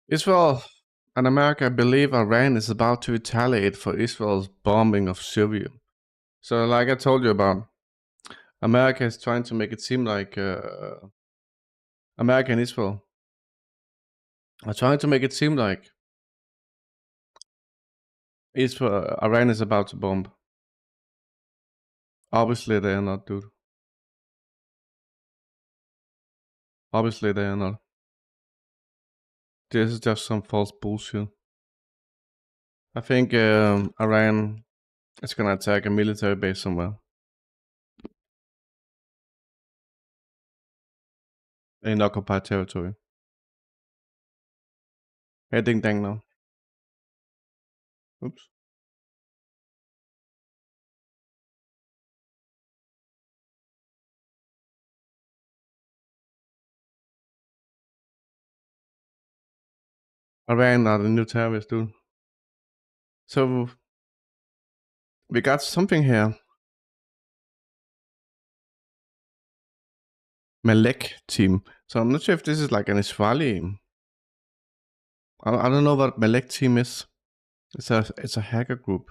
Israel and America believe Iran is about to retaliate for Israel's bombing of Syria. So, like I told you about, America is trying to make it seem like America and Israel are trying to make it seem like Iran is about to bomb. Obviously, they are not, dude. Obviously, they are not. This is just some false bullshit. I think Iran is gonna attack a military base somewhere in occupied territory. Hey, ding dang now. Oops. Iran are the new terrorists, dude. So we got something here. Malek team. So I'm not sure if this is like an Israeli. I don't know what Malek team is. It's a hacker group.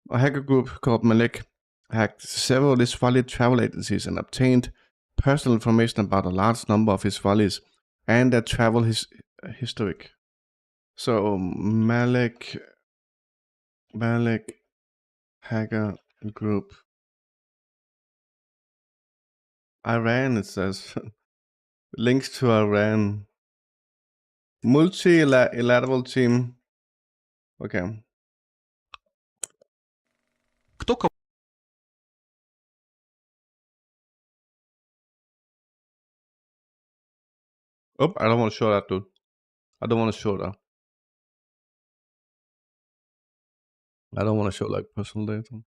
A hacker group called Malek hacked several Israeli travel agencies and obtained personal information about a large number of Israelis and their travel historic. So Malek hacker group. Iran, it says. Links to Iran. Multilateral team. Okay. Кто Oh, I don't want to show that, dude. I don't want to show that. I don't want to show like personal data.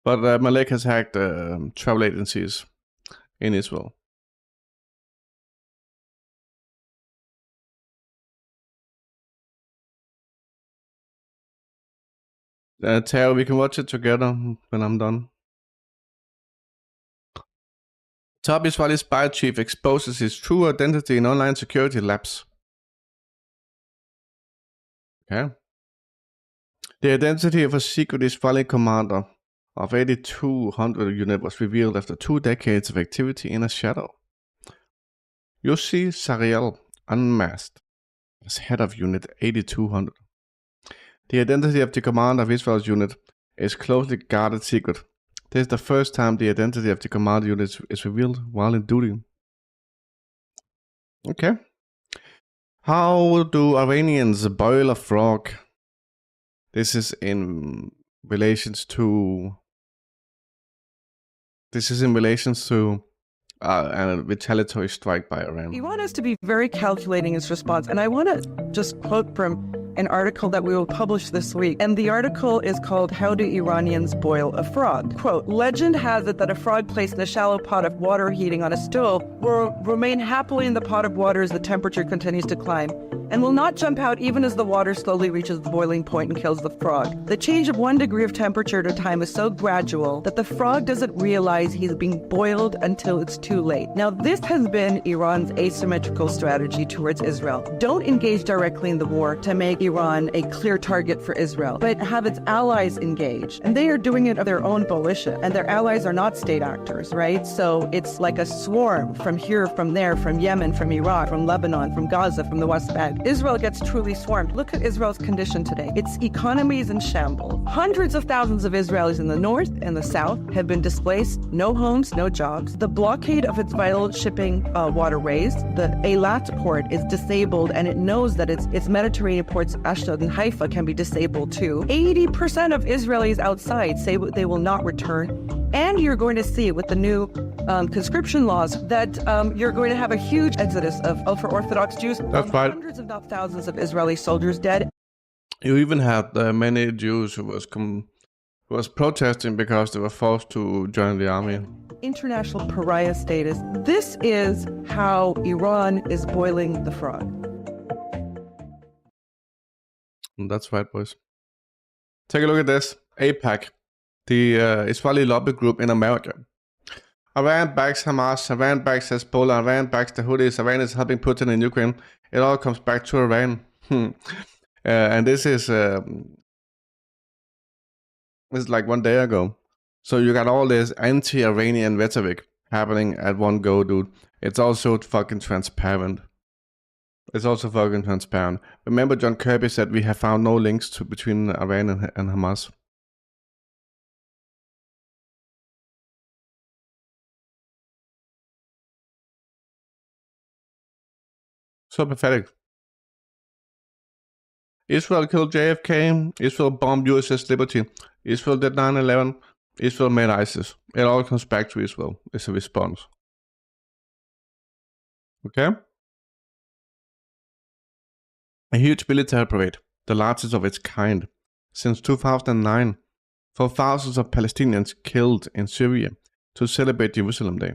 But Malek has hacked travel agencies in Israel. Tao, we can watch it together when I'm done. Top Israeli spy chief exposes his true identity in online security labs. Okay. The identity of a secret Israeli commander of 8200 unit was revealed after 2 decades of activity in a shadow. Yossi Sariel unmasked as head of unit 8200. The identity of the commander of Israel's unit is closely guarded secret. This is the first time the identity of the commander unit is revealed while in duty. Okay. How do Iranians boil a frog? This is in relations to a retaliatory strike by Iran. Iran has to be very calculating its response. And I want to just quote from an article that we will publish this week. And the article is called How Do Iranians Boil a Frog? Quote, legend has it that a frog placed in a shallow pot of water heating on a stove will remain happily in the pot of water as the temperature continues to climb and will not jump out even as the water slowly reaches the boiling point and kills the frog. The change of 1 degree of temperature at a time is so gradual that the frog doesn't realize he's being boiled until it's too late. Now, this has been Iran's asymmetrical strategy towards Israel. Don't engage directly in the war to make Iran a clear target for Israel, but have its allies engage. And they are doing it of their own volition, and their allies are not state actors, right? So it's like a swarm from here, from there, from Yemen, from Iraq, from Lebanon, from Gaza, from the West Bank. Israel gets truly swarmed. Look at Israel's condition today. Its economy is in shambles. Hundreds of thousands of Israelis in the north and the south have been displaced. No homes, no jobs. The blockade of its vital shipping waterways, the Eilat port, is disabled, and it knows that its Mediterranean ports, Ashdod and Haifa, can be disabled too. 80% of Israelis outside say they will not return. And you're going to see with the new conscription laws that you're going to have a huge exodus of ultra-Orthodox Jews. That's right. Hundreds, if not thousands, of Israeli soldiers dead. You even had many Jews who was protesting because they were forced to join the army. International pariah status. This is how Iran is boiling the frog. That's right, boys. Take a look at this. AIPAC, the Israeli lobby group in America, Iran backs Hamas, Iran backs Hezbollah, Iran backs the Houthis, Iran is helping Putin in Ukraine. It all comes back to Iran. And this is like 1 day ago. So you got all this anti-Iranian rhetoric happening at one go, dude. It's also fucking transparent. Remember John Kirby said we have found no links between Iran and Hamas. So pathetic. Israel killed JFK. Israel bombed USS Liberty. Israel did 9/11. Israel made ISIS. It all comes back to Israel. It's a response. Okay? A huge military parade, the largest of its kind, since 2009, for thousands of Palestinians killed in Syria to celebrate Jerusalem Day.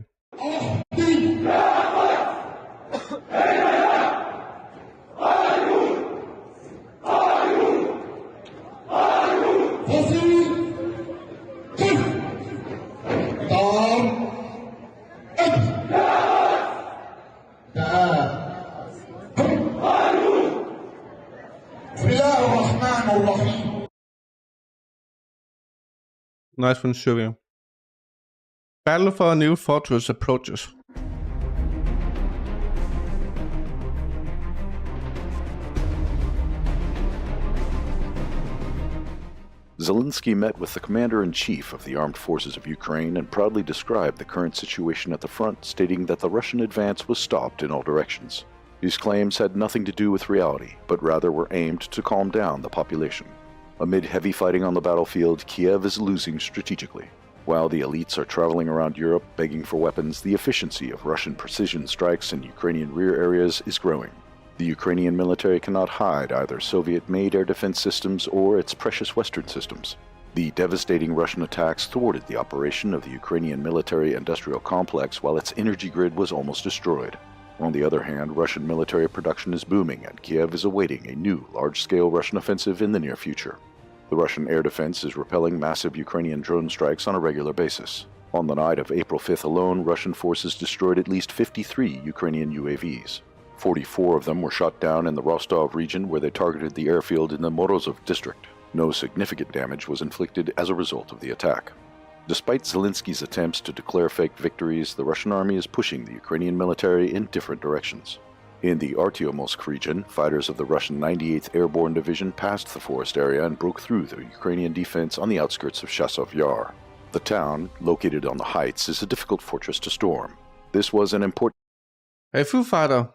Nice one, Syria. Battle for a new fortress approaches. Zelensky met with the commander-in-chief of the armed forces of Ukraine and proudly described the current situation at the front, stating that the Russian advance was stopped in all directions. These claims had nothing to do with reality, but rather were aimed to calm down the population. Amid heavy fighting on the battlefield, Kiev is losing strategically. While the elites are traveling around Europe begging for weapons, the efficiency of Russian precision strikes in Ukrainian rear areas is growing. The Ukrainian military cannot hide either Soviet-made air defense systems or its precious Western systems. The devastating Russian attacks thwarted the operation of the Ukrainian military-industrial complex while its energy grid was almost destroyed. On the other hand, Russian military production is booming and Kiev is awaiting a new large-scale Russian offensive in the near future. The Russian air defense is repelling massive Ukrainian drone strikes on a regular basis. On the night of April 5th alone, Russian forces destroyed at least 53 Ukrainian UAVs. 44 of them were shot down in the Rostov region where they targeted the airfield in the Morozov district. No significant damage was inflicted as a result of the attack. Despite Zelensky's attempts to declare fake victories, the Russian army is pushing the Ukrainian military in different directions. In the Artyomsk region, fighters of the Russian 98th Airborne Division passed the forest area and broke through the Ukrainian defense on the outskirts of Chasov Yar. The town, located on the heights, is a difficult fortress to storm. This was an important... Hey, Foo Fighter.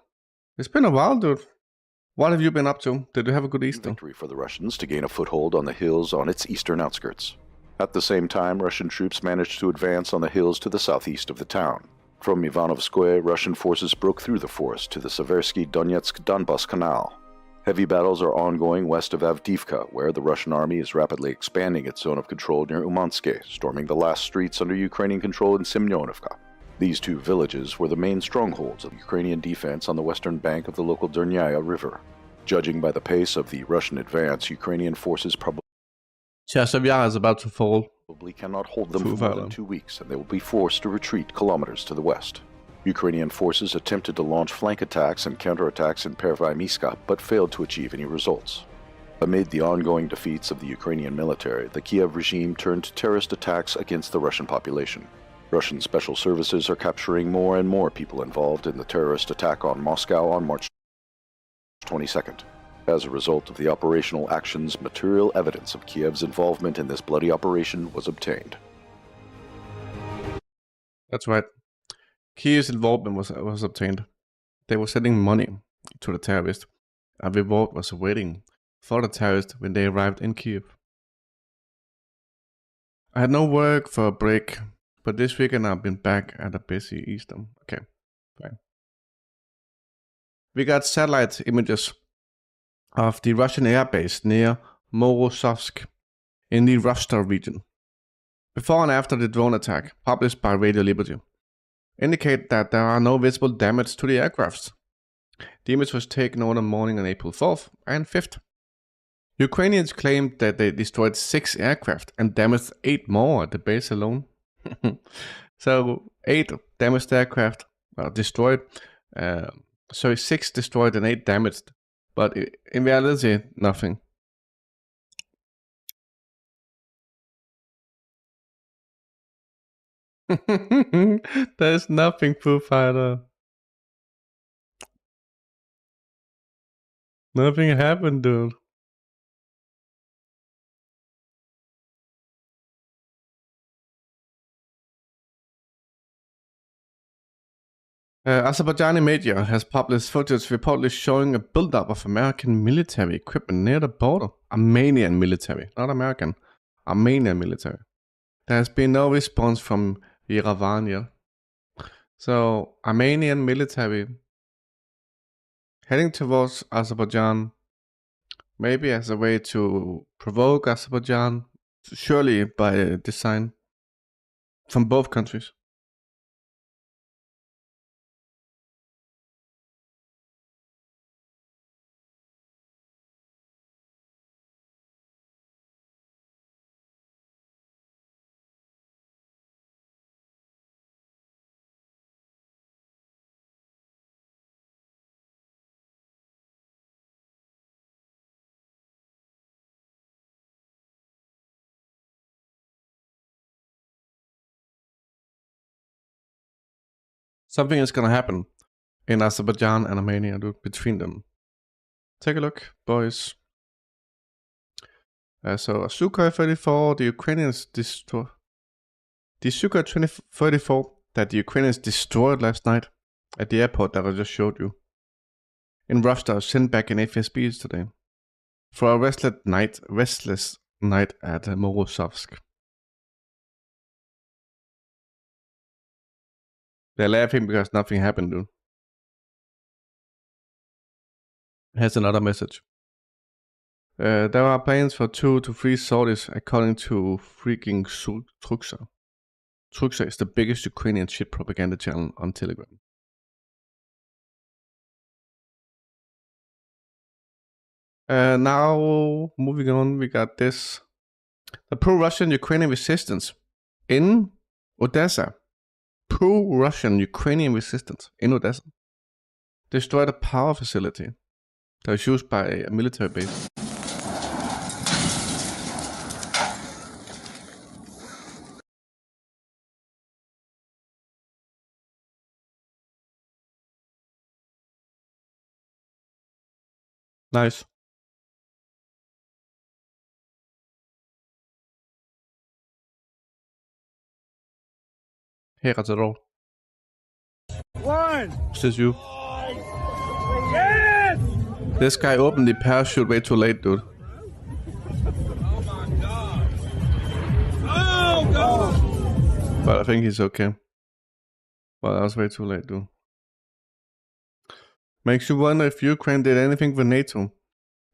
It's been a while, dude. What have you been up to? Did you have a good Easter? Victory for the Russians to gain a foothold on the hills on its eastern outskirts. At the same time, Russian troops managed to advance on the hills to the southeast of the town. From Ivanovskoye, Russian forces broke through the forest to the Seversky Donetsk-Donbas Canal. Heavy battles are ongoing west of Avdiivka, where the Russian army is rapidly expanding its zone of control near Umanske, storming the last streets under Ukrainian control in Semyonovka. These two villages were the main strongholds of Ukrainian defense on the western bank of the local Durnyaya River. Judging by the pace of the Russian advance, Ukrainian forces probably is about to fall. Cannot hold them for more than 2 weeks, and they will be forced to retreat kilometers to the west. Ukrainian forces attempted to launch flank attacks and counterattacks in Pervy-Miska, but failed to achieve any results. Amid the ongoing defeats of the Ukrainian military, the Kiev regime turned to terrorist attacks against the Russian population. Russian special services are capturing more and more people involved in the terrorist attack on Moscow on March 22nd. As a result of the operational actions, material evidence of Kiev's involvement in this bloody operation was obtained. That's right. Kiev's involvement was obtained. They were sending money to the terrorists. A reward was awaiting for the terrorists when they arrived in Kiev. I had no work for a break, but this weekend I've been back at a busy Easter. Okay, fine. We got satellite images of the Russian airbase near Morozovsk in the Rostov region. Before and after the drone attack, published by Radio Liberty, indicate that there are no visible damage to the aircrafts. The image was taken over the morning on April 4th and 5th. Ukrainians claimed that they destroyed 6 aircraft and damaged 8 more at the base alone. So 8 damaged aircraft destroyed. 6 destroyed and 8 damaged. But in reality, nothing. There's nothing, Foo Fighter. Nothing happened, dude. Azerbaijani media has published footage reportedly showing a buildup of American military equipment near the border. Armenian military, not American. Armenian military. There has been no response from Yerevan yet. So, Armenian military heading towards Azerbaijan, maybe as a way to provoke Azerbaijan, surely by design, from both countries. Something is gonna happen in Azerbaijan and Armenia, dude, between them. Take a look, boys. So a Sukhoi 34, the Ukrainians destroyed. The Sukhoi 34 that the Ukrainians destroyed last night at the airport that I just showed you in Rostov sent back in FSBs today for a restless night at Morozovsk. They're laughing because nothing happened, dude. Here's another message. There are plans for 2 to 3 sorties, according to freaking Truksa. Truksa is the biggest Ukrainian shit propaganda channel on Telegram. Now, moving on, we got this. The pro-Russian Ukrainian resistance in Odessa. Pro-Russian Ukrainian resistance in Odessa destroyed a power facility that was used by a military base. Nice. Hey, Razaro. One. Is this you? Yes! This guy opened the parachute way too late, dude. Oh my God. Oh God. But I think he's okay. But that was way too late, dude. Makes you wonder if Ukraine did anything for NATO.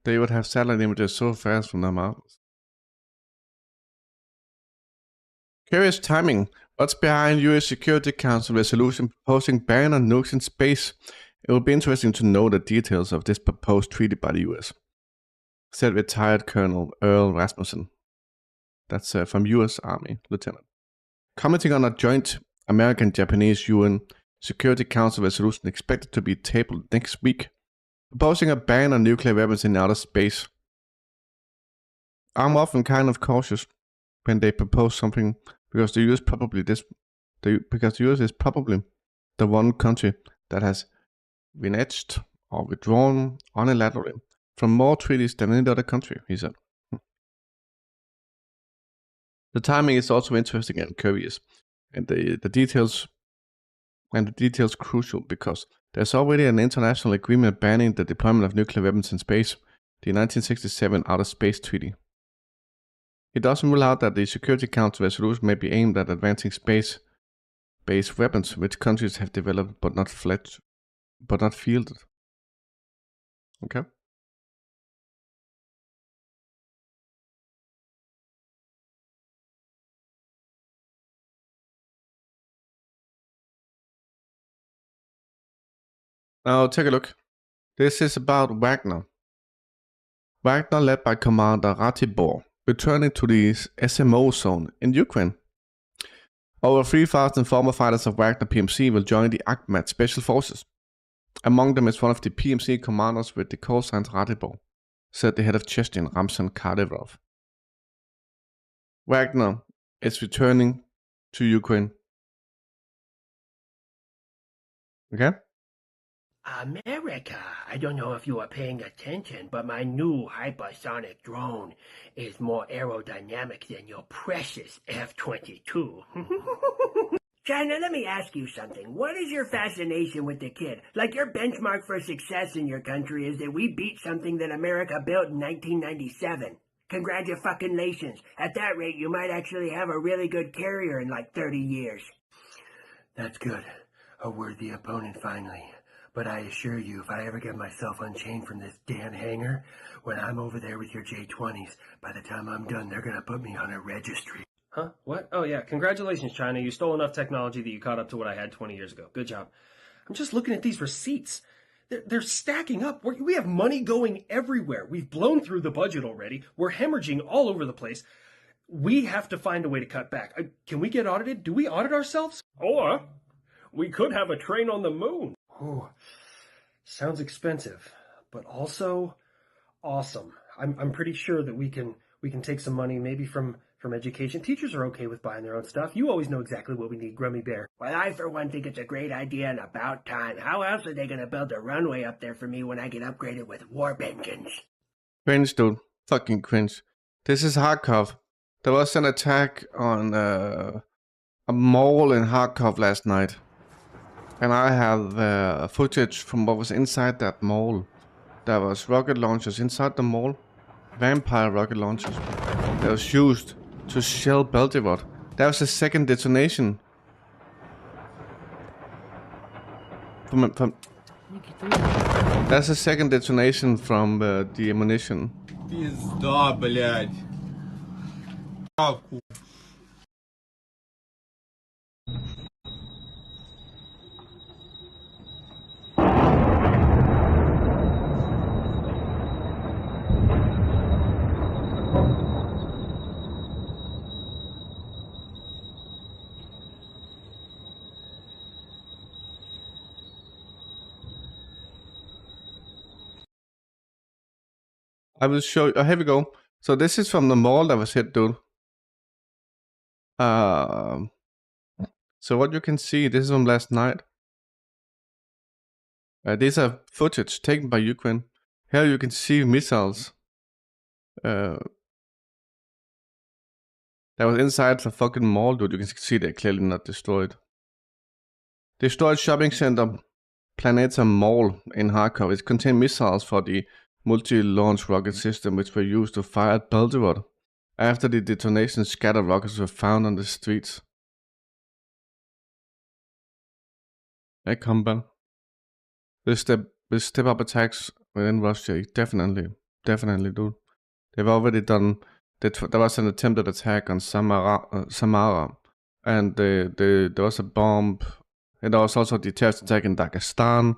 They would have satellite images so fast from their mouths. Curious timing. What's behind US Security Council resolution proposing ban on nukes in space? It will be interesting to know the details of this proposed treaty by the US, said retired Colonel Earl Rasmussen. That's from US Army Lieutenant. Commenting on a joint American-Japanese UN Security Council resolution expected to be tabled next week, proposing a ban on nuclear weapons in outer space. I'm often kind of cautious when they propose something because the US is probably the one country that has reneged or withdrawn unilaterally from more treaties than any other country, he said. The timing is also interesting and curious, and the details crucial because there's already an international agreement banning the deployment of nuclear weapons in space, the 1967 Outer Space Treaty. It doesn't rule out that the Security Council resolution may be aimed at advancing space-based weapons which countries have developed but not fielded. Okay. Now take a look. This is about Wagner. Wagner led by Commander Ratibor, returning to the SMO zone in Ukraine. Over 3,000 former fighters of Wagner PMC will join the Akhmat Special Forces. Among them is one of the PMC commanders with the call sign Ratibor, said the head of Chechen, Ramzan Kadyrov. Wagner is returning to Ukraine. Okay? America, I don't know if you are paying attention, but my new hypersonic drone is more aerodynamic than your precious F-22. China, let me ask you something. What is your fascination with the kid? Like, your benchmark for success in your country is that we beat something that America built in 1997. Congratulations. At that rate, you might actually have a really good carrier in like 30 years. That's good. A worthy opponent finally. But I assure you, if I ever get myself unchained from this damn hangar, when I'm over there with your J-20s, by the time I'm done, they're gonna put me on a registry. Huh? What? Oh, yeah. Congratulations, China. You stole enough technology that you caught up to what I had 20 years ago. Good job. I'm just looking at these receipts. They're stacking up. We have money going everywhere. We've blown through the budget already. We're hemorrhaging all over the place. We have to find a way to cut back. Can we get audited? Do we audit ourselves? Or we could have a train on the moon. Oh, sounds expensive, but also awesome. I'm pretty sure that we can take some money maybe from education. Teachers are okay with buying their own stuff. You always know exactly what we need, Grummy Bear. Well, I for one think it's a great idea and about time. How else are they gonna build a runway up there for me when I get upgraded with warp engines? Cringe, dude. Fucking cringe. This is Kharkov. There was an attack on a mall in Kharkov last night. And I have footage from what was inside that mall. There was rocket launchers inside the mall. Vampire rocket launchers. That was used to shell Belgorod. That was the second detonation. That's the second detonation from the ammunition. Пизда, блядь. I will show you. Oh, here we go. So this is from the mall that was hit, dude. So what you can see, this is from last night. These are footage taken by Ukraine. Here you can see missiles. That was inside the fucking mall, dude. You can see they're clearly not destroyed. Destroyed shopping center Planeta Mall in Kharkov. It contained missiles for the multi-launch rocket system which were used to fire at Belgorod. After the detonation, scattered rockets were found on the streets. Hey, combat. Will step up attacks within Russia. Definitely, dude. They've already done. There was an attempted attack on Samara, and there was a bomb. And there was also the terrorist attack in Dagestan,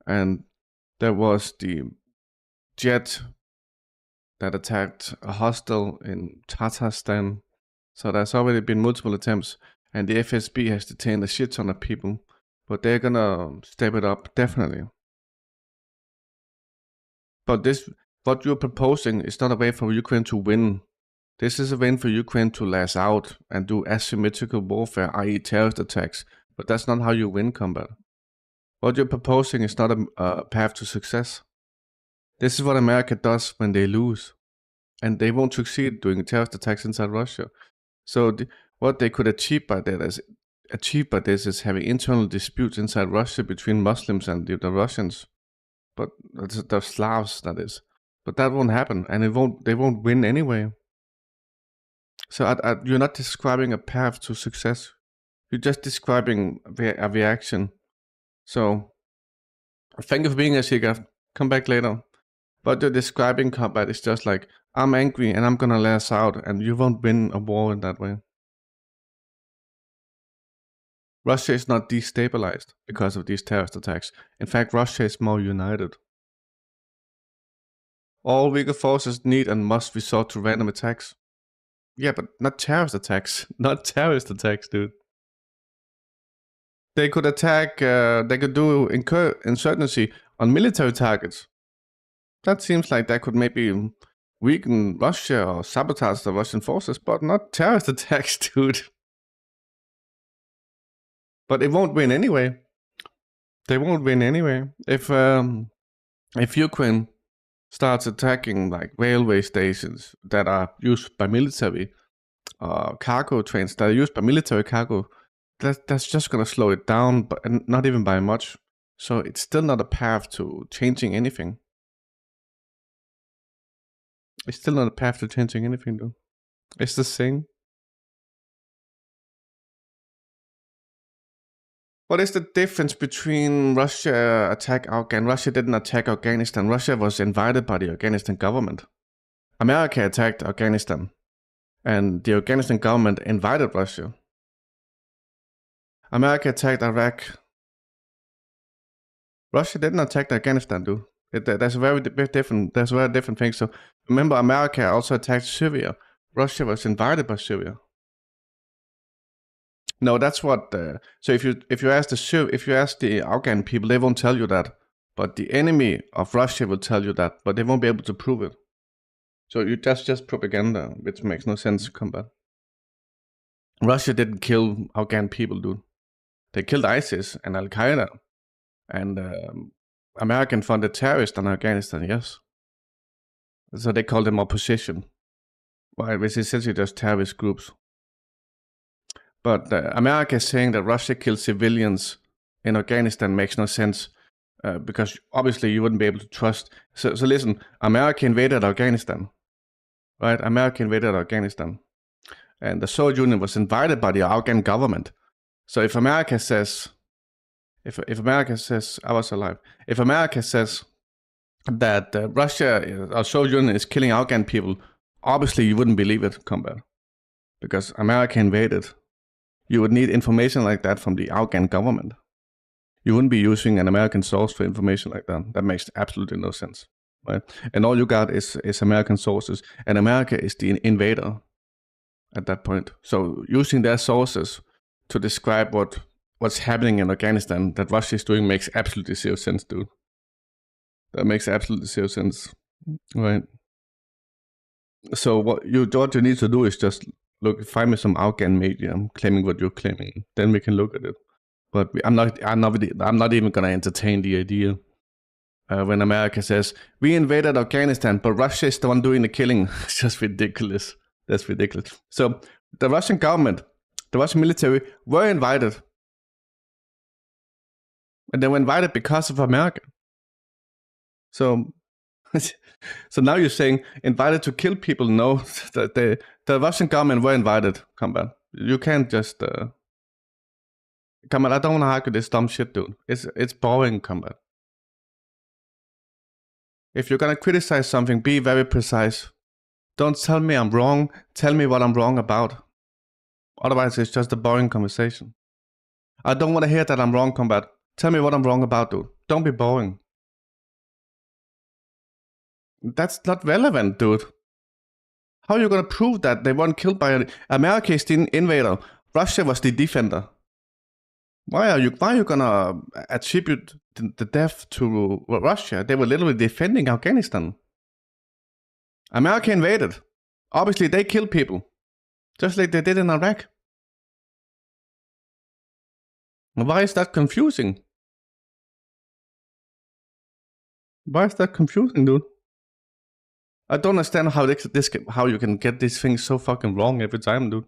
and there was the jet that attacked a hostel in Tatarstan. So there's already been multiple attempts, and the FSB has detained a shit ton of people, but they're gonna step it up, definitely. But this, what you're proposing is not a way for Ukraine to win. This is a way for Ukraine to lash out and do asymmetrical warfare, i.e. terrorist attacks, but that's not how you win combat. What you're proposing is not a path to success. This is what America does when they lose. And they won't succeed doing terrorist attacks inside Russia. So what they could achieve by this is having internal disputes inside Russia between Muslims and the Russians. But the Slavs, that is. But that won't happen, and they won't win anyway. So you're not describing a path to success. You're just describing a reaction. So thank you for being here, Sigurd. Come back later. But you're describing combat is just like, I'm angry and I'm gonna lash out, and you won't win a war in that way. Russia is not destabilized because of these terrorist attacks. In fact, Russia is more united. All weaker forces need and must resort to random attacks. Yeah, but not terrorist attacks. Not terrorist attacks, dude. They could attack, they could do insurgency on military targets. That seems like that could maybe weaken Russia or sabotage the Russian forces, but not terrorist attacks, dude. But it won't win anyway. They won't win anyway. If Ukraine starts attacking like railway stations that are used by military, cargo trains that are used by military cargo, that's just gonna slow it down, but not even by much. So it's still not a path to changing anything. It's still not a path to changing anything, though. It's the same. What is the difference between Russia attack Afghanistan? Russia didn't attack Afghanistan. Russia was invited by the Afghanistan government. America attacked Afghanistan, and the Afghanistan government invited Russia. America attacked Iraq. Russia didn't attack Afghanistan, dude. That's very different. That's very different things. So remember, America also attacked Syria. Russia was invited by Syria. No, that's what. So if you ask the Afghan people, they won't tell you that. But the enemy of Russia will tell you that, but they won't be able to prove it. So that's just propaganda, which makes no sense to combat. Russia didn't kill Afghan people, dude. They killed ISIS and Al Qaeda, and American-funded terrorists in Afghanistan. Yes. So they call them opposition, which is essentially just terrorist groups. But America is saying that Russia killed civilians in Afghanistan makes no sense because obviously you wouldn't be able to trust. So listen, America invaded Afghanistan, right? America invaded Afghanistan, and the Soviet Union was invited by the Afghan government. So if America says, if America says, I was alive. If America says that Russia or Soviet Union is killing Afghan people, obviously you wouldn't believe it, combat, because America invaded. You would need information like that from the Afghan government. You wouldn't be using an American source for information like that. That makes absolutely no sense, right? And all you got is American sources, and America is the invader at that point. So using their sources to describe what's happening in Afghanistan that Russia is doing makes absolutely zero sense, dude. That makes absolutely zero sense, right? So what you need to do is just look, find me some Afghan media claiming what you're claiming. Then we can look at it. But I'm not even gonna entertain the idea when America says we invaded Afghanistan, but Russia is the one doing the killing. It's just ridiculous. That's ridiculous. So the Russian government, the Russian military were invited, and they were invited because of America. So now you're saying invited to kill people? No, the Russian government were invited. Combat. You can't just combat. I don't want to argue this dumb shit, dude. It's boring, combat. If you're gonna criticize something, be very precise. Don't tell me I'm wrong. Tell me what I'm wrong about. Otherwise, it's just a boring conversation. I don't want to hear that I'm wrong, combat. Tell me what I'm wrong about, dude. Don't be boring. That's not relevant, dude. How are you gonna prove that they weren't killed by America is the invader? Russia was the defender. Why are you gonna attribute the death to Russia? They were literally defending Afghanistan. America invaded. Obviously, they killed people, just like they did in Iraq. Why is that confusing? Why is that confusing, dude? I don't understand how you can get these things so fucking wrong every time, dude.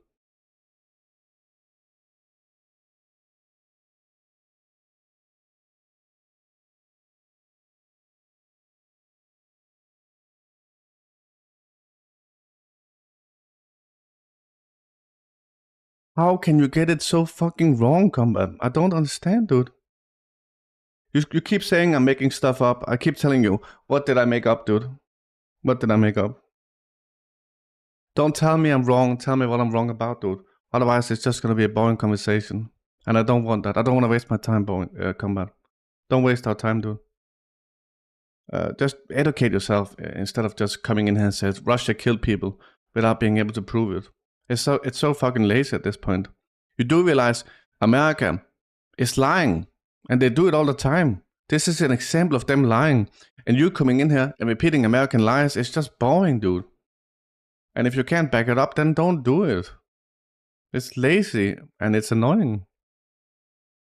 How can you get it so fucking wrong, combat? I don't understand, dude. You keep saying I'm making stuff up. I keep telling you, what did I make up, dude? What did I make up? Don't tell me I'm wrong. Tell me what I'm wrong about, dude. Otherwise, it's just gonna be a boring conversation. And I don't want that. I don't want to waste my time, combat. Don't waste our time, dude. Just educate yourself instead of just coming in here and says Russia killed people without being able to prove it. It's so fucking lazy at this point. You do realize America is lying. And they do it all the time. This is an example of them lying. And you coming in here and repeating American lies, it's just boring, dude. And if you can't back it up, then don't do it. It's lazy and it's annoying.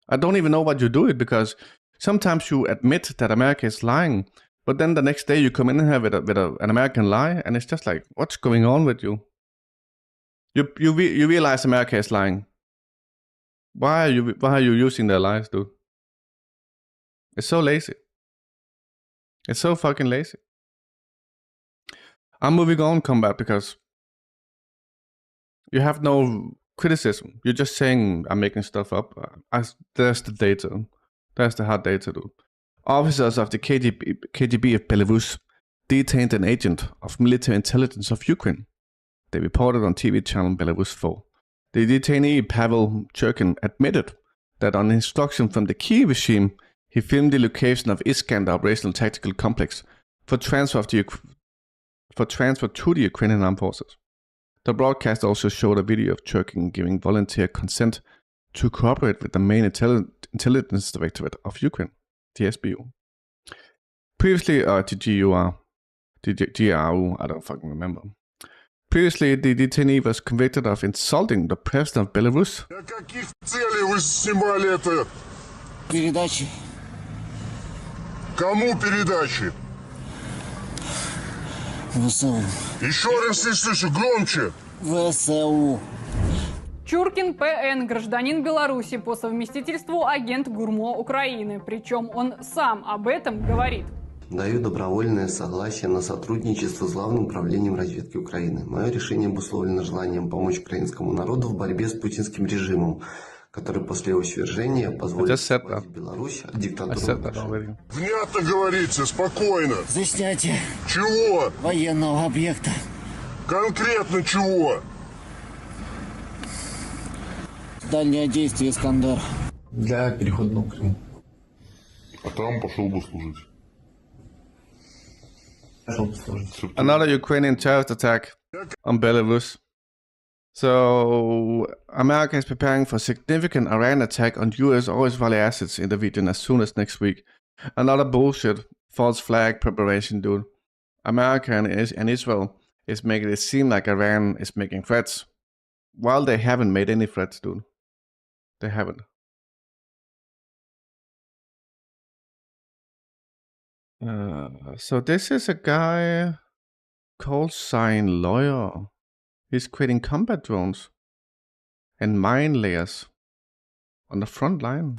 I don't even know what you do it, because sometimes you admit that America is lying, but then the next day you come in here with an American lie, and it's just like, what's going on with you? You realize America is lying. Why are you using their lies, dude? It's so lazy. It's so fucking lazy. I'm moving on, combat, because you have no criticism. You're just saying I'm making stuff up. There's the data. There's the hard data, dude. Officers of the KGB of Belarus detained an agent of military intelligence of Ukraine. They reported on TV channel Belarus 4. The detainee, Pavel Churkin, admitted that on instruction from the Kiev regime, he filmed the location of Iskander operational tactical complex for transfer to the Ukrainian armed forces. The broadcast also showed a video of Churkin giving volunteer consent to cooperate with the main intelligence directorate of Ukraine, the SBU. Previously, the GRU, I don't fucking remember. Previously, the detainee was convicted of insulting the president of Belarus. Для каких целей вы снимали это? Передачи. Кому передачи? ВСУ. Еще раз не слышу, громче. ВСУ. Чуркин П.Н. гражданин Беларуси, по совместительству агент ГУРМО Украины. Причем он сам об этом говорит. Даю добровольное согласие на сотрудничество с Главным управлением разведки Украины. Мое решение обусловлено желанием помочь украинскому народу в борьбе с путинским режимом, который после его свержения позволит освободить Беларусь от диктатуры. Внятно говорите, спокойно. За снятие. Чего? Военного объекта. Конкретно чего? Дальнее действие «Искандер». Для перехода на Украину. А там пошел бы служить. Another Ukrainian terrorist attack on Belarus. So, America is preparing for a significant Iran attack on US oil Israeli assets in the region as soon as next week. Another bullshit, false flag preparation, dude. America and Israel is making it seem like Iran is making threats, while they haven't made any threats, dude. They haven't. So this is a guy called Sign Lawyer. He's creating combat drones and mine layers on the front line.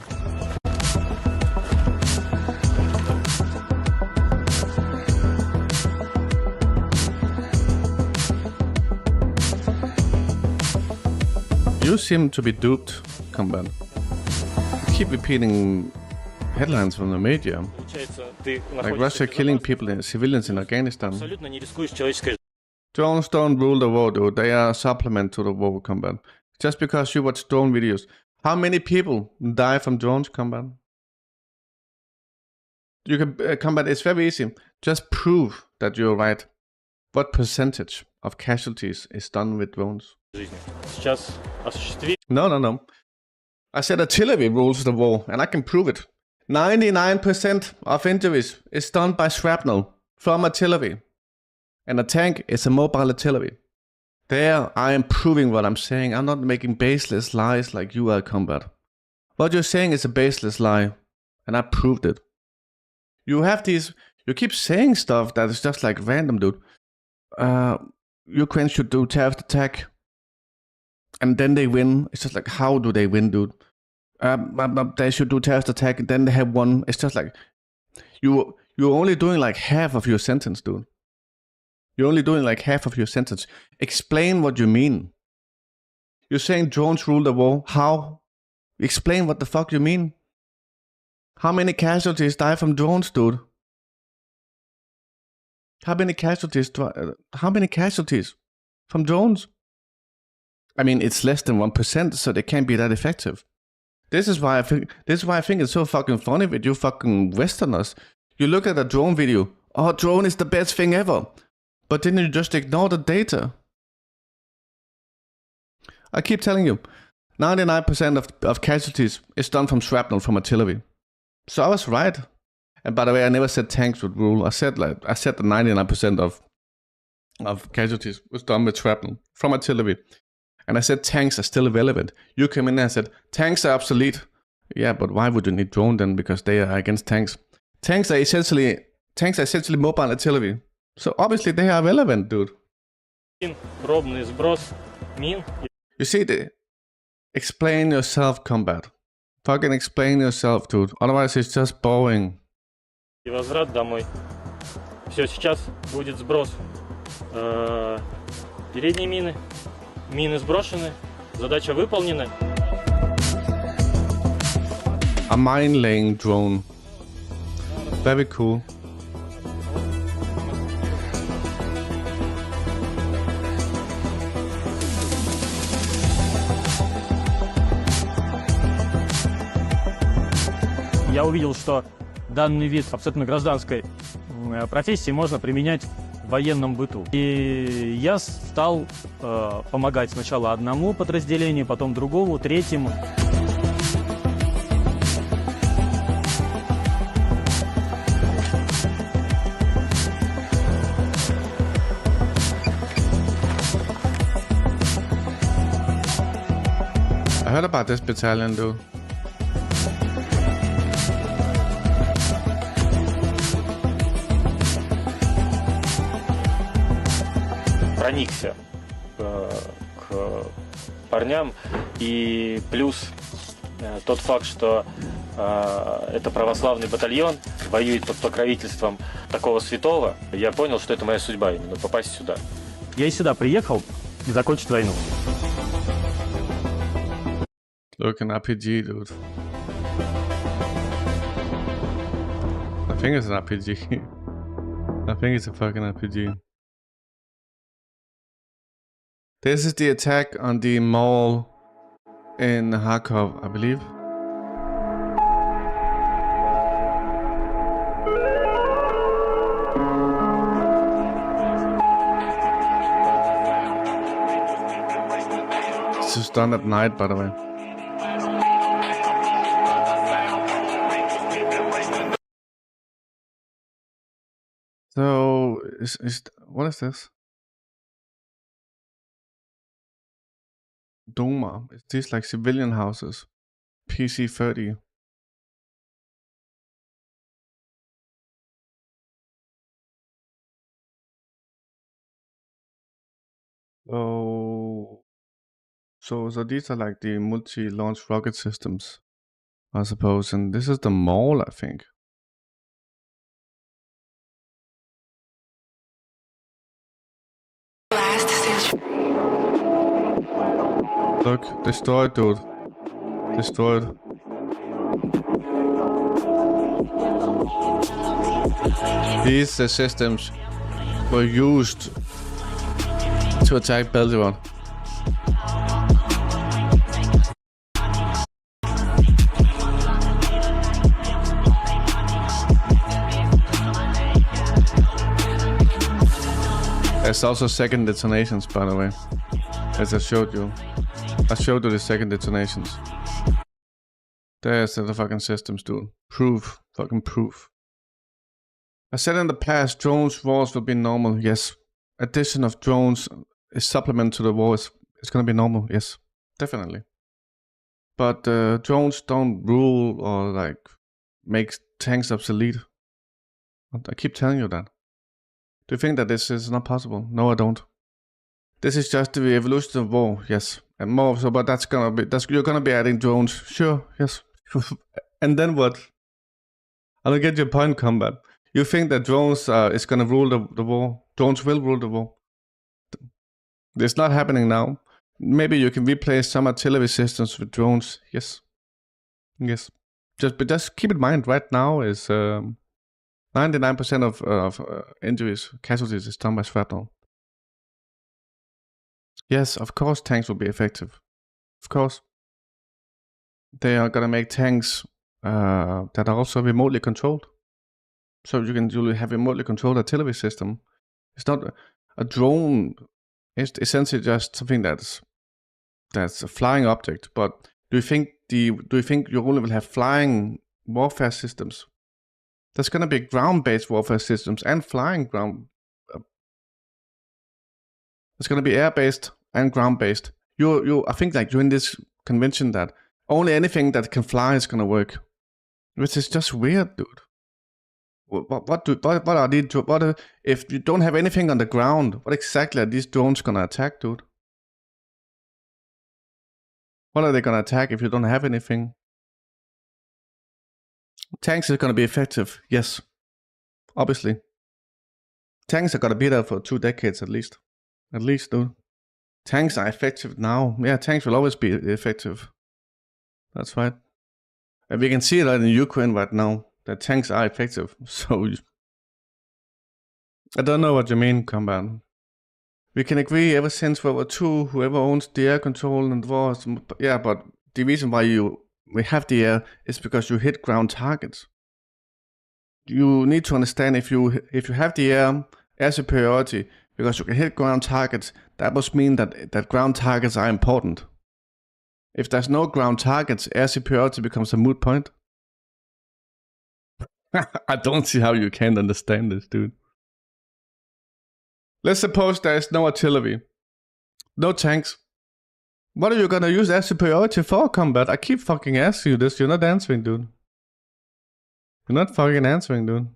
You seem to be duped, combat. You keep repeating headlines from the media, like Russia killing people, civilians in Afghanistan. Drones don't rule the war, dude. They are a supplement to the war combat. Just because you watch drone videos. How many people die from drones, combat? You can combat. It's very easy. Just prove that you're right. What percentage of casualties is done with drones? No. I said artillery rules the war, and I can prove it. 99% of injuries is done by shrapnel from artillery. And a tank is a mobile artillery. There, I am proving what I'm saying. I'm not making baseless lies like you are, combat. What you're saying is a baseless lie, and I proved it. You keep saying stuff that is just like random, dude. Ukraine should do terrorist attack, and then they win. It's just like, how do they win, dude? They should do terrorist attack, and then they have won. It's just like, you're only doing like half of your sentence, dude. You're only doing like half of your sentence. Explain what you mean. You're saying drones rule the war. How? Explain what the fuck you mean. How many casualties die from drones, dude? How many casualties from drones? I mean, it's less than 1%, so they can't be that effective. This is why I think it's so fucking funny with you fucking Westerners. You look at a drone video. Oh, drone is the best thing ever. But then you just ignore the data. I keep telling you, 99% of casualties is done from shrapnel from artillery. So I was right. And by the way, I never said tanks would rule. I said that 99% of casualties was done with shrapnel from artillery. And I said tanks are still relevant. You came in and said tanks are obsolete. Yeah, but why would you need drone then? Because they are against tanks. Tanks are essentially mobile artillery. So obviously they are relevant, dude. You see, explain yourself, combat. Fucking explain yourself, dude. Otherwise it's just boring. И возврат домой. Все, сейчас будет сброс. Передние мины. Мины сброшены. Задача выполнена. A mine laying drone. Very cool. Я увидел, что данный вид абсолютно гражданской профессии можно применять в военном быту. И я стал помогать сначала одному подразделению, потом другому, третьему. I heard about this battalion, dude. Проникся к парням, и плюс тот факт, что это православный батальон, воюет под покровительством такого святого, я понял, что это моя судьба именно попасть сюда. Я и сюда приехал и закончить войну. Look, an RPG, dude. I think it's an RPG. I think it's a fucking RPG. This is the attack on the mall in Kharkov, I believe. This is done at night, by the way. So, what is this? Doma. Is these like civilian houses? PC-30. So these are like the multi-launch rocket systems, I suppose. And this is the mall, I think. Look, destroyed, dude. Destroyed. These systems were used to attack Belgorod. There's also second detonations, by the way, as I showed you. I showed you the second detonations. There's the fucking systems, dude. Proof. Fucking proof. I said in the past, drones wars will be normal. Yes. Addition of drones is supplement to the wars. It's gonna be normal. Yes. Definitely. But drones don't rule or like make tanks obsolete. I keep telling you that. Do you think that this is not possible? No, I don't. This is just the evolution of war, yes. And more so, but you're gonna be adding drones. Sure, yes. And then what? I don't get your point, combat. You think that drones is gonna rule the war? Drones will rule the war. It's not happening now. Maybe you can replace some artillery systems with drones. Yes. Yes. Just keep in mind, right now is 99% of injuries, casualties is done by shrapnel. Yes, of course tanks will be effective. Of course. They are gonna make tanks that are also remotely controlled. So you'll have a remotely controlled artillery system. It's not a drone. It's essentially just something that's that's a flying object. But do you think you only will have flying warfare systems? There's gonna be ground-based warfare systems and flying ground. It's gonna be air-based and ground-based. I think like you're in this convention that only anything that can fly is gonna work, which is just weird, dude. What are these? If you don't have anything on the ground, what exactly are these drones gonna attack, dude? What are they gonna attack if you don't have anything? Tanks are gonna be effective, yes. Obviously. Tanks are gonna be there for 2 decades at least. At least, dude. Tanks are effective now. Yeah, tanks will always be effective. That's right. And we can see that in Ukraine right now, that tanks are effective. So, I don't know what you mean, combat. We can agree ever since World War II, whoever owns the air control and wars. Yeah, but the reason why we have the air is because you hit ground targets. You need to understand if you have the air superiority, because you can hit ground targets, that must mean that ground targets are important. If there's no ground targets, air superiority becomes a moot point. I don't see how you can't understand this, dude. Let's suppose there is no artillery, no tanks. What are you gonna use air superiority for, combat? I keep fucking asking you this. You're not answering, dude. You're not fucking answering, dude.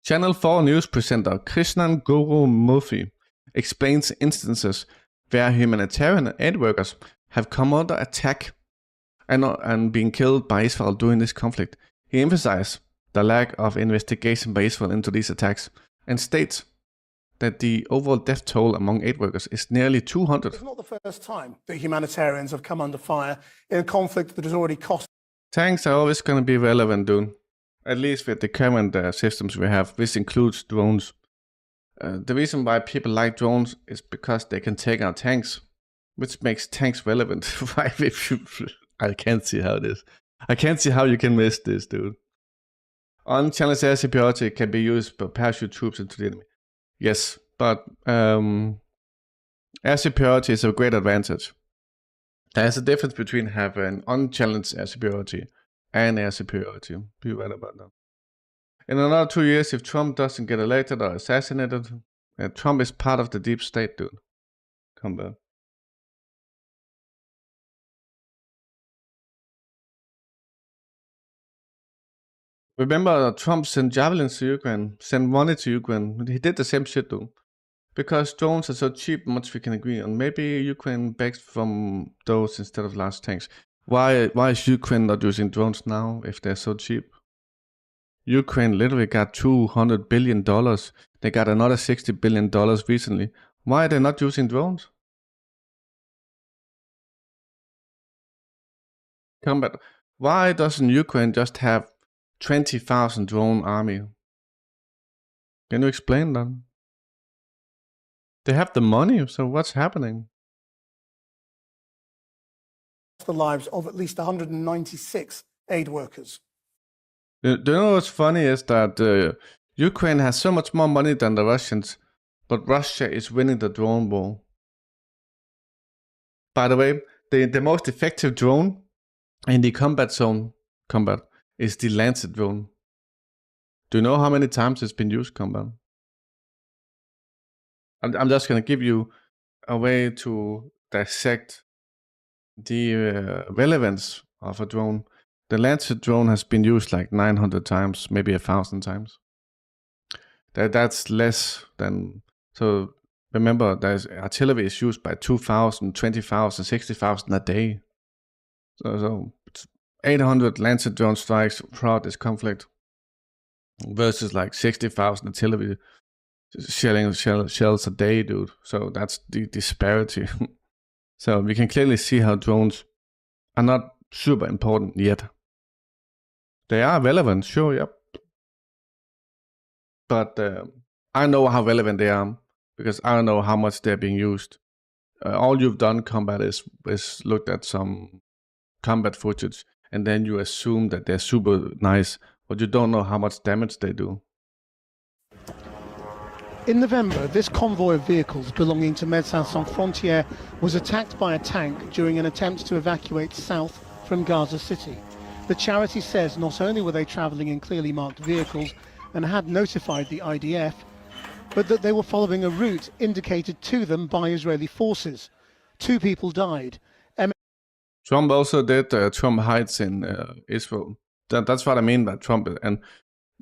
Channel 4 news presenter Krishnan Guru Murthy explains instances where humanitarian aid workers have come under attack and been killed by Israel during this conflict. He emphasized the lack of investigation by Israel into these attacks and states that the overall death toll among aid workers is nearly 200. It's not the first time that humanitarians have come under fire in a conflict that has already cost. Tanks are always going to be relevant, dude. At least with the current systems we have. This includes drones. The reason why people like drones is because they can take out tanks, which makes tanks relevant. Why? I can't see how this. I can't see how you can miss this, dude. Unchallenged air superiority can be used to parachute troops into the enemy. Yes, but air superiority is a great advantage. There's a difference between having unchallenged air superiority and air superiority. Be right about that. In another 2 years, if Trump doesn't get elected or assassinated, Trump is part of the deep state, dude. Come back. Remember, Trump sent javelins to Ukraine, sent money to Ukraine. He did the same shit, though. Because drones are so cheap, much we can agree on. Maybe Ukraine begs from those instead of large tanks. Why is Ukraine not using drones now if they're so cheap? Ukraine literally got $200 billion. They got another $60 billion recently. Why are they not using drones? Combat. Why doesn't Ukraine just have 20,000 drone army? Can you explain that? They have the money, so what's happening? The lives of at least 196 aid workers. Do you know what's funny is that Ukraine has so much more money than the Russians, but Russia is winning the drone war. By the way, the most effective drone in the combat zone is the Lancet drone. Do you know how many times it's been used, combat? I'm just going to give you a way to dissect the relevance of a drone. The Lancet drone has been used like 900 times, maybe 1,000 times. That's less than... So remember, artillery is used by 2,000, 20,000, 60,000 a day. So it's 800 Lancet drone strikes throughout this conflict versus like 60,000 artillery shells a day, dude. So that's the disparity. So we can clearly see how drones are not super important yet. They are relevant, sure, yep. But I know how relevant they are because I know how much they're being used. All you've done, combat, is looked at some combat footage and then you assume that they're super nice, but you don't know how much damage they do. In November, this convoy of vehicles belonging to Médecins Sans Frontières was attacked by a tank during an attempt to evacuate south from Gaza City. The charity says not only were they travelling in clearly marked vehicles and had notified the IDF, but that they were following a route indicated to them by Israeli forces. 2 people died. Trump also did Trump Heights in Israel. That's what I mean by Trump. And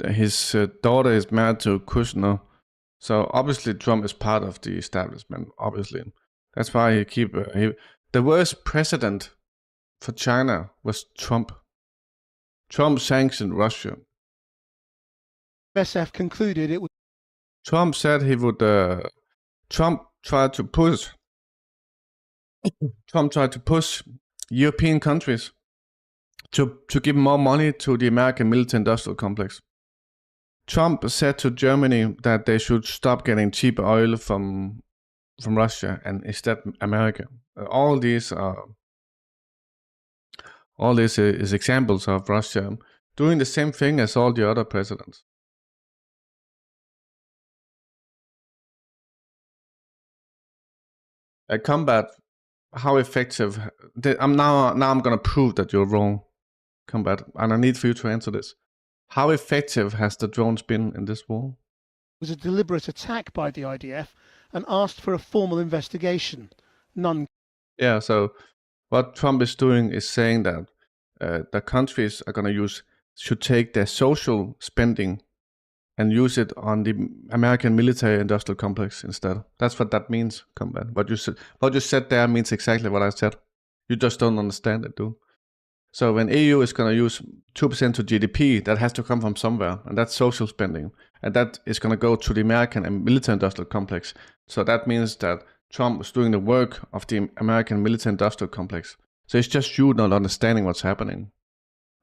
his daughter is married to Kushner. So obviously Trump is part of the establishment, obviously. That's why the worst president for China was Trump. Trump sanctioned Russia. MSF concluded it was... Trump said he would... Trump tried to push European countries to give more money to the American military-industrial complex. Trump said to Germany that they should stop getting cheap oil from Russia and instead America. All these is examples of Russia doing the same thing as all the other presidents. Combat, how effective? I'm gonna prove that you're wrong, Combat, and I need for you to answer this. How effective has the drones been in this war? It was a deliberate attack by the IDF and asked for a formal investigation. None. Yeah, so what Trump is doing is saying that the countries should take their social spending and use it on the American military-industrial complex instead. That's what that means, Combat. What you said there means exactly what I said. You just don't understand it, dude. So when EU is going to use 2% to GDP, that has to come from somewhere, and that's social spending. And that is going to go to the American and military-industrial complex. So that means that Trump is doing the work of the American military-industrial complex. So it's just you not understanding what's happening.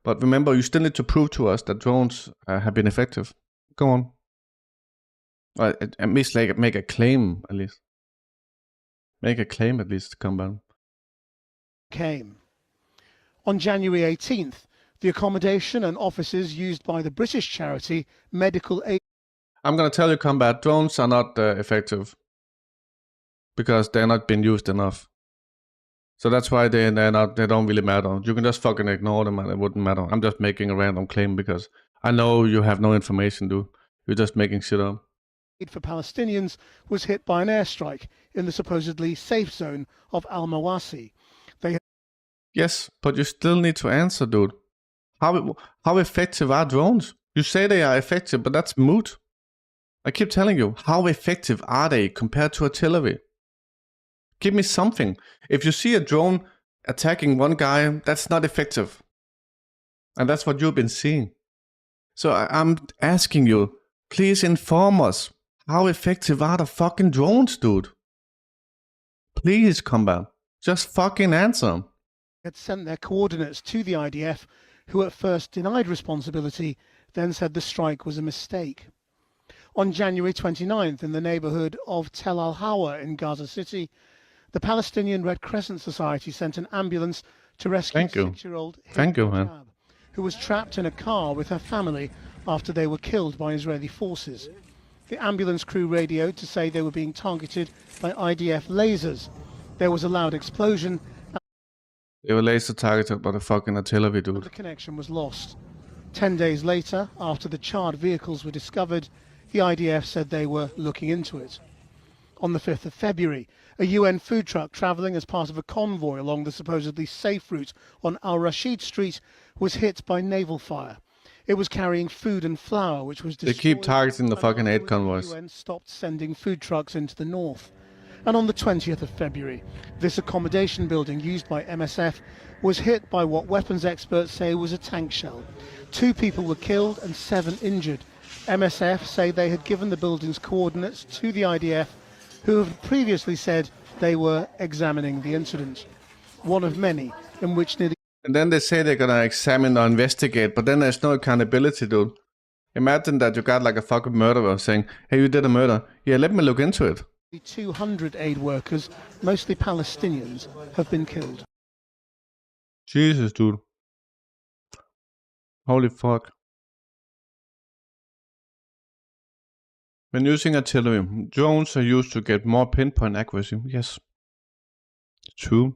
But remember, you still need to prove to us that drones have been effective. Go on. At least make a claim, at least. Make a claim, at least, Combat. Came. On January 18th, the accommodation and offices used by the British charity Medical Aid... I'm going to tell you, Combat, drones are not effective. Because they're not being used enough. So that's why they don't really matter. You can just fucking ignore them and it wouldn't matter. I'm just making a random claim because I know you have no information, dude. You're just making shit up. For Palestinians was hit by an airstrike in the supposedly safe zone of Al-Mawasi. Yes, but you still need to answer, dude. How effective are drones? You say they are effective, but that's moot. I keep telling you, how effective are they compared to artillery? Give me something. If you see a drone attacking one guy, that's not effective. And that's what you've been seeing. So I'm asking you, please inform us. How effective are the fucking drones, dude? Please, Combat. Just fucking answer. Had sent their coordinates to the IDF, who at first denied responsibility, then said the strike was a mistake. On January 29th, in the neighborhood of Tel Al-Hawa in Gaza City, the Palestinian Red Crescent Society sent an ambulance to rescue 6-year-old Hijab, who was trapped in a car with her family after they were killed by Israeli forces. The ambulance crew radioed to say they were being targeted by IDF lasers. There was a loud explosion. They were laser targeted by the fucking artillery, dude. The connection was lost. 10 days later, after the charred vehicles were discovered, the IDF said they were looking into it. On the 5th of February, a UN food truck travelling as part of a convoy along the supposedly safe route on Al-Rashid Street was hit by naval fire. It was carrying food and flour, which was destroyed. They keep targeting the fucking aid convoys. The UN stopped sending food trucks into the north. And on the 20th of February, this accommodation building used by MSF was hit by what weapons experts say was a tank shell. 2 people were killed and 7 injured. MSF say they had given the building's coordinates to the IDF, who have previously said they were examining the incident. One of many in which nearly... And then they say they're gonna examine or investigate, but then there's no accountability, dude. Imagine that you got like a fucking murderer saying, hey, you did a murder. Yeah, let me look into it. 200 aid workers, mostly Palestinians, have been killed. Jesus, dude. Holy fuck. When using artillery, drones are used to get more pinpoint accuracy. Yes, true.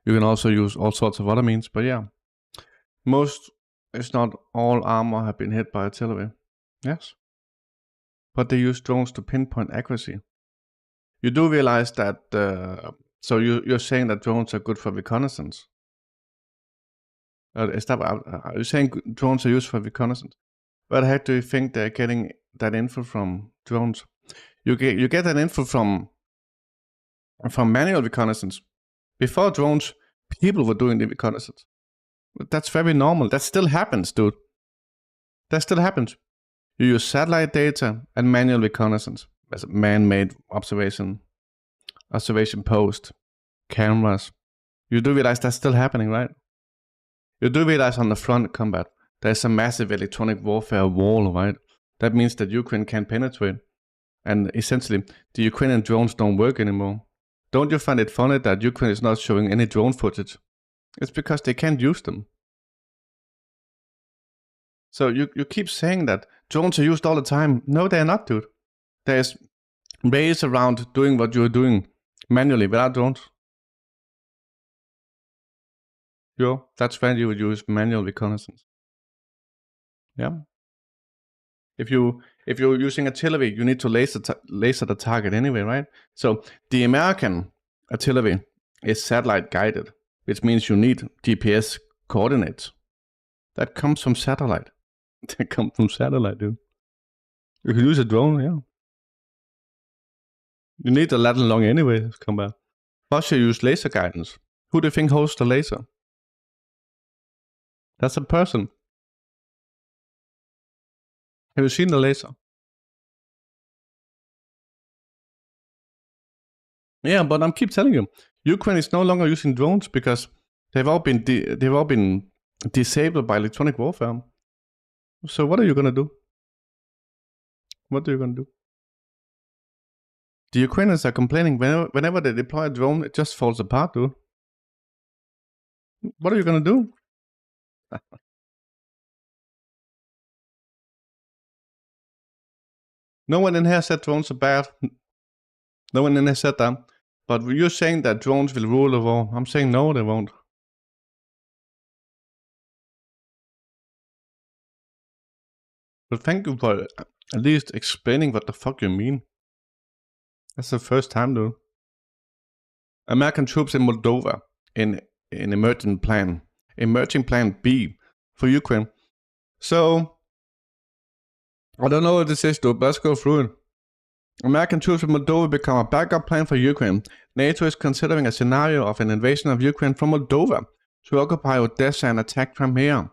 You can also use all sorts of other means, but yeah. Most, if not all, armor have been hit by artillery. Yes. But they use drones to pinpoint accuracy. You do realize that, so you're saying that drones are good for reconnaissance. Are you saying drones are used for reconnaissance? Where the heck do you think they're getting that info from drones? You get that info from manual reconnaissance. Before drones, people were doing the reconnaissance. That's very normal. That still happens, dude. That still happens. You use satellite data and manual reconnaissance as a man-made observation post, cameras. You do realize that's still happening, right? You do realize on the front combat, there's a massive electronic warfare wall, right? That means that Ukraine can't penetrate. And essentially, the Ukrainian drones don't work anymore. Don't you find it funny that Ukraine is not showing any drone footage? It's because they can't use them. So you keep saying that drones are used all the time. No, they're not, dude. There's ways around doing what you're doing manually without drones. That's when you would use manual reconnaissance. Yeah. If you're using artillery, you need to laser the target anyway, right? So the American artillery is satellite guided, which means you need GPS coordinates. That comes from satellite. That comes from satellite, dude. You can use a drone, yeah. You need a ladder long anyway to combat. Russia use laser guidance. Who do you think holds the laser? That's a person. Have you seen the laser? Yeah, but I keep telling you, Ukraine is no longer using drones because they've all been disabled by electronic warfare. So what are you gonna do? What are you gonna do? The Ukrainians are complaining whenever they deploy a drone, it just falls apart, dude. What are you gonna do? No one in here said drones are bad. No one in here said that. But you're saying that drones will rule the war. I'm saying no, they won't. But thank you for at least explaining what the fuck you mean. That's the first time, though. American troops in Moldova in emerging plan B for Ukraine. So I don't know what this is, though, but let's go through it. American troops in Moldova become a backup plan for Ukraine. NATO is considering a scenario of an invasion of Ukraine from Moldova to occupy Odessa and attack Crimea.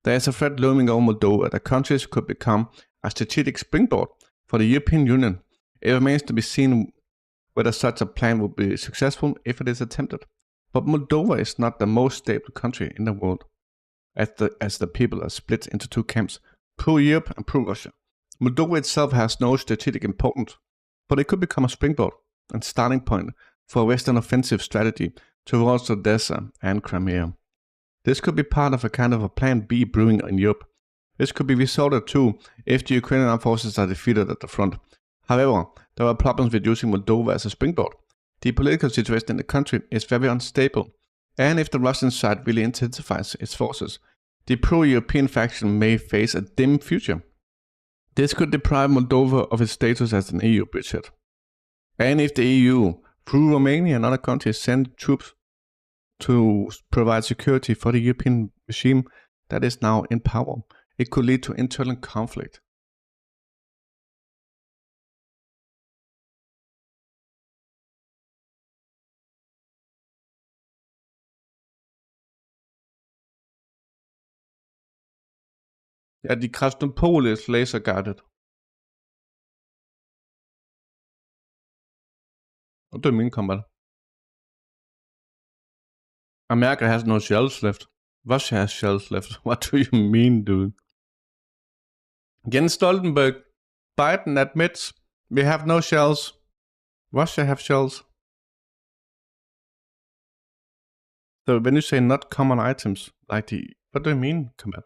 There is a threat looming over Moldova that countries could become a strategic springboard for the European Union. It remains to be seen whether such a plan will be successful if it is attempted. But Moldova is not the most stable country in the world, as the people are split into two camps, pro-Europe and pro-Russia. Moldova itself has no strategic importance, but it could become a springboard and starting point for a Western offensive strategy towards Odessa and Crimea. This could be part of a kind of a plan B brewing in Europe. This could be resorted to if the Ukrainian forces are defeated at the front. However, there are problems with using Moldova as a springboard. The political situation in the country is very unstable, and if the Russian side really intensifies its forces, the pro-European faction may face a dim future. This could deprive Moldova of its status as an EU bridgehead. And if the EU, through Romania and other countries, send troops to provide security for the European regime that is now in power, it could lead to internal conflict. Ja, the Krasnopol is laser guided. What do you mean, combat? America has no shells left. Russia has shells left. What do you mean, dude? Jens Stoltenberg, Biden admits we have no shells. Russia have shells. So when you say not common items, like what do you mean, combat?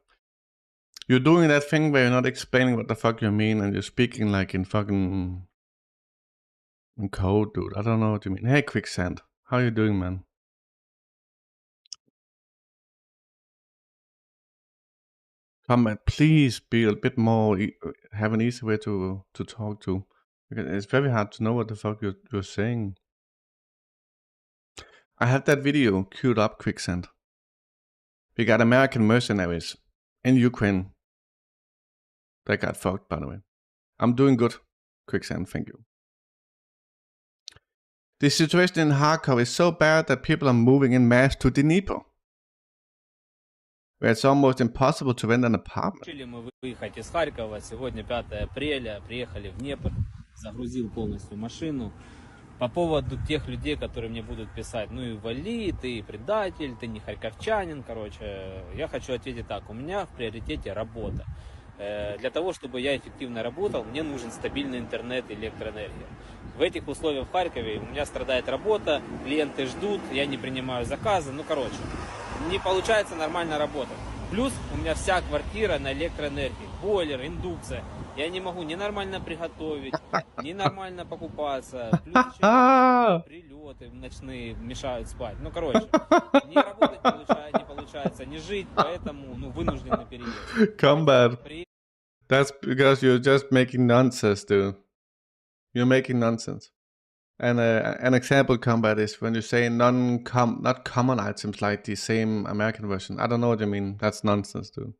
You're doing that thing where you're not explaining what the fuck you mean and you're speaking like in fucking in code, dude. I don't know what you mean. Hey, Quicksand. How you doing, man? Comment, please be a bit more, have an easy way to talk to. Because it's very hard to know what the fuck you're saying. I have that video queued up, Quicksand. We got American mercenaries in Ukraine. That got fucked, by the way. I'm doing good, Quicksand, thank you. The situation in Kharkov is so bad that people are moving in mass to Dnipro, where it's almost impossible to rent an apartment. Решили мы выехать из Харькова. Сегодня 5 апреля. Приехали в Днепр. Загрузил полностью машину. По поводу тех людей, которые мне будут писать, ну и вали, ты предатель, ты не харьковчанин, короче, я хочу ответить так. У меня в приоритете работа. Для того, чтобы я эффективно работал, мне нужен стабильный интернет и электроэнергия. В этих условиях в Харькове у меня страдает работа, клиенты ждут, я не принимаю заказы, ну короче, не получается нормально работать. Плюс у меня вся квартира на электроэнергии, бойлер, индукция. Я не могу ни нормально приготовить, ни нормально покупаться. Плюс еще прилеты ночные мешают спать. Ну короче, ни работать не получается, ни жить, поэтому вынуждены переехать. Combat. That's because you're just making nonsense, dude. You're making nonsense. And an example, Combat, is when you say not common items like the same American version. I don't know what you mean. That's nonsense, dude.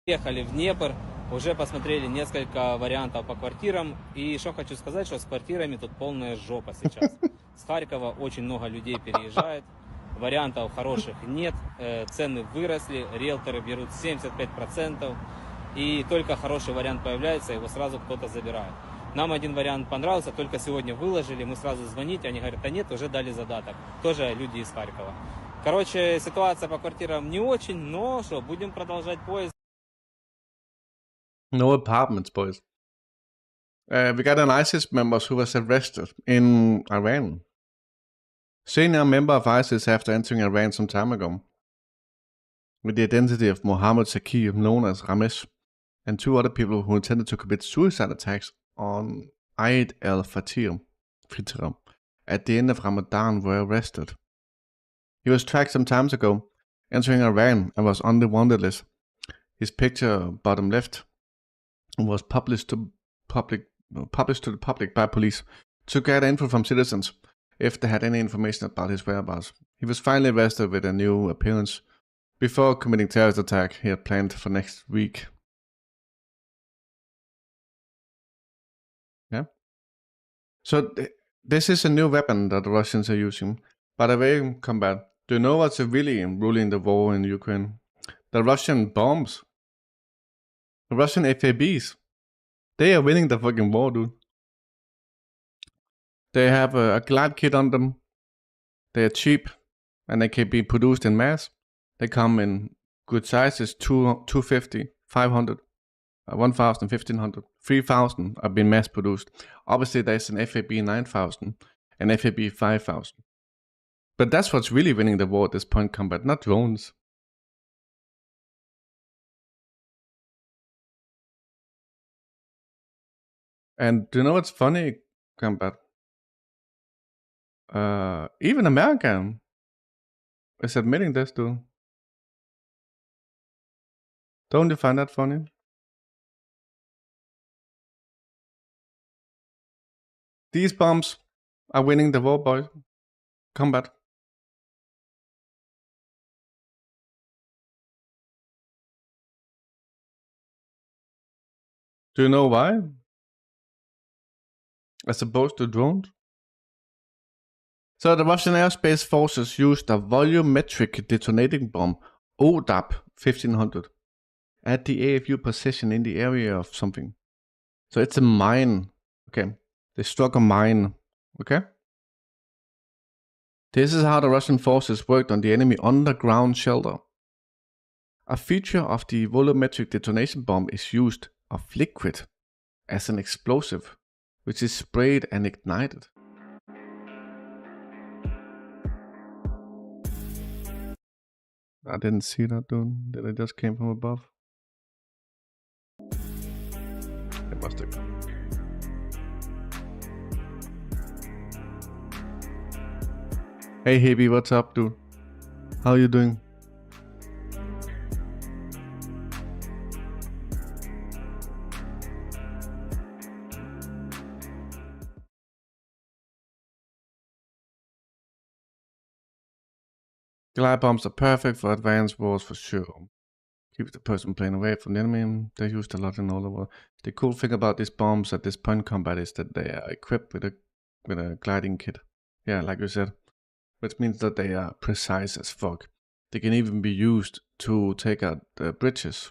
Ехали в Днепр, уже посмотрели несколько вариантов по квартирам. И что хочу сказать, что с квартирами тут полная жопа сейчас. С Харькова очень много людей переезжает. Вариантов хороших нет. Цены выросли, риэлторы берут 75%. И только хороший вариант появляется, его сразу кто-то забирает. Нам один вариант понравился, только сегодня выложили, мы сразу звонить, они говорят, да нет, уже дали задаток. Тоже люди из Харькова. Короче, ситуация по квартирам не очень, но что, будем продолжать поиск. No apartments, boys. We got an ISIS member who was arrested in Iran. Senior member of ISIS after entering Iran some time ago. With the identity of Mohammed Saki, known as Ramesh, and two other people who intended to commit suicide attacks on Eid al-Fitr at the end of Ramadan were arrested. He was tracked some time ago, entering Iran, and was on the wanted list. His picture, bottom left, was published to the public by police to gather info from citizens if they had any information about his whereabouts. He was finally arrested with a new appearance before committing terrorist attack he had planned for next week. Yeah. So this is a new weapon that the Russians are using. By the way, Combat, do you know what's really ruling the war in Ukraine? The Russian bombs. The Russian FABs. They are winning the fucking war, dude. They have a glide kit on them. They are cheap and they can be produced in mass. They come in good sizes, 250, 500, 1,000, 1,500, 3,000 are being mass produced. Obviously, there's an FAB 9,000 and FAB 5,000. But that's what's really winning the war at this point, Combat, not drones. And do you know what's funny, Combat? Even America is admitting this, dude. Don't you find that funny? These bombs are winning the war, boys. Combat. Do you know why? As opposed to drones? So the Russian airspace forces used a volumetric detonating bomb, ODAP 1500, at the AFU position in the area of something. So it's a mine. Okay. They struck a mine. Okay. This is how the Russian forces worked on the enemy underground shelter. A feature of the volumetric detonation bomb is used of liquid as an explosive, which is sprayed and ignited. I didn't see that, dude. That it just came from above. It must have. Hey Hebe, what's up, dude? How you doing? Glide bombs are perfect for advanced wars for sure. Keep the person playing away from the enemy. They're used a lot in all the world. The cool thing about these bombs at this point combat is that they are equipped with a gliding kit. Yeah, like you said. Which means that they are precise as fuck. They can even be used to take out the bridges.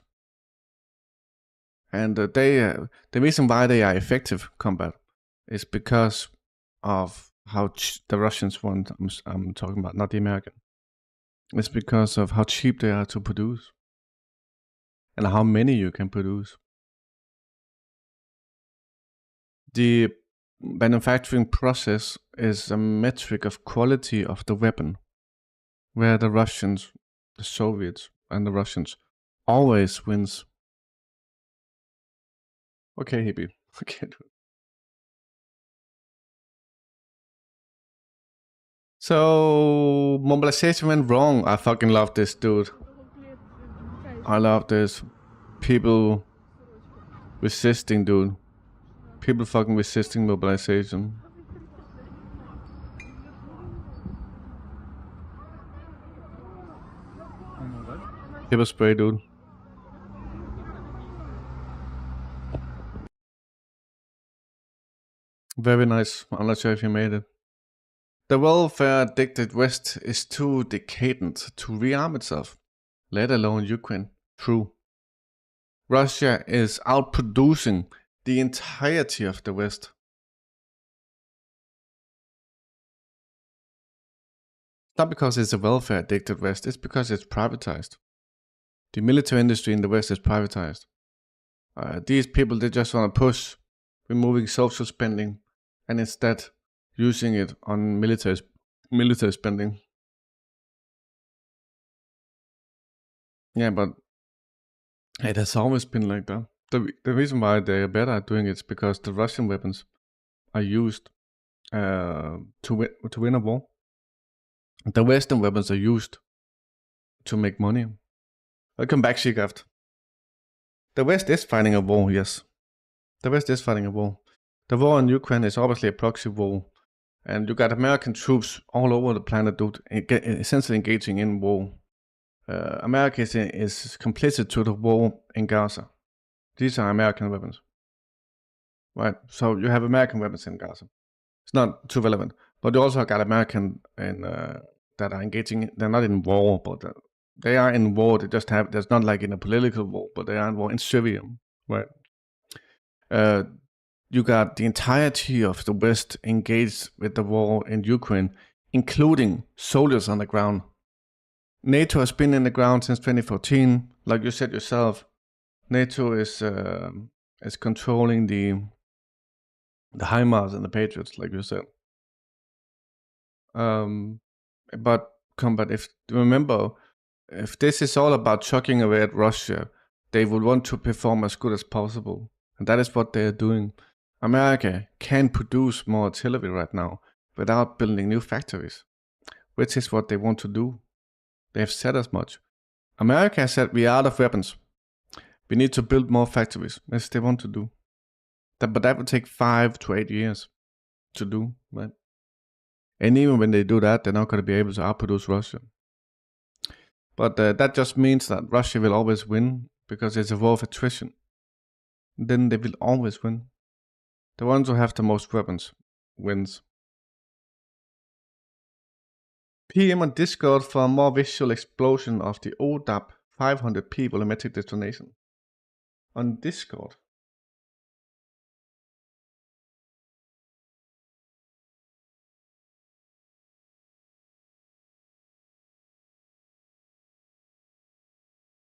And the reason why they are effective combat is because of how the Russians want. I'm talking about, not the American. It's because of how cheap they are to produce and how many you can produce. The manufacturing process is a metric of quality of the weapon, where the Russians, the Soviets, and the Russians always wins. Okay, Hippie. Okay, dude. So, mobilization went wrong. I fucking love this, dude. I love this. People resisting, dude. People fucking resisting mobilization. Pepper spray, dude. Very nice. I'm not sure if you made it. The welfare-addicted West is too decadent to rearm itself, let alone Ukraine. True. Russia is outproducing the entirety of the West. Not because it's a welfare-addicted West, it's because it's privatized. The military industry in the West is privatized. These people, they just want to push removing social spending and instead using it on military spending. Yeah, but it has always been like that. The reason why they're better at doing it is because the Russian weapons are used to win a war. The Western weapons are used to make money. Welcome back, Shigaft. The West is fighting a war, yes. The West is fighting a war. The war in Ukraine is obviously a proxy war. And you got American troops all over the planet, dude, essentially engaging in war. America is complicit to the war in Gaza. These are American weapons. Right, so you have American weapons in Gaza. It's not too relevant. But you also got American that are engaging, they're not in war, but they are in war. They just have, there's not like in a political war, but they are in war in Syria, right? You got the entirety of the West engaged with the war in Ukraine, including soldiers on the ground. NATO has been in the ground since 2014. Like you said yourself, NATO is controlling the HIMARS and the Patriots, like you said. But combat, if this is all about chucking away at Russia, they would want to perform as good as possible. And that is what they are doing. America can produce more artillery right now without building new factories, which is what they want to do. They have said as much. America has said, we are out of weapons. We need to build more factories, as they want to do. But that would take 5 to 8 years to do, right? And even when they do that, they're not going to be able to outproduce Russia. But that just means that Russia will always win, because it's a war of attrition. Then they will always win. The ones who have the most weapons wins. PM on Discord for a more visual explosion of the ODAP 500p volumetric detonation. On Discord.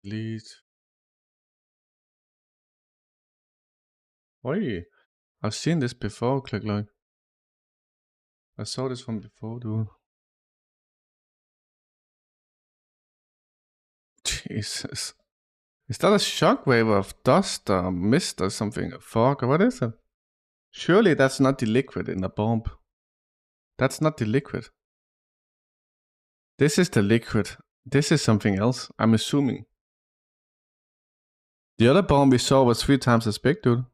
Delete. Oi, I've seen this before, click like. I saw this one before, dude. Jesus. Is that a shockwave of dust or mist or something? A fog or what is it? Surely that's not the liquid in the bomb. That's not the liquid. This is the liquid. This is something else, I'm assuming. The other bomb we saw was 3 times as big, dude.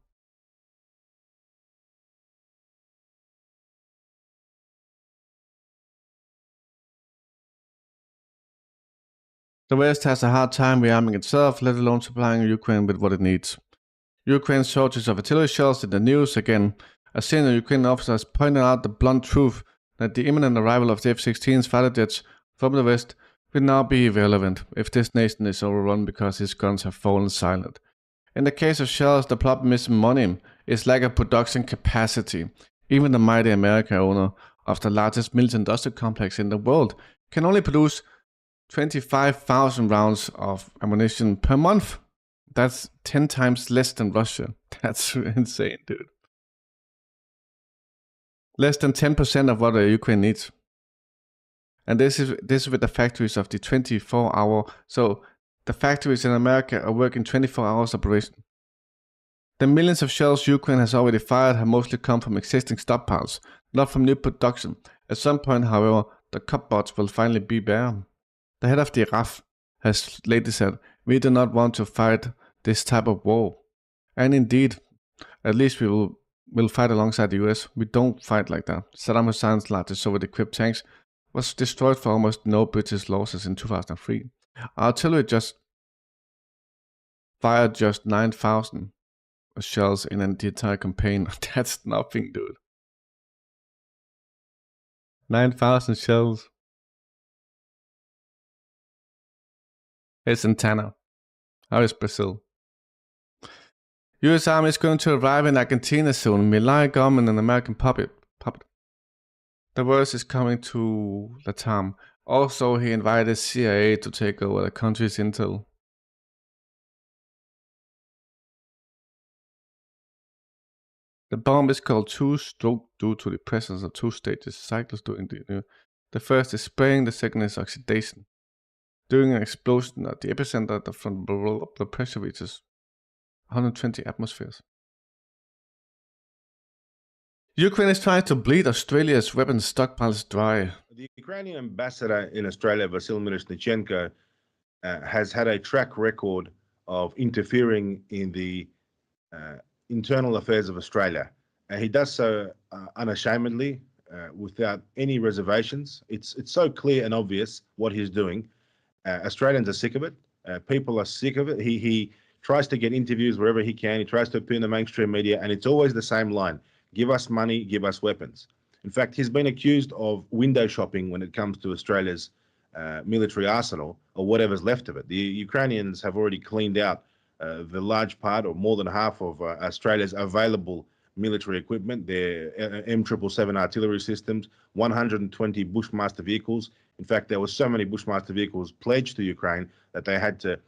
The West has a hard time rearming itself, let alone supplying Ukraine with what it needs. Ukraine's shortage of artillery shells in the news again. A senior Ukrainian officer has pointed out the blunt truth that the imminent arrival of the F-16 fighter jets from the West will now be irrelevant if this nation is overrun because his guns have fallen silent. In the case of shells, the problem isn't money, it's lack of production capacity. Even the mighty America, owner of the largest military-industrial complex in the world, can only produce 25,000 rounds of ammunition per month. That's 10 times less than Russia. That's insane, dude. Less than 10% of what Ukraine needs. And this is with the factories of the 24-hour. So the factories in America are working 24 hours operation. The millions of shells Ukraine has already fired have mostly come from existing stockpiles, not from new production. At some point, however, the cupboards will finally be bare. The head of the RAF has lately said, "We do not want to fight this type of war." And indeed, at least we will fight alongside the US. We don't fight like that. Saddam Hussein's largest Soviet-equipped tanks was destroyed for almost no British losses in 2003. Artillery just fired just 9,000 shells in the entire campaign. That's nothing, dude. 9,000 shells. It's in Tana. How is Brazil? US Army is going to arrive in Argentina soon. Military government and American puppet. The worst is coming to Latam. Also, he invited CIA to take over the country's intel. The bomb is called two-stroke due to the presence of 2 stages cycles during the first is spraying, the second is oxidation. During an explosion at the epicenter, the pressure reaches 120 atmospheres. Ukraine is trying to bleed Australia's weapons stockpiles dry. The Ukrainian ambassador in Australia, Vasyl Miroshnichenko, has had a track record of interfering in the internal affairs of Australia. He does so unashamedly, without any reservations. It's so clear and obvious what he's doing. Australians are sick of it. People are sick of it. He tries to get interviews wherever he can. He tries to appear in the mainstream media, and it's always the same line. Give us money, give us weapons. In fact, he's been accused of window shopping when it comes to Australia's military arsenal, or whatever's left of it. The Ukrainians have already cleaned out the large part, or more than half, of Australia's available military equipment, their M777 artillery systems, 120 Bushmaster vehicles. In fact, there were so many Bushmaster vehicles pledged to Ukraine that they had to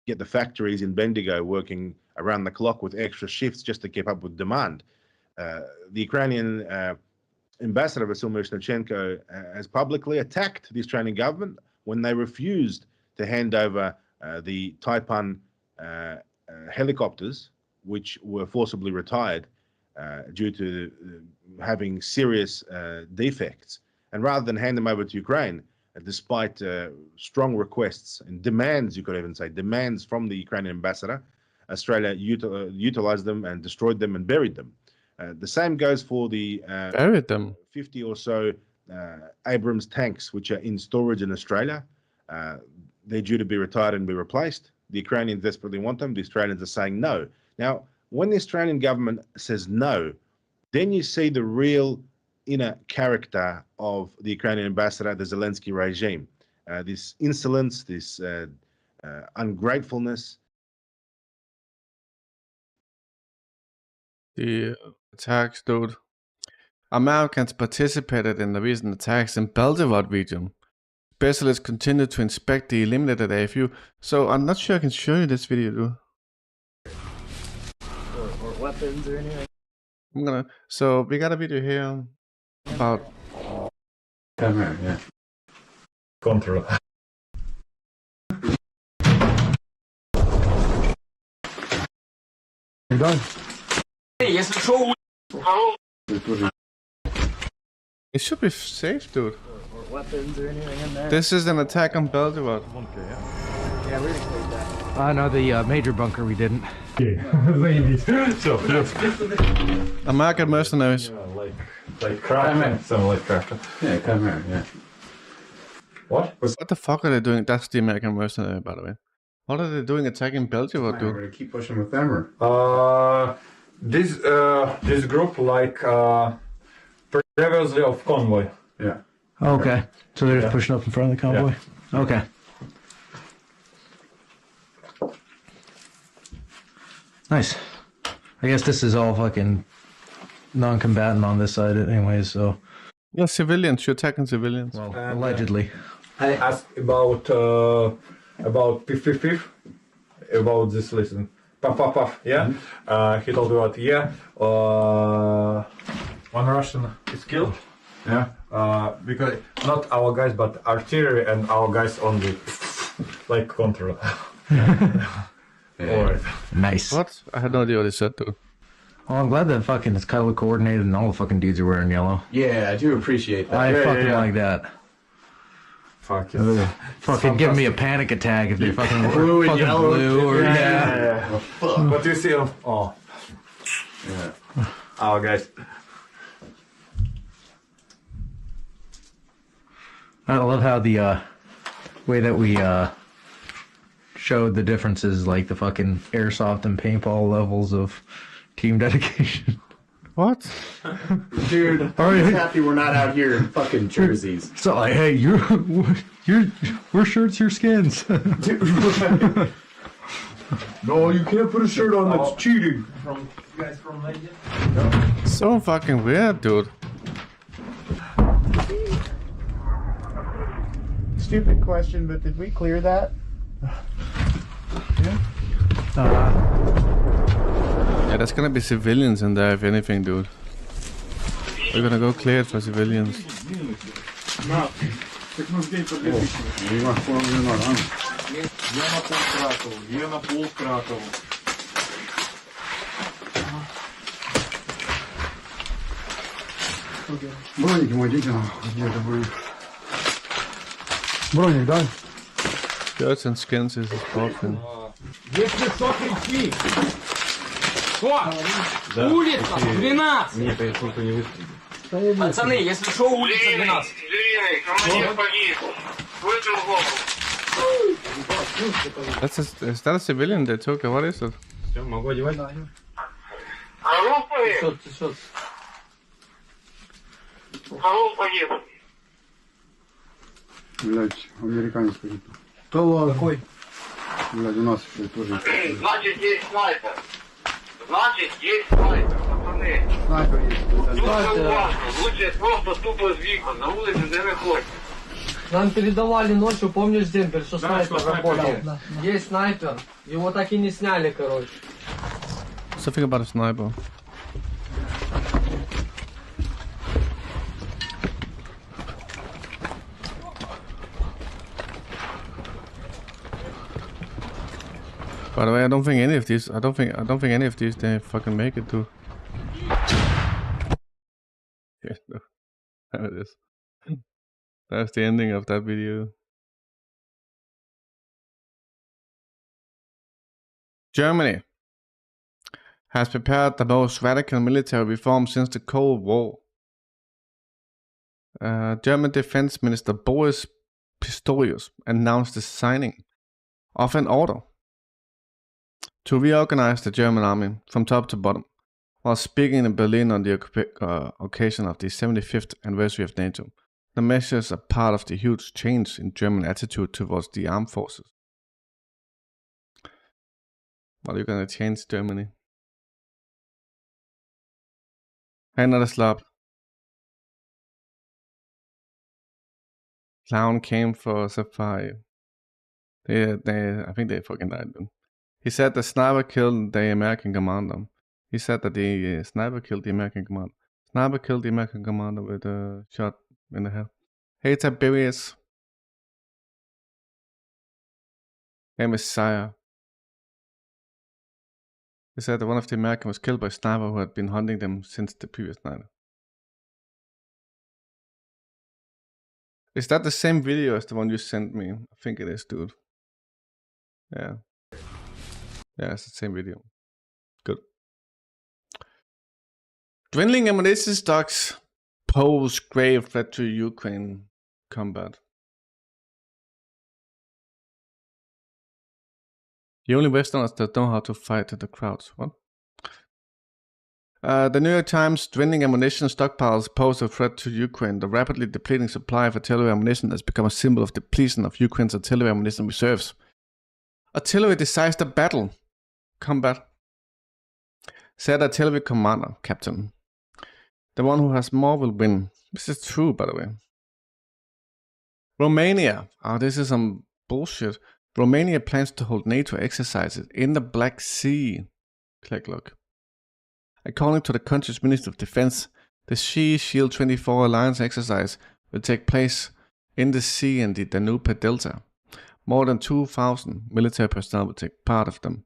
get the factories in Bendigo working around the clock with extra shifts just to keep up with demand. The Ukrainian ambassador, Vasyl Miroshnichenko, has publicly attacked the Australian government when they refused to hand over the Taiwan helicopters, which were forcibly retired due to having serious defects. And rather than hand them over to Ukraine, despite strong requests and demands, you could even say, demands from the Ukrainian ambassador, Australia utilized them and destroyed them and buried them. The same goes for the 50 or so Abrams tanks, which are in storage in Australia. They're due to be retired and be replaced. The Ukrainians desperately want them. The Australians are saying no. Now, when the Australian government says no, then you see the real inner character of the Ukrainian ambassador, the Zelensky regime. This insolence, this ungratefulness. The attacks, dude. Americans participated in the recent attacks in Belgorod region. Specialists continue to inspect the eliminated AFU. So I'm not sure I can show you this video, dude. Or weapons or anything. So we got a video here about. Come here, yeah. Gone through. It should be safe, dude. Or weapons or anything in there. This is an attack on Belgrade. Yeah, we didn't clear that. No, the major bunker we didn't. American mercenaries. Like Kraken. Something like Kraken. Yeah, come here, yeah. What? What the fuck are they doing? That's the American mercenary, by the way. What are they doing attacking Belgium, We're dude? gonna keep pushing with them, or? This group like previously of convoy. Yeah. Okay. So they're just pushing up in front of the convoy? Yeah. Okay. Nice. I guess this is all fucking non-combatant on this side anyways, so... Yeah, civilians. You're attacking civilians. Well, allegedly. I asked about P55, about this listen. Puff, yeah? He told me about, yeah, one Russian is killed. Yeah. Because not our guys, but artillery and our guys only, like control. Alright. Nice. What? I had no idea what he said, dude. Well, I'm glad that fucking it's color coordinated and all the fucking dudes are wearing yellow. Yeah, I do appreciate that. I fucking like that. Fuck it. Fucking give me a panic attack if they fucking Blue and fucking yellow. blue or Yeah. But you see them. Oh. Yeah. Our guys. I love how the way that we showed the differences, like the fucking airsoft and paintball levels of team dedication. What? Dude, I'm just happy we're not out here in fucking jerseys. So like, hey, we're shirts, your skins. No, you can't put a shirt on. That's cheating. From you guys from Legend? So fucking weird, dude. Stupid question, but did we clear that? Yeah, there's gonna be civilians in there, if anything, dude. We're gonna go clear it for civilians. Броник, дай. Shirts and skins is a sport thing. Есть высокий фиг. Что? Улица 12. Не, только не выстрелил. Пацаны, если что, улица 12. Is that a civilian they took? Or what is it? Все, могу одевать? Блять, американец какой-то. Да ладно. Какой? Блять, у нас еще тоже. Значит, есть снайпер. Значит, есть снайпер, пацаны. Снайпер есть. Дуже уважно. Лучше просто тупо з вікон. На вулиці не виходь. Нам передавали ночью, помнишь, Демпер, что Да, снайпер что снайпер работает? есть. Есть снайпер. Его так и не сняли, короче. Something about a sniper. By the way, I don't think any of these. I don't think any of these they fucking make it to. Yeah, no. There it is. That's the ending of that video. Germany has prepared the most radical military reform since the Cold War. German Defense Minister Boris Pistorius announced the signing of an order to reorganize the German army from top to bottom, while speaking in Berlin on the occasion of the 75th anniversary of NATO. The measures are part of the huge change in German attitude towards the armed forces. What are you gonna change Germany? Another slap. Clown came for Safari. I think they fucking died then. He said the sniper killed the American commander. He said that the sniper killed the American commander. Sniper killed the American commander with a shot in the head. Hey, Tiberius. Hey, Messiah. They said that one of the Americans was killed by a sniper who had been hunting them since the previous night. Is that the same video as the one you sent me? I think it is, dude. Yeah. Yeah, it's the same video. Good. Dwindling ammunition stocks pose grave threat to Ukraine combat. The only Westerners that know how to fight the crowds. What? The New York Times: dwindling ammunition stockpiles pose a threat to Ukraine. The rapidly depleting supply of artillery ammunition has become a symbol of depletion of Ukraine's artillery ammunition reserves. Artillery decides the battle. Combat. Said artillery commander, Captain. The one who has more will win. This is true, by the way. Romania. Oh, this is some bullshit. Romania plans to hold NATO exercises in the Black Sea. Click look. According to the country's Minister of Defense, the Sea Shield 24 alliance exercise will take place in the sea and the Danube Delta. More than 2,000 military personnel will take part of them.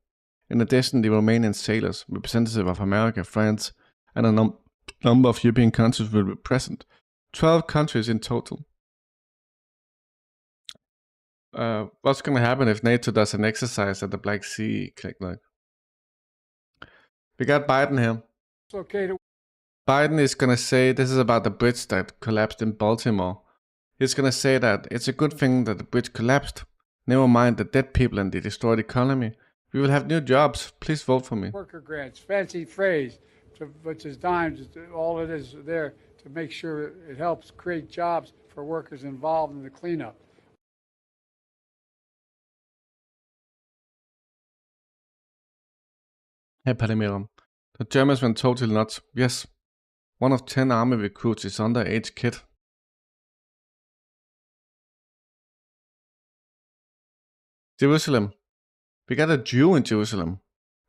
In addition, the Romanian sailors, representative of America, France, and a number of European countries will be present. 12 countries in total. What's going to happen if NATO does an exercise at the Black Sea? Click like. We got Biden here. It's okay to... Biden is going to say this is about the bridge that collapsed in Baltimore. He's going to say that it's a good thing that the bridge collapsed. Never mind the dead people and the destroyed economy. We will have new jobs. Please vote for me. Worker grants, fancy phrase, which is dimes. All it is there to make sure it helps create jobs for workers involved in the cleanup. Hey, Palestine. The Germans went totally nuts. Yes, 1 of 10 army recruits is underage kid. Jerusalem. We got a Jew in Jerusalem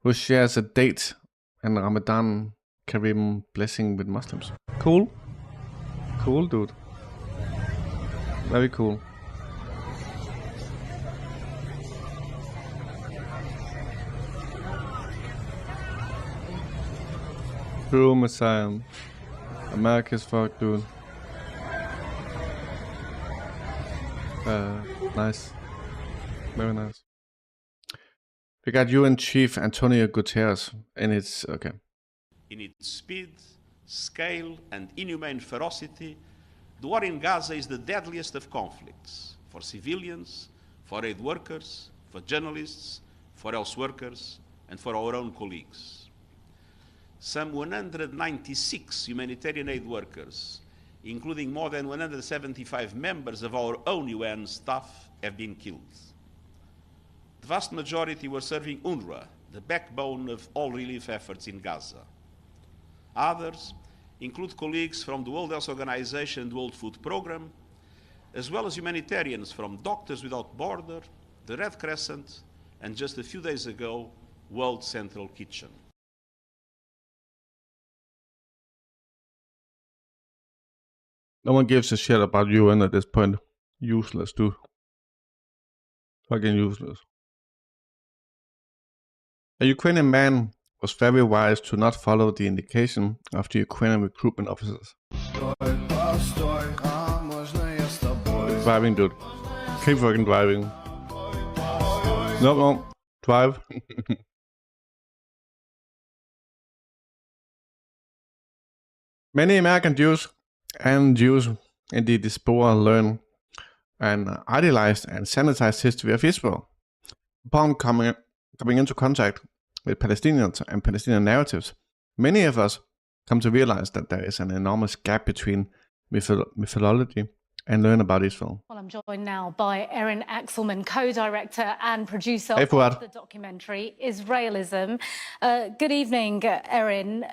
who shares a date and Ramadan Kareem blessing with Muslims. Cool. Cool, dude. Very cool. True Messiah. America's fuck, dude. Nice. Very nice. We got UN Chief Antonio Guterres, and it's okay. In its speed, scale, and inhumane ferocity, the war in Gaza is the deadliest of conflicts for civilians, for aid workers, for journalists, for health workers, and for our own colleagues. Some 196 humanitarian aid workers, including more than 175 members of our own UN staff, have been killed. The vast majority were serving UNRWA, the backbone of all relief efforts in Gaza. Others include colleagues from the World Health Organization and the World Food Programme, as well as humanitarians from Doctors Without Borders, the Red Crescent, and just a few days ago, World Central Kitchen. No one gives a shit about UN at this point. Useless, dude. Fucking useless. A Ukrainian man was very wise to not follow the indication of the Ukrainian recruitment officers. Driving, dude. Keep fucking driving. No, drive. Many American Jews and Jews in the diaspora learn an idealized and sanitized history of Israel. Upon coming into contact with Palestinians and Palestinian narratives, many of us come to realize that there is an enormous gap between mythology and learn about Israel. Well, I'm joined now by Erin Axelman, co-director and producer of the documentary Israelism. Good evening, Erin.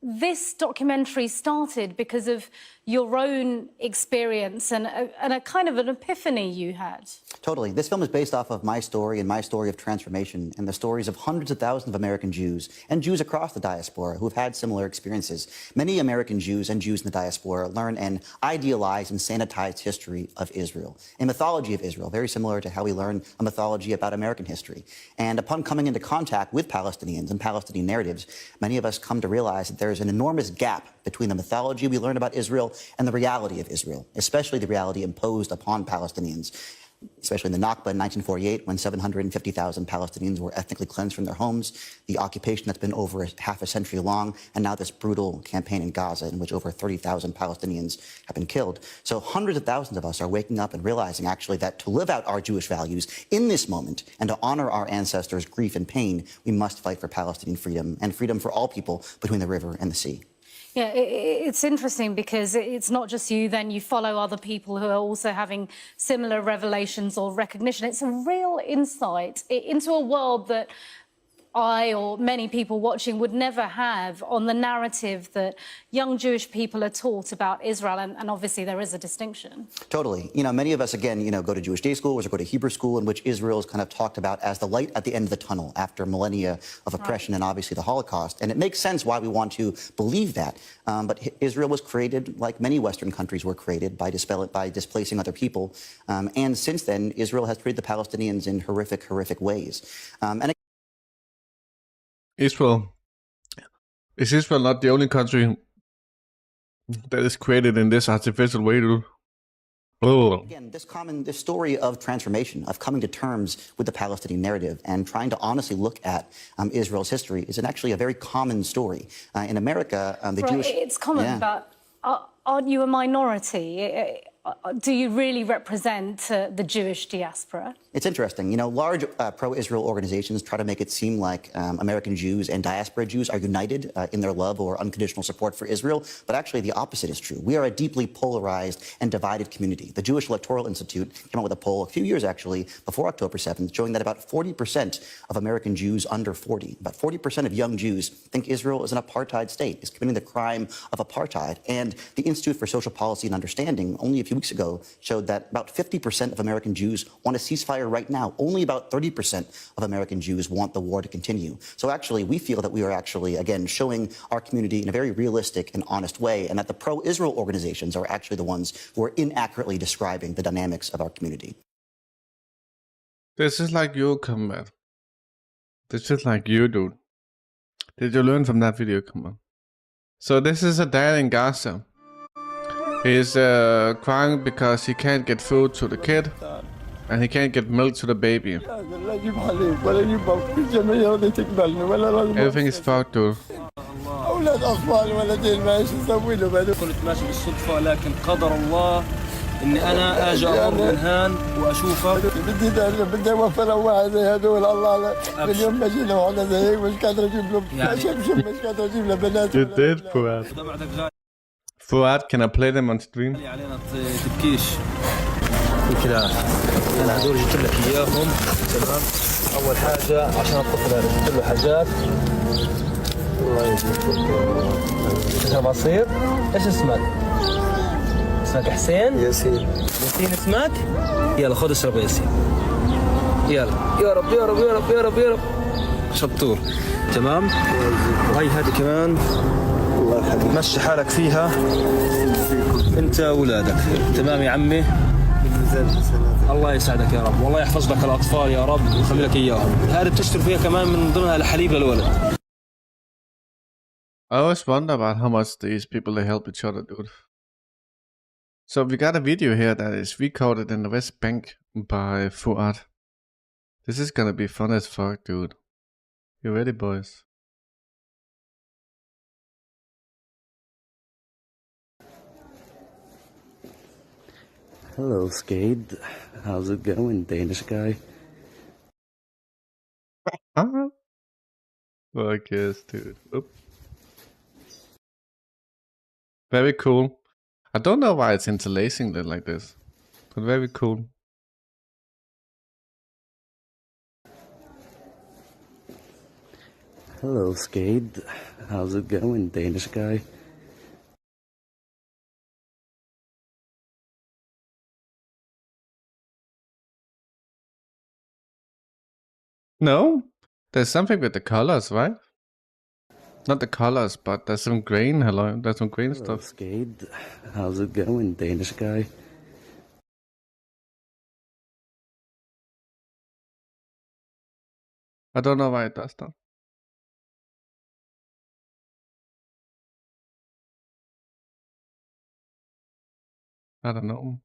this documentary started because of your own experience and a kind of an epiphany you had. Totally. This film is based off of my story and my story of transformation and the stories of hundreds of thousands of American Jews and Jews across the diaspora who have had similar experiences. Many American Jews and Jews in the diaspora learn an idealized and sanitized history of Israel, a mythology of Israel, very similar to how we learn a mythology about American history. And upon coming into contact with Palestinians and Palestinian narratives, many of us come to realize that there's an enormous gap between the mythology we learn about Israel and the reality of Israel, especially the reality imposed upon Palestinians, especially in the Nakba in 1948, when 750,000 Palestinians were ethnically cleansed from their homes, the occupation that's been over half a century long, and now this brutal campaign in Gaza in which over 30,000 Palestinians have been killed. So hundreds of thousands of us are waking up and realizing actually that to live out our Jewish values in this moment and to honor our ancestors' grief and pain, we must fight for Palestinian freedom and freedom for all people between the river and the sea. Yeah, it's interesting because it's not just you, then you follow other people who are also having similar revelations or recognition. It's a real insight into a world that I or many people watching would never have on the narrative that young Jewish people are taught about Israel, and obviously there is a distinction. Totally. You know, many of us, again, go to Jewish day schools or go to Hebrew school in which Israel is kind of talked about as the light at the end of the tunnel after millennia of oppression and obviously the Holocaust. And it makes sense why we want to believe that. But Israel was created like many Western countries were created by displacing other people. And since then, Israel has treated the Palestinians in horrific, horrific ways. Is Israel not the only country that is created in this artificial way, dude? Again, this story of transformation, of coming to terms with the Palestinian narrative and trying to honestly look at Israel's history is actually a very common story. In America, the Jewish... It's common, but aren't you a minority? Do you really represent the Jewish diaspora? It's interesting. Large pro-Israel organizations try to make it seem like American Jews and diaspora Jews are united in their love or unconditional support for Israel, but actually the opposite is true. We are a deeply polarized and divided community. The Jewish Electoral Institute came out with a poll a few years, actually, before October 7th, showing that about 40% of American Jews under 40, about 40% of young Jews think Israel is an apartheid state, is committing the crime of apartheid. And the Institute for Social Policy and Understanding, only a few weeks ago, showed that about 50% of American Jews want a ceasefire right now. Only about 30% of American Jews want the war to continue. So actually, we feel that we are actually, again, showing our community in a very realistic and honest way, and that the pro-Israel organizations are actually the ones who are inaccurately describing the dynamics of our community. This is like you, combat. This is like you, dude. Did you learn from that video, combat? So this is a dad in Gaza. He's crying because he can't get food to the kid, and he can't get milk to the baby. Everything is fucked, dude. أولاد أطفال ولدين ما يسوي له بعد. كنت ماشي بالصدفة لكن قدر الله إني أنا أجي أمر من هان وأشوفه. بدي أوفر واحد زي هذول الله اليوم ماشي له على زيك مش قادر أجيب له مش قادر أجيب له بنات. You did, Fuad. Fuad, can I play them on stream? علينا تبكيش. كده أنا هدول جبت لك إياهم تمام. أول حاجة عشان الطفل هذا جبت له حاجات. الله يسلمك. بصير ايش اسمك؟ اسمك حسين؟ ياسين. ياسين اسمك؟ يلا خذ اشرب ياسين. يلا يا رب يا رب يا رب يا رب يا رب. شطور تمام؟ وهي هذه كمان الله يخليك مشي حالك فيها انت واولادك تمام يا عمي؟ الله يسعدك يا رب والله يحفظ لك الاطفال يا رب ويخلي لك اياهم. هذه بتشتري فيها كمان من ضمنها الحليب للولد. I always wonder about how much these people they help each other, dude. So we got a video here that is recorded in the West Bank by Fuad. This is gonna be fun as fuck, dude. You ready, boys? Hello, Skade. How's it going, Danish guy? Fuck yes, dude. Oop. Very cool. I don't know why it's interlacing it like this, but very cool. Hello, Skade. How's it going, Danish guy? No, there's something with the colors, right? Not the colors, but there's some grain. Hello, there's some grain Hello, stuff. Skade. How's it going, Danish guy? I don't know why it does that. I don't know.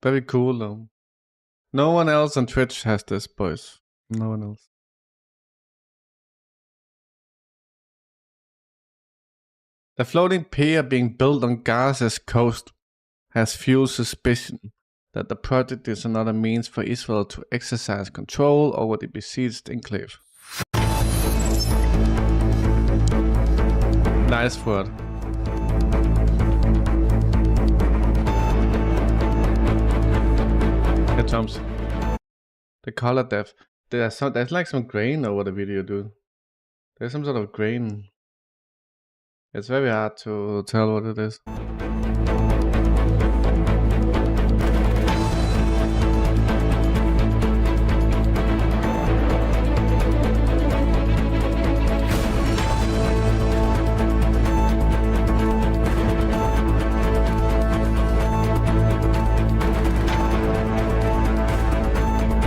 Very cool though. No one else on Twitch has this, boys. No one else. The floating pier being built on Gaza's coast has fueled suspicion that the project is another means for Israel to exercise control over the besieged enclave. Nice word. Here comes the color depth. There's like some grain over the video, dude. There's some sort of grain. It's very hard to tell what it is.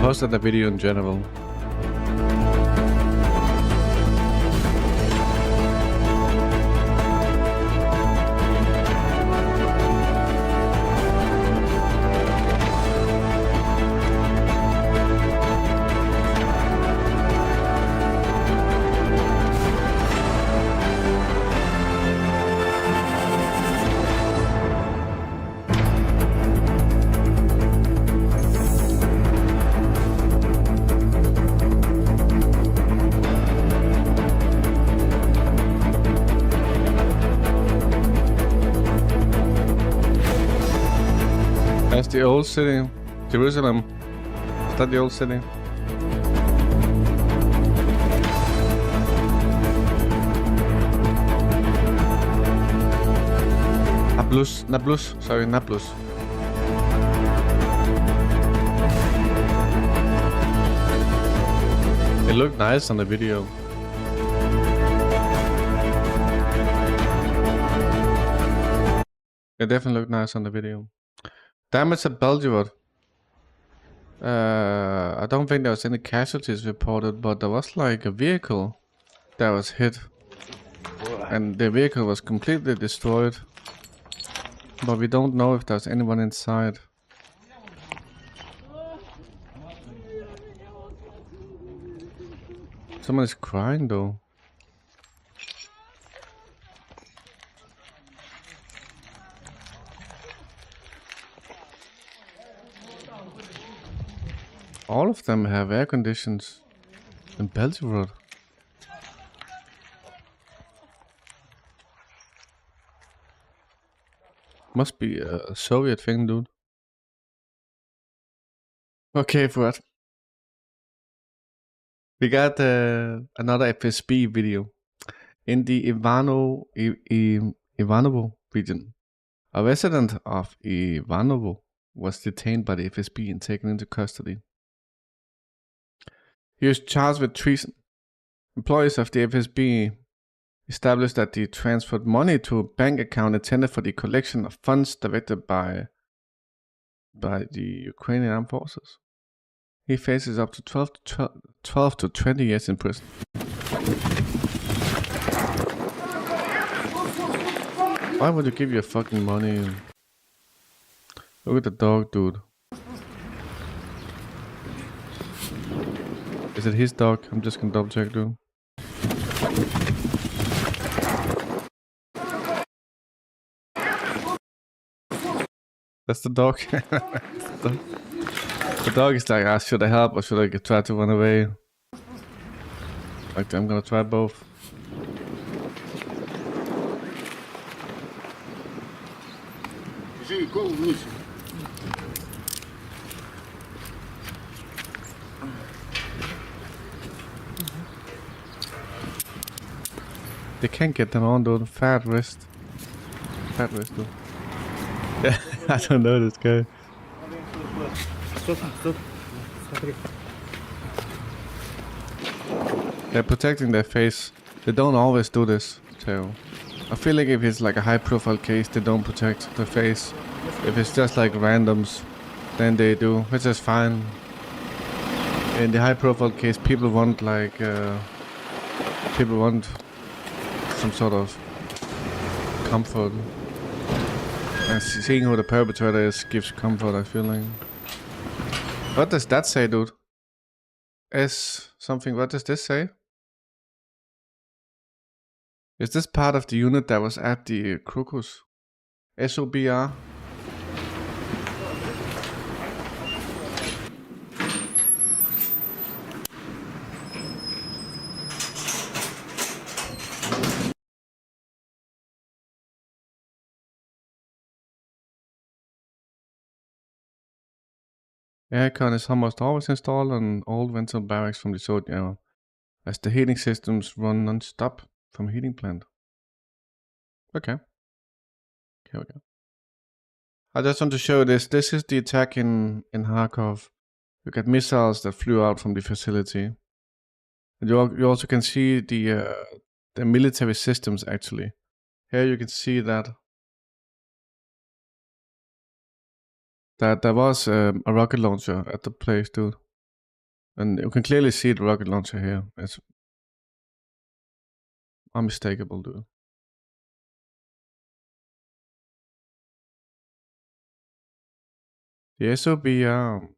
Posted the video in general. That's the old city. Jerusalem. Is that the old city? Nablus. Sorry, Nablus. It looked nice on the video. It definitely looked nice on the video. Damage at Belgorod. I don't think there was any casualties reported, but there was like a vehicle that was hit. And the vehicle was completely destroyed. But we don't know if there's anyone inside. Someone is crying though. All of them have air conditions in Belgorod. Must be a Soviet thing, dude. Okay, Fuad. We got another FSB video. In the Ivanovo region, a resident of Ivanovo was detained by the FSB and taken into custody. He was charged with treason. Employees of the FSB established that he transferred money to a bank account intended for the collection of funds directed by the Ukrainian armed forces. He faces up to 12 to 20 years in prison. Why would you give your fucking money? Look at the dog, dude. Is it his dog? I'm just gonna double check, dude. That's the dog. The dog is like, should I help or should I try to run away? Like, I'm gonna try both. They can't get them on, dude. Fat wrist, dude. Yeah, I don't know this guy. They're protecting their face. They don't always do this, so I feel like if it's like a high-profile case, they don't protect the face. If it's just like randoms, then they do, which is fine. In the high-profile case, people want like some sort of comfort, and seeing who the perpetrator is gives comfort, I feel like. What does that say, dude? S something. What does this say? Is this part of the unit that was at the Crocus? SOBR? Aircon is almost always installed on all rental barracks from the Soviet era, as the heating systems run non-stop from a heating plant. Okay. Okay. I just want to show this. This is the attack in Kharkov. You got missiles that flew out from the facility. And you also can see the military systems actually. Here you can see that there was a rocket launcher at the place, dude. And you can clearly see the rocket launcher here. It's unmistakable, dude. The SOBR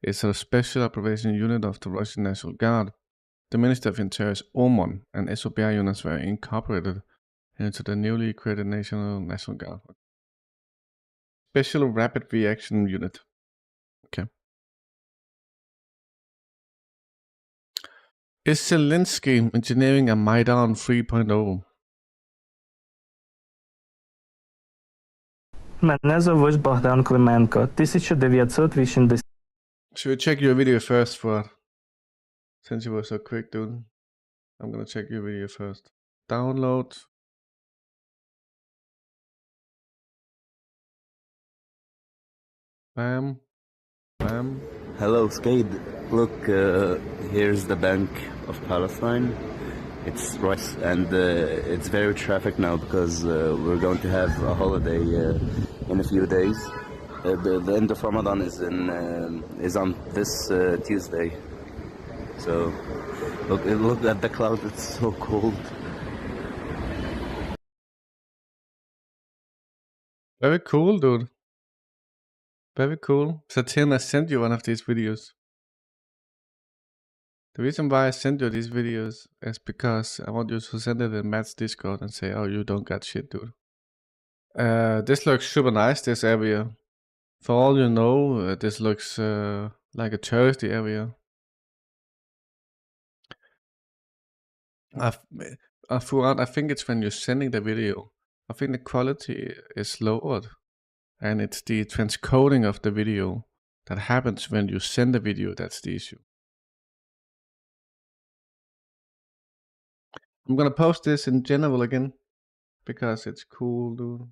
is a special operation unit of the Russian National Guard. The Ministry of Interior's OMON and SOBR units were incorporated into the newly created National Guard. Special Rapid Reaction Unit. Okay. Is Zelensky engineering a Maidan 3.0? Мене звуть Богдан Клименко, 1980. Should we check your video first, Fuad? Since you were so quick, dude. I'm gonna check your video first. Download. Bam. Bam. Hello, Skade. Look, here's the Bank of Palestine. It's right, and it's very traffic now because we're going to have a holiday in a few days. The end of Ramadan is on this Tuesday. So look at the cloud. It's so cold. Very cool, dude. Very cool. Satin, I sent you one of these videos. The reason why I sent you these videos is because I want you to send it in Matt's Discord and say, oh, you don't got shit, dude. This looks super nice, this area. For all you know, this looks like a touristy area. Fuad, I think it's when you're sending the video. I think the quality is lowered. And it's the transcoding of the video that happens when you send the video that's the issue. I'm gonna post this in general again because it's cool, dude.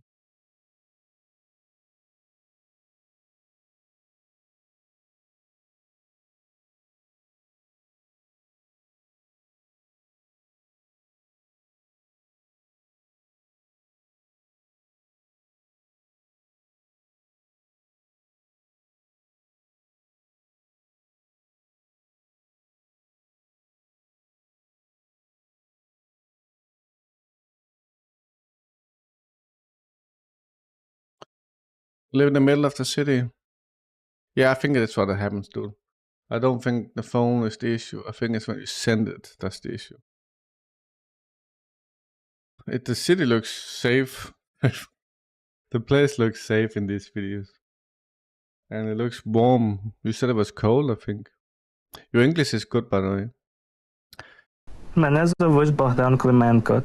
Live in the middle of the city. Yeah, I think that's what happens, dude. I don't think the phone is the issue. I think it's when you send it that's the issue. The city looks safe. The place looks safe in these videos. And it looks warm. You said it was cold, I think. Your English is good, by the way. Мене звуть Богдан Клименко,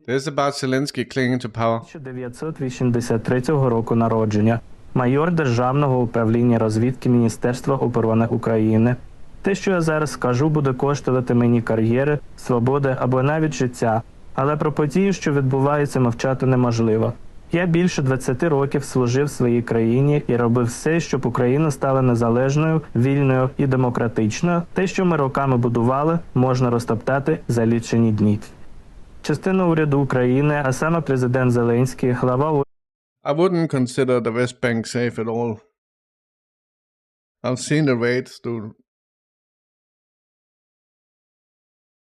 This is about Zelensky clinging to power. 1983 року народження, майор Державного управління розвідки Міністерства оборони України. Те, що я зараз скажу, буде коштувати мені кар'єри, свободи або навіть життя. Але про події, що відбуваються, мовчати неможливо. Я більше 20 років служив своїй країні і робив все, щоб Україна стала незалежною, вільною і демократичною. Те, що ми роками будували, можна розтоптати за лічені дні. Частина уряду України, а саме президент Зеленський, глава I wouldn't consider the West Bank safe at all. I've seen the raids, dude.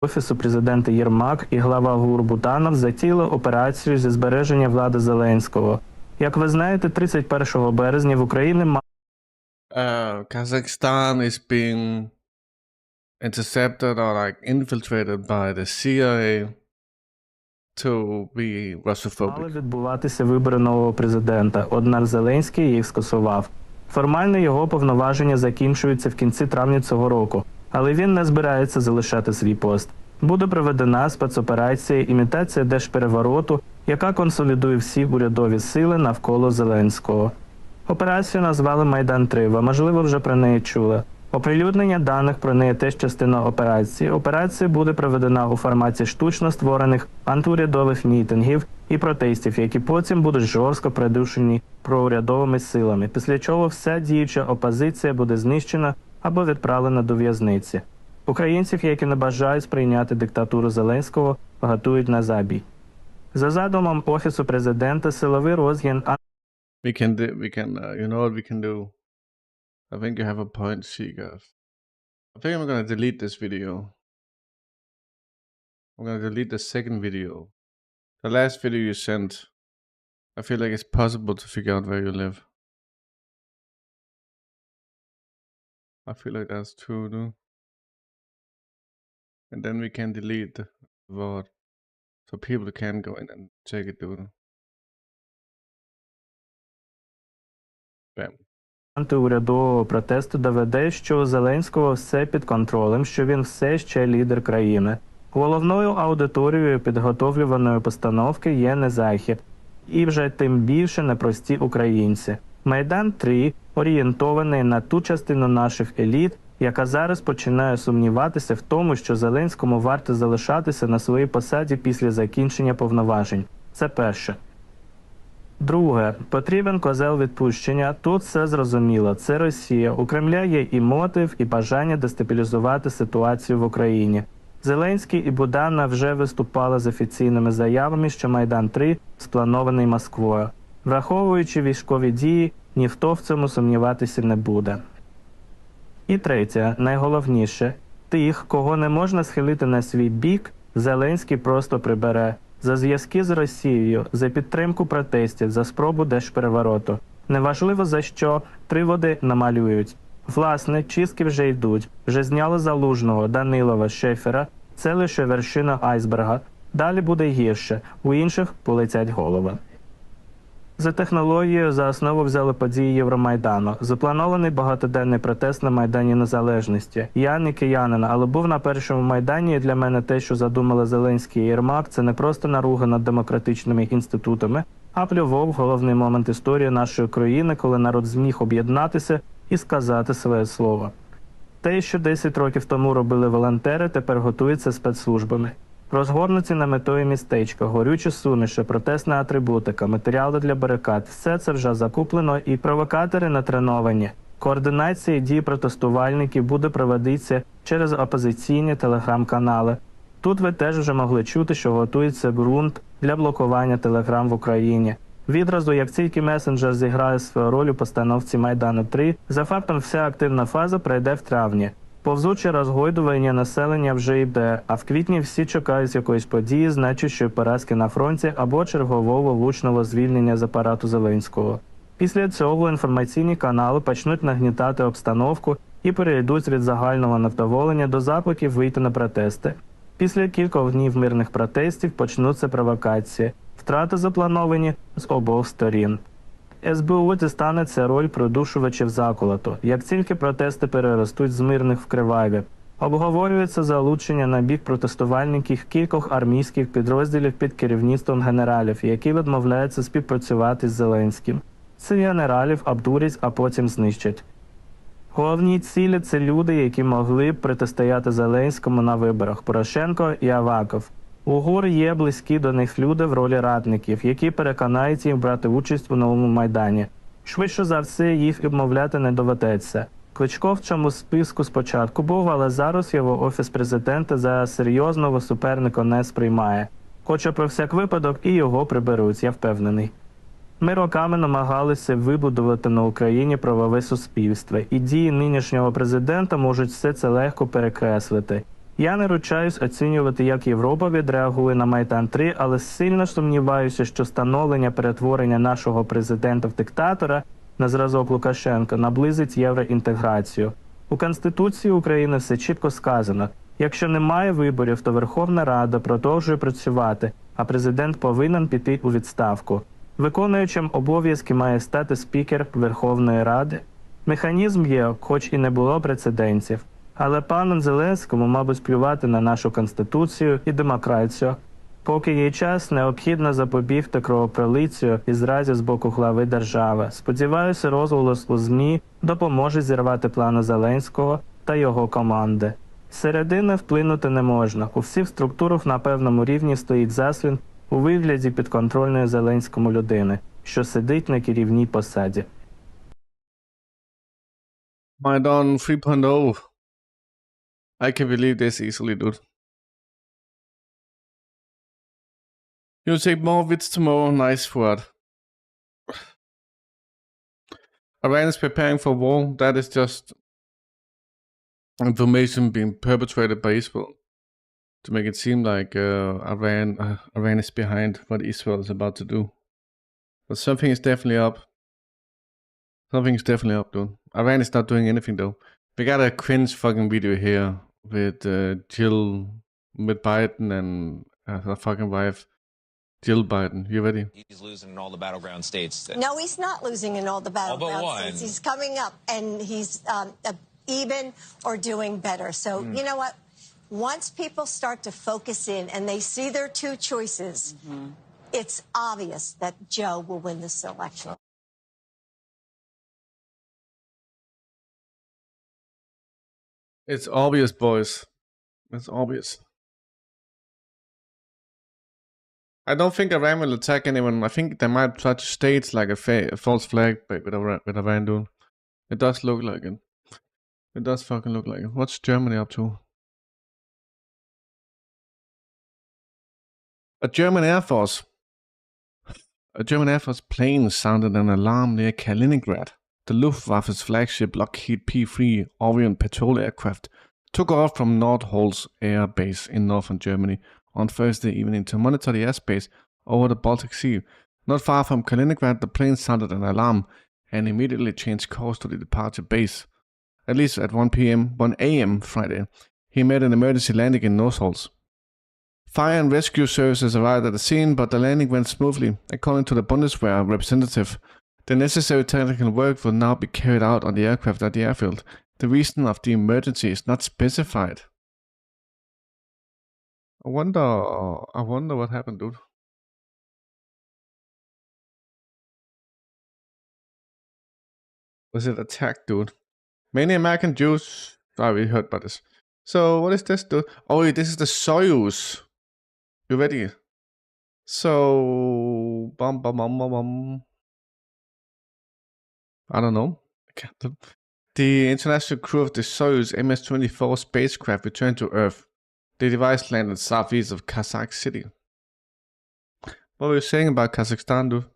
Офісу президента Єрмак і глава ГУР Буданов затіяли операцію зі збереження влади Зеленського. Як ви знаєте, 31 березня в Україні Kazakhstan is being intercepted or infiltrated by the CIA to be Russophobic. Мали відбуватися вибори нового президента, однак Зеленський їх скасував. Формально його повноваження закінчуються в кінці травня цього року, але він не збирається залишати свій пост. Буде проведена спецоперація «Імітація держперевороту», яка консолідує всі урядові сили навколо Зеленського. Операцію назвали «Майдан-3», ви, можливо, вже про неї чули. Оприлюднення даних про неї теж частина операції. Операція буде проведена у форматі штучно створених антиурядових мітингів і протестів, які потім будуть жорстко придушені проурядовими силами, після чого вся діюча опозиція буде знищена або відправлена до в'язниці. Українців, які не бажають сприйняти диктатуру Зеленського, готують на забій. За задумом Офісу президента, силовий розгін... You know what we can do? I think you have a point, Seegers. I think I'm gonna delete this video. I'm gonna delete the second video. The last video you sent, I feel like it's possible to figure out where you live. I feel like that's true, though. And then we can delete the word, so people can go in and check it, dude. Bam. Антиурядового протесту доведе, що у Зеленського все під контролем, що він все ще лідер країни. Головною аудиторією підготовлюваної постановки є не Захід. І вже тим більше непрості українці. Майдан-3 орієнтований на ту частину наших еліт, яка зараз починає сумніватися в тому, що Зеленському варто залишатися на своїй посаді після закінчення повноважень. Це перше. Друге. Потрібен козел відпущення. Тут все зрозуміло. Це Росія. У Кремля є і мотив, і бажання дестабілізувати ситуацію в Україні. Зеленський і Буданов вже виступали з офіційними заявами, що Майдан-3 спланований Москвою. Враховуючи військові дії, ніхто в цьому сумніватися не буде. І третє, найголовніше. Тих, кого не можна схилити на свій бік, Зеленський просто прибере. За зв'язки з Росією, за підтримку протестів, за спробу держперевороту. Неважливо за що, приводи намалюють. Власне, чистки вже йдуть. Вже зняли Залужного, Данилова, Шефера. Це лише вершина айсберга. Далі буде гірше. У інших полетять голови. За технологією за основу взяли події Євромайдану. Запланований багатоденний протест на Майдані Незалежності. Я не киянин, але був на першому Майдані, і для мене те, що задумали Зеленський і Єрмак, це не просто наруга над демократичними інститутами, а плювок в головний момент історії нашої країни, коли народ зміг об'єднатися і сказати своє слово. Те, що 10 років тому робили волонтери, тепер готується спецслужбами. Розгорнуті наметові містечка, горючі суміші, протестна атрибутика, матеріали для барикад – все це вже закуплено і провокатори натреновані. Координація дій протестувальників буде проводитися через опозиційні телеграм-канали. Тут ви теж вже могли чути, що готується ґрунт для блокування телеграм в Україні. Відразу, як тільки месенджер зіграє свою роль у постановці Майдану-3, за фактом вся активна фаза пройде в травні. Повзуче розгойдування населення вже йде, а в квітні всі чекають якоїсь події, значущої поразки на фронті або чергового влучного звільнення з апарату Зеленського. Після цього інформаційні канали почнуть нагнітати обстановку і перейдуть від загального невдоволення до закликів вийти на протести. Після кількох днів мирних протестів почнуться провокації. Втрати заплановані з обох сторін. СБУ дістанеться роль придушувачів заколоту, як тільки протести переростуть з мирних в криваві. Обговорюється залучення на бік протестувальників кількох армійських підрозділів під керівництвом генералів, які відмовляються співпрацювати з Зеленським. Цих генералів обдурять, а потім знищать. Головні цілі – це люди, які могли б протистояти Зеленському на виборах – Порошенко і Аваков. У ГУР є близькі до них люди в ролі радників, які переконають їх брати участь у новому Майдані. Швидше за все, їх обмовляти не доведеться. Кличко в цьому списку спочатку був, але зараз його Офіс президента за серйозного суперника не сприймає. Хоча про всяк випадок і його приберуть, я впевнений. Ми роками намагалися вибудувати на Україні правове суспільство, і дії нинішнього президента можуть все це легко перекреслити. Я не ручаюсь оцінювати, як Європа відреагує на Майдан 3, але сильно сумніваюся, що становлення перетворення нашого президента в диктатора на зразок Лукашенка наблизить євроінтеграцію. У Конституції України все чітко сказано. Якщо немає виборів, то Верховна Рада продовжує працювати, а президент повинен піти у відставку. Виконуючим обов'язки має стати спікер Верховної Ради. Механізм є, хоч і не було прецедентів. Але пану Зеленському, мабуть, плювати на нашу Конституцію і демократію. Поки є час, необхідно запобігти кровопролиттю і зразі з боку глави держави. Сподіваюся, розголос у ЗМІ допоможе зірвати плани Зеленського та його команди. Зсередини вплинути не можна. У всіх структурах на певному рівні стоїть заслін у вигляді підконтрольної Зеленському людини, що сидить на керівній посаді. Майдан 3.0. I can believe this easily, dude. You'll take more wits tomorrow. Nice word. Iran is preparing for war. That is just information being perpetrated by Israel to make it seem like Iran is behind what Israel is about to do. But something is definitely up. Something is definitely up, dude. Iran is not doing anything, though. We got a cringe fucking video here with Jill, with Biden and her fucking wife, Jill Biden. You ready? He's losing in all the battleground states. No, he's not losing in all the battleground states. He's coming up, and he's even or doing better. So, you know what? Once people start to focus in and they see their two choices, it's obvious that Joe will win this election. It's obvious, boys. It's obvious. I don't think Iran will attack anyone. I think they might try to stage like a false flag with Iran, dude. It does look like it. It does fucking look like it. What's Germany up to? A German Air Force plane sounded an alarm near Kaliningrad. The Luftwaffe's flagship Lockheed P-3 Orion patrol aircraft took off from Nordholz Air Base in northern Germany on Thursday evening to monitor the airspace over the Baltic Sea. Not far from Kaliningrad, the plane sounded an alarm and immediately changed course to the departure base. At least at 1 a.m. Friday, he made an emergency landing in Nordholz. Fire and rescue services arrived at the scene, but the landing went smoothly. According to the Bundeswehr representative, the necessary technical work will now be carried out on the aircraft at the airfield. The reason of the emergency is not specified. I wonder what happened, dude. Was it attacked, dude? Many American Jews. Oh, we heard about this. So, what is this, dude? Oh, this is the Soyuz. You ready? So, I don't know. The international crew of the Soyuz MS-24 spacecraft returned to Earth. The device landed southeast of Kazakh City. What were you saying about Kazakhstan, dude?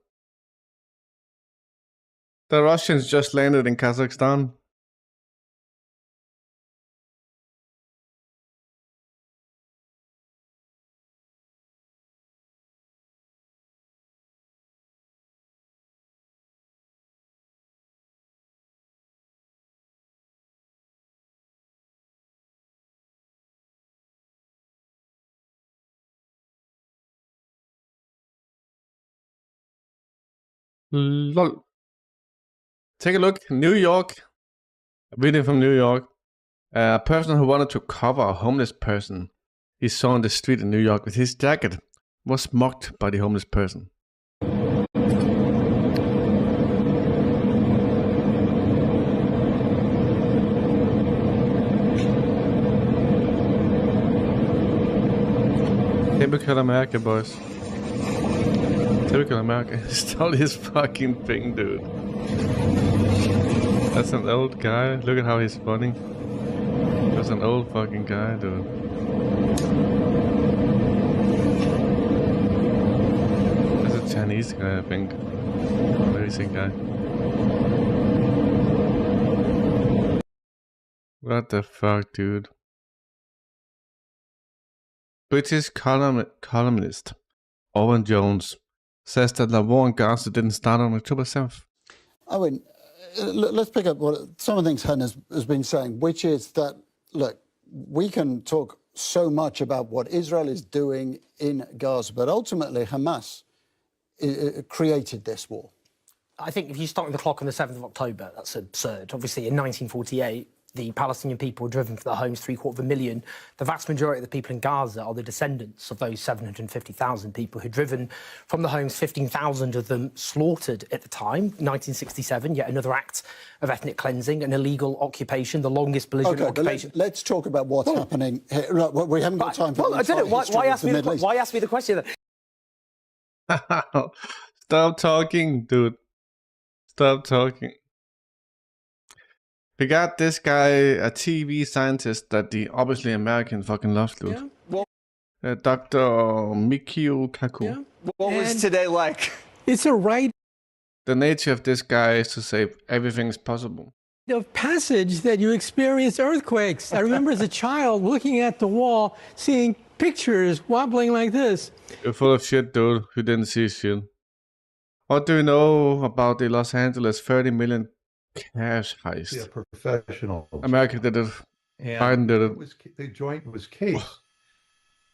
The Russians just landed in Kazakhstan. Lol. Take a look. New York. A video from New York. A person who wanted to cover a homeless person he saw on the street in New York with his jacket was mocked by the homeless person. Typical America, boys. Typical America. He stole his fucking thing, dude. That's an old guy. Look at how he's running. That's an old fucking guy, dude. That's a Chinese guy, I think. Amazing guy. What the fuck, dude? British columnist Owen Jones says that the war in Gaza didn't start on October 7th. Owen, let's pick up what some of the things Hen has been saying, which is that, look, we can talk so much about what Israel is doing in Gaza, but ultimately Hamas created this war. I think if you start the clock on the 7th of October, that's absurd. Obviously, in 1948, the Palestinian people were driven from their homes, 750,000. The vast majority of the people in Gaza are the descendants of those 750,000 people who were driven from the homes, 15,000 of them slaughtered at the time, 1967, yet another act of ethnic cleansing, an illegal occupation, the longest belligerent occupation. Let's talk about what's happening here. Look, we haven't got time for I don't know. Why ask me the question? Stop talking, dude. Stop talking. We got this guy, a TV scientist that the obviously American fucking loves, dude. Yeah. Dr. Mikio Kaku. Yeah. What was today like? It's a rite The nature of this guy is to say everything's possible. of passage that you experience earthquakes. I remember as a child looking at the wall, seeing pictures wobbling like this. You're full of shit, dude. You didn't see shit. What do you know about the Los Angeles 30 million cash heist? Yeah, professional. America did it. Biden did it. The joint was cased.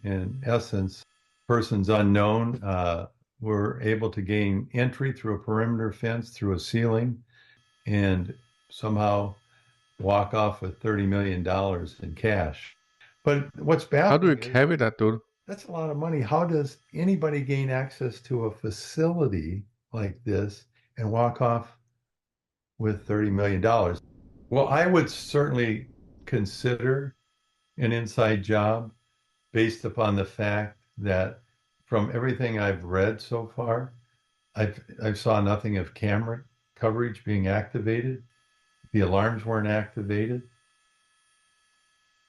In essence, persons unknown were able to gain entry through a perimeter fence, through a ceiling, and somehow walk off with $30 million in cash. But what's bad? How do you carry that, dude? That's a lot of money. How does anybody gain access to a facility like this and walk off with $30 million? Well, I would certainly consider an inside job based upon the fact that from everything I've read so far, I saw nothing of camera coverage being activated. The alarms weren't activated.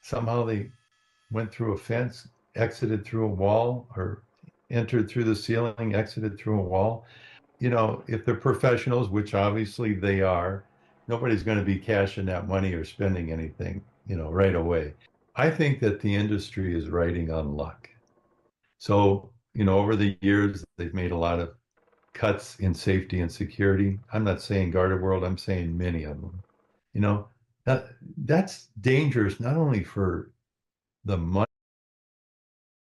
Somehow they went through a fence, exited through a wall, or entered through the ceiling, exited through a wall. You know, if they're professionals, which obviously they are, nobody's going to be cashing that money or spending anything, you know, right away. I think that the industry is riding on luck. So, you know, over the years, they've made a lot of cuts in safety and security. I'm not saying Garda World, I'm saying many of them. You know, that's dangerous, not only for the money.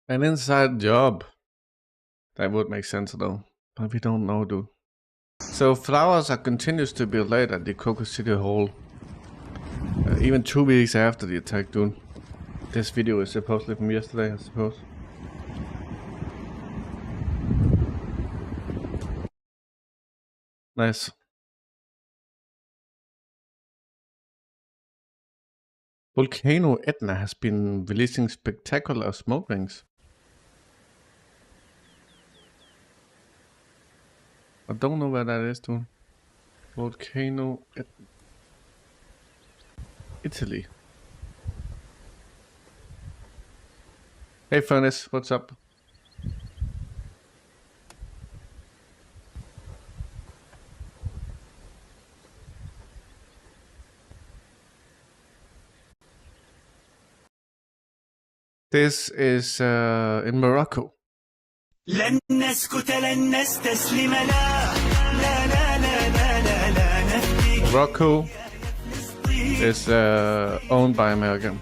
An inside job. That would make sense though, but we don't know, dude. So flowers are continues to be laid at the Kokomo City Hall. Even 2 weeks after the attack, dude. This video is supposedly from yesterday, I suppose. Nice. Volcano Etna has been releasing spectacular smoke rings. I don't know where that is, dude. Volcano Etna. Italy. Hey Furnace, what's up? This is in Morocco. Morocco is owned by America.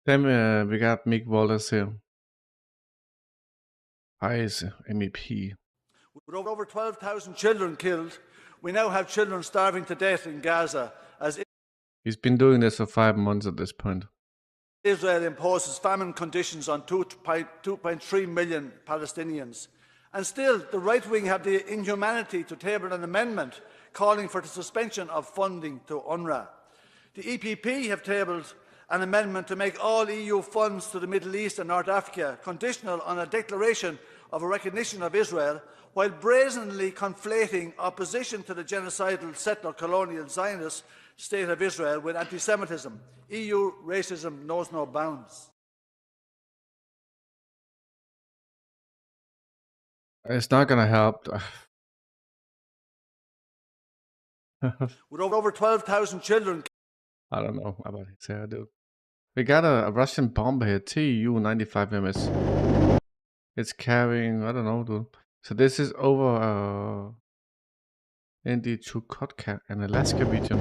Then we got Mick Wallace here. ICE MEP. With over 12,000 children killed, we now have children starving to death in Gaza. He's been doing this for 5 months at this point. Israel imposes famine conditions on 2.3 million Palestinians. And still, the right wing have the inhumanity to table an amendment calling for the suspension of funding to UNRWA. The EPP have tabled an amendment to make all EU funds to the Middle East and North Africa conditional on a declaration of a recognition of Israel, while brazenly conflating opposition to the genocidal settler colonial Zionist state of Israel with anti-Semitism. EU racism knows no bounds. It's not going to help. With over 12,000 children. I don't know about it here, dude. We got a Russian bomber here, Tu-95MS. It's carrying, I don't know, dude. So this is over in the Chukotka and Alaska region.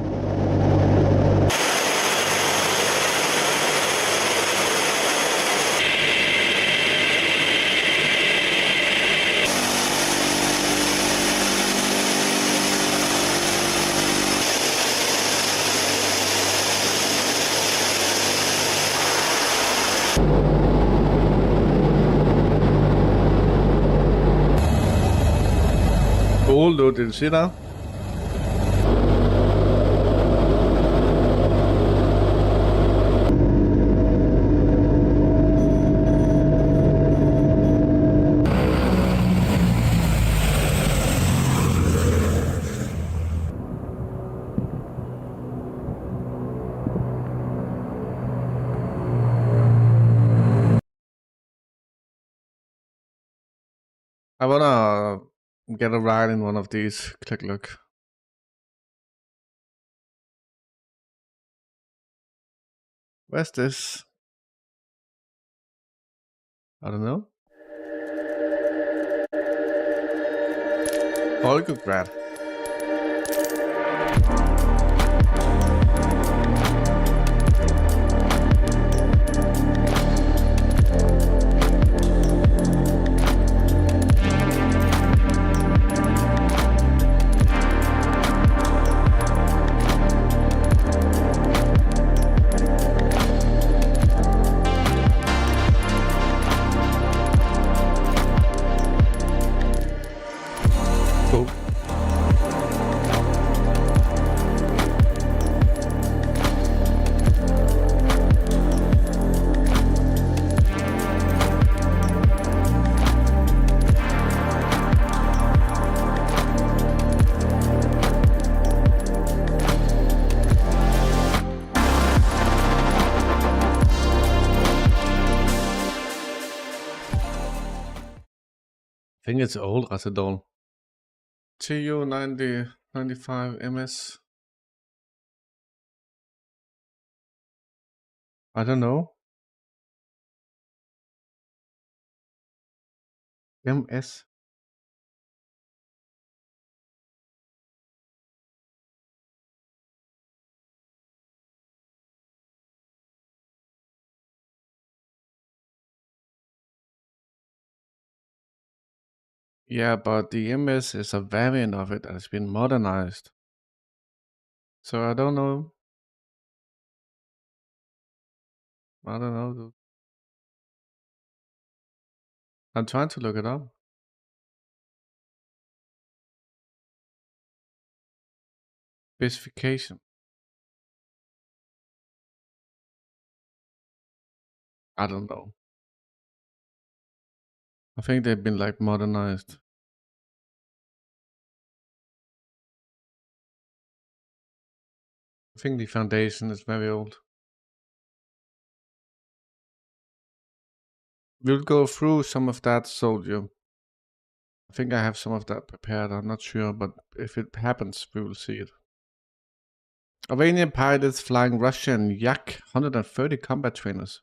Cool, dude. Did you see that? I wanna get a ride in one of these. Click look. Where's this? I don't know. Volgograd. I think it's old Racedol. Tu-95MS. I don't know. MS. Yeah, but the MS is a variant of it that has been modernized. So I don't know. I don't know, dude. I'm trying to look it up. Specification. I don't know. I think they've been like modernized. I think the foundation is very old. We'll go through some of that, soldier. I think I have some of that prepared. I'm not sure, but if it happens, we will see it. Iranian pilots flying Russian Yak-130 combat trainers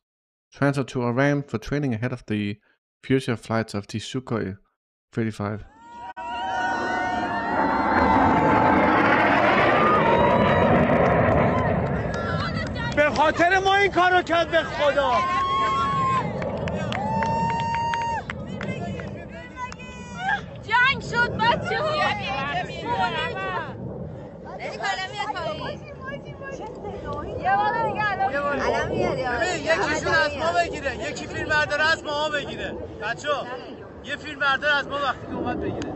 transferred to Iran for training ahead of the future flights of the Sukhoi 35. به خاطر ما این کارو کرد به خدا. جنگ شد بچه‌ها. یه بار دیگه الان میاد. بردار از ما بگیره بچه‌ها یه فیلم بردار از ما وقتی که اومد بگیره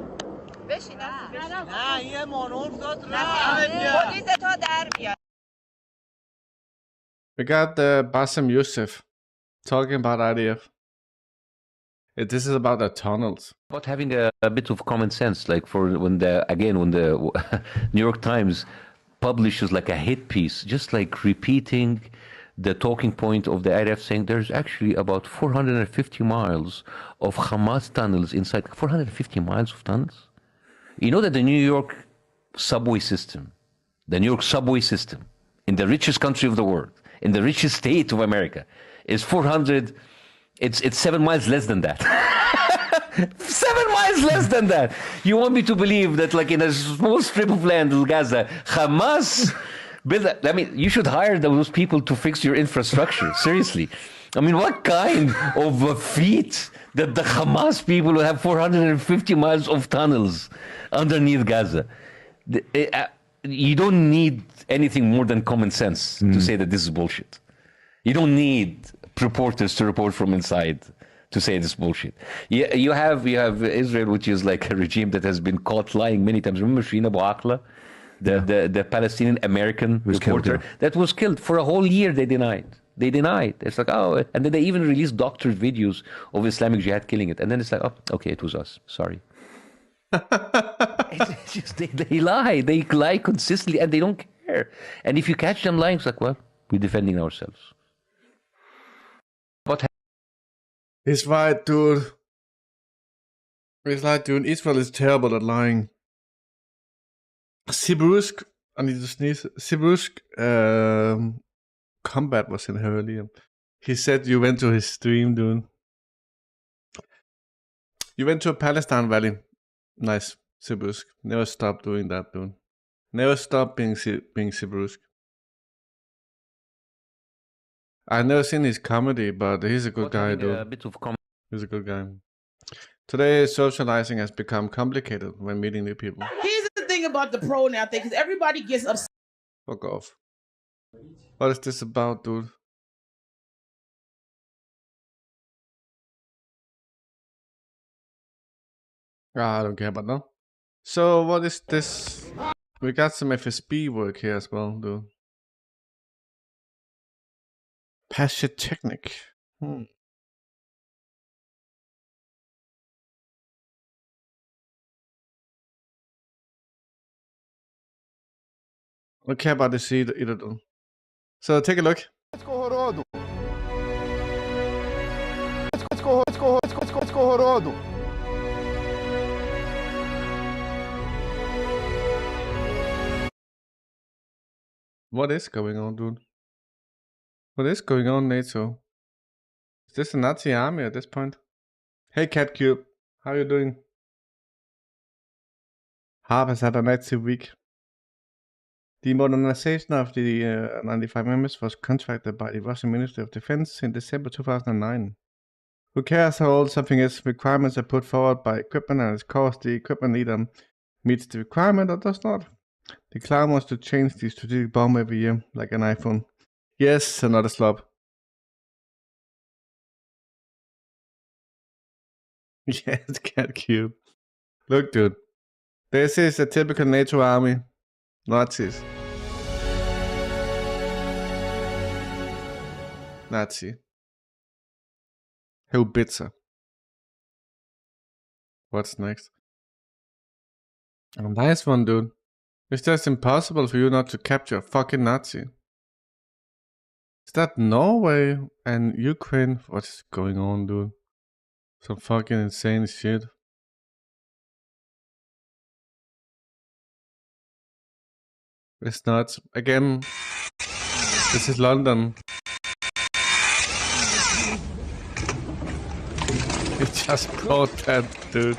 بشین نه یه مانور افتاد پلیس تا در بیاد. We got Bassem Youssef talking about IDF. This is about the tunnels. About having a bit of common sense, like for when the New York Times publishes like a hit piece, just like repeating the talking point of the IDF, saying there's actually about 450 miles of Hamas tunnels inside. 450 miles of tunnels? You know that the New York subway system, in the richest country of the world, in the richest state of America, is 400. It's 7 miles less than that. 7 miles less than that. You want me to believe that, like in a small strip of land in Gaza, Hamas build that? I mean, you should hire those people to fix your infrastructure. Seriously. I mean, what kind of a feat that the Hamas people will have 450 miles of tunnels underneath Gaza? You don't need anything more than common sense to say that this is bullshit. You don't need reporters to report from inside to say this bullshit. You have Israel, which is like a regime that has been caught lying many times. Remember Shireen Abu Akleh, the Palestinian American reporter that was killed for a whole year? They denied. It's like, oh, and then they even released doctored videos of Islamic Jihad killing it, and then it's like, oh, okay, it was us. Sorry. It's just, they lie consistently, and they don't care. And if you catch them lying, it's like, well, we're defending ourselves. It's right, dude. It's like, dude, Israel is terrible at lying. Siburusk, I need to sneeze. Siburusk Combat was in here earlier. He said you went to his stream, dude. You went to a Palestine rally. Nice, Siburusk. Never stop doing that, dude. Never stop being Siburusk. I've never seen his comedy, but he's a good guy, dude. He's a good guy. Today, socializing has become complicated when meeting new people. Here's the thing about the pronoun thing, because everybody gets upset. Fuck off. What is this about, dude? I don't care about that. So, what is this? We got some FSB work here as well, dude. Passive technique. I don't care about this either, dude. So, take a look. What is going on, dude? What is going on, NATO? Is this a Nazi army at this point? Hey, CatCube. How you doing? Harp has had a Nazi week. The modernization of the 95 members was contracted by the Russian Ministry of Defense in December 2009. Who cares how old something is? Requirements are put forward by equipment, and of course the equipment either meets the requirement or does not. The clown wants to change the strategic bomb every year, like an iPhone. Yes, another slob. Yes, CatCube. Look, dude. This is a typical NATO army. Nazis. Nazi. Hellbitzer. What's next? A nice one, dude. It's just impossible for you not to capture a fucking Nazi. Is that Norway and Ukraine? What's going on, dude? Some fucking insane shit. It's nuts. Again, this is London. It just brought that, dude.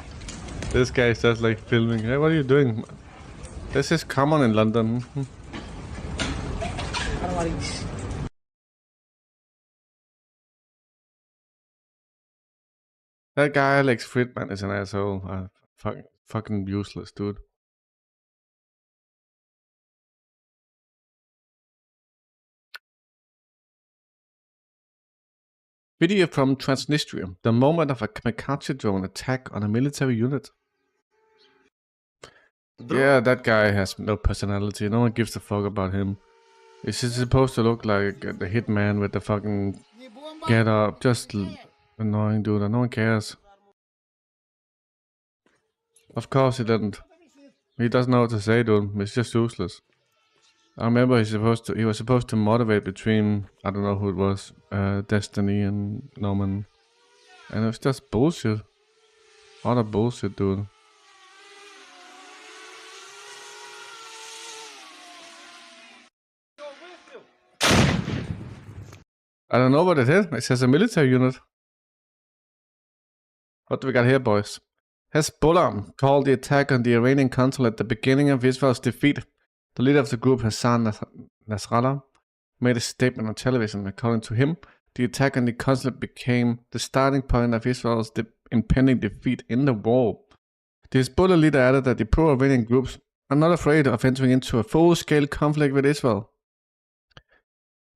This guy is just like filming. Hey, what are you doing? This is common in London. That guy, Alex Friedman, is an asshole. Fucking useless, dude. Video from Transnistria. The moment of a kamikaze drone attack on a military unit. Yeah, that guy has no personality. No one gives a fuck about him. Is he supposed to look like the hitman with the fucking get up? Just annoying dude, and no one cares. Of course he didn't. He doesn't know what to say, dude. It's just useless. I remember he was supposed to moderate between, I don't know who it was, Destiny and Norman. And it was just bullshit. Utter bullshit, dude. I don't know what it is. It says a military unit. What do we got here, boys? Hezbollah called the attack on the Iranian consulate at the beginning of Israel's defeat. The leader of the group, Hassan Nasrallah, made a statement on television. According to him, the attack on the consulate became the starting point of Israel's impending defeat in the war. The Hezbollah leader added that the pro-Iranian groups are not afraid of entering into a full-scale conflict with Israel.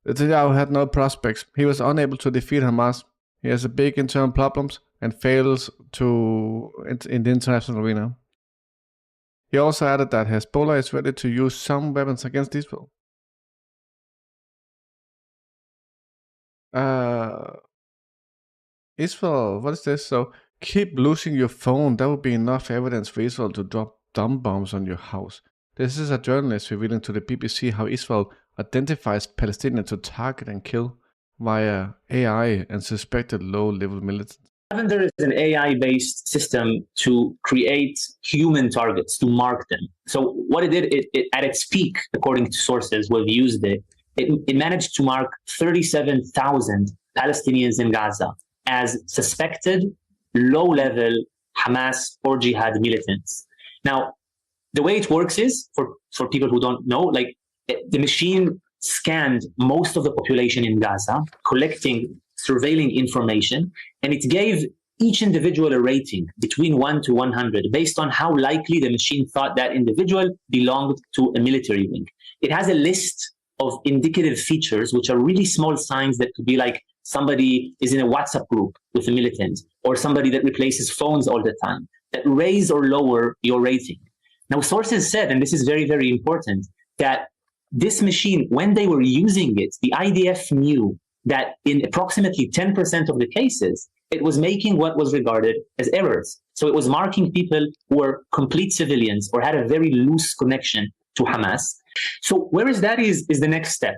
Netanyahu had no prospects. He was unable to defeat Hamas. He has big internal problems and fails in the international arena. He also added that Hezbollah is ready to use some weapons against Israel. Israel, what is this? So, keep losing your phone. That would be enough evidence for Israel to drop dumb bombs on your house. This is a journalist revealing to the BBC how Israel identifies Palestinians to target and kill via AI and suspected low-level militants. There is an AI-based system to create human targets, to mark them. So what it did, it at its peak, according to sources who have used it, it managed to mark 37,000 Palestinians in Gaza as suspected low-level Hamas or Jihad militants. Now, the way it works is, for people who don't know, like the machine scanned most of the population in Gaza, collecting, surveilling information, and it gave each individual a rating between 1 to 100 based on how likely the machine thought that individual belonged to a military wing. It has a list of indicative features, which are really small signs that could be like somebody is in a WhatsApp group with a militant, or somebody that replaces phones all the time, that raise or lower your rating. Now, sources said, and this is very, very important, that this machine, when they were using it, the IDF knew that in approximately 10% of the cases, it was making what was regarded as errors. So it was marking people who were complete civilians or had a very loose connection to Hamas. So Where is Daddy is the next step.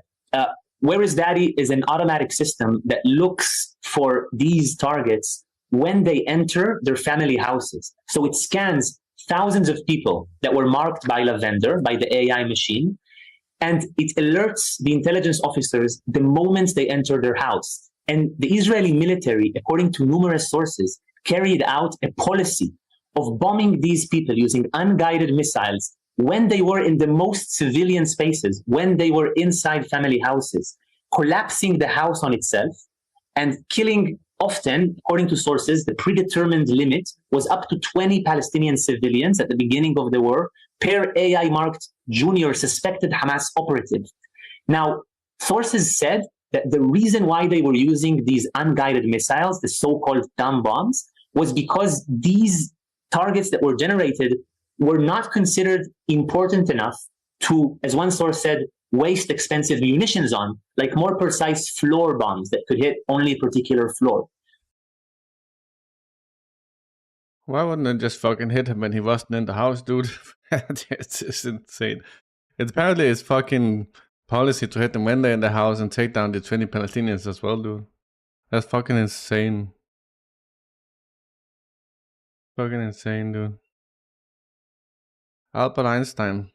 Where is Daddy is an automatic system that looks for these targets when they enter their family houses. So it scans thousands of people that were marked by Lavender, by the AI machine, and it alerts the intelligence officers the moment they enter their house. And the Israeli military, according to numerous sources, carried out a policy of bombing these people using unguided missiles when they were in the most civilian spaces, when they were inside family houses, collapsing the house on itself and killing often, according to sources, the predetermined limit was up to 20 Palestinian civilians at the beginning of the war per AI-marked junior suspected Hamas operative. Now, sources said that the reason why they were using these unguided missiles, the so-called dumb bombs, was because these targets that were generated were not considered important enough to, as one source said, waste expensive munitions on, like more precise floor bombs that could hit only a particular floor. Why wouldn't it just fucking hit him when he wasn't in the house, dude? It's insane. Apparently it's fucking policy to hit them when they're in the house and take down the 20 Palestinians as well, dude. That's fucking insane. Fucking insane, dude. Albert Einstein.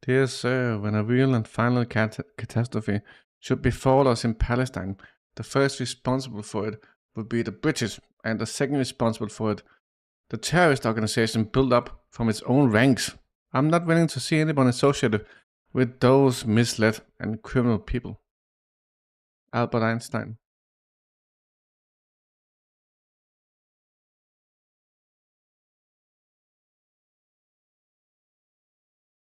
Dear sir, when a real and final catastrophe should befall us in Palestine, the first responsible for it would be the British, and the second responsible for it, the terrorist organization built up from its own ranks. I'm not willing to see anyone associated with those misled and criminal people. Albert Einstein.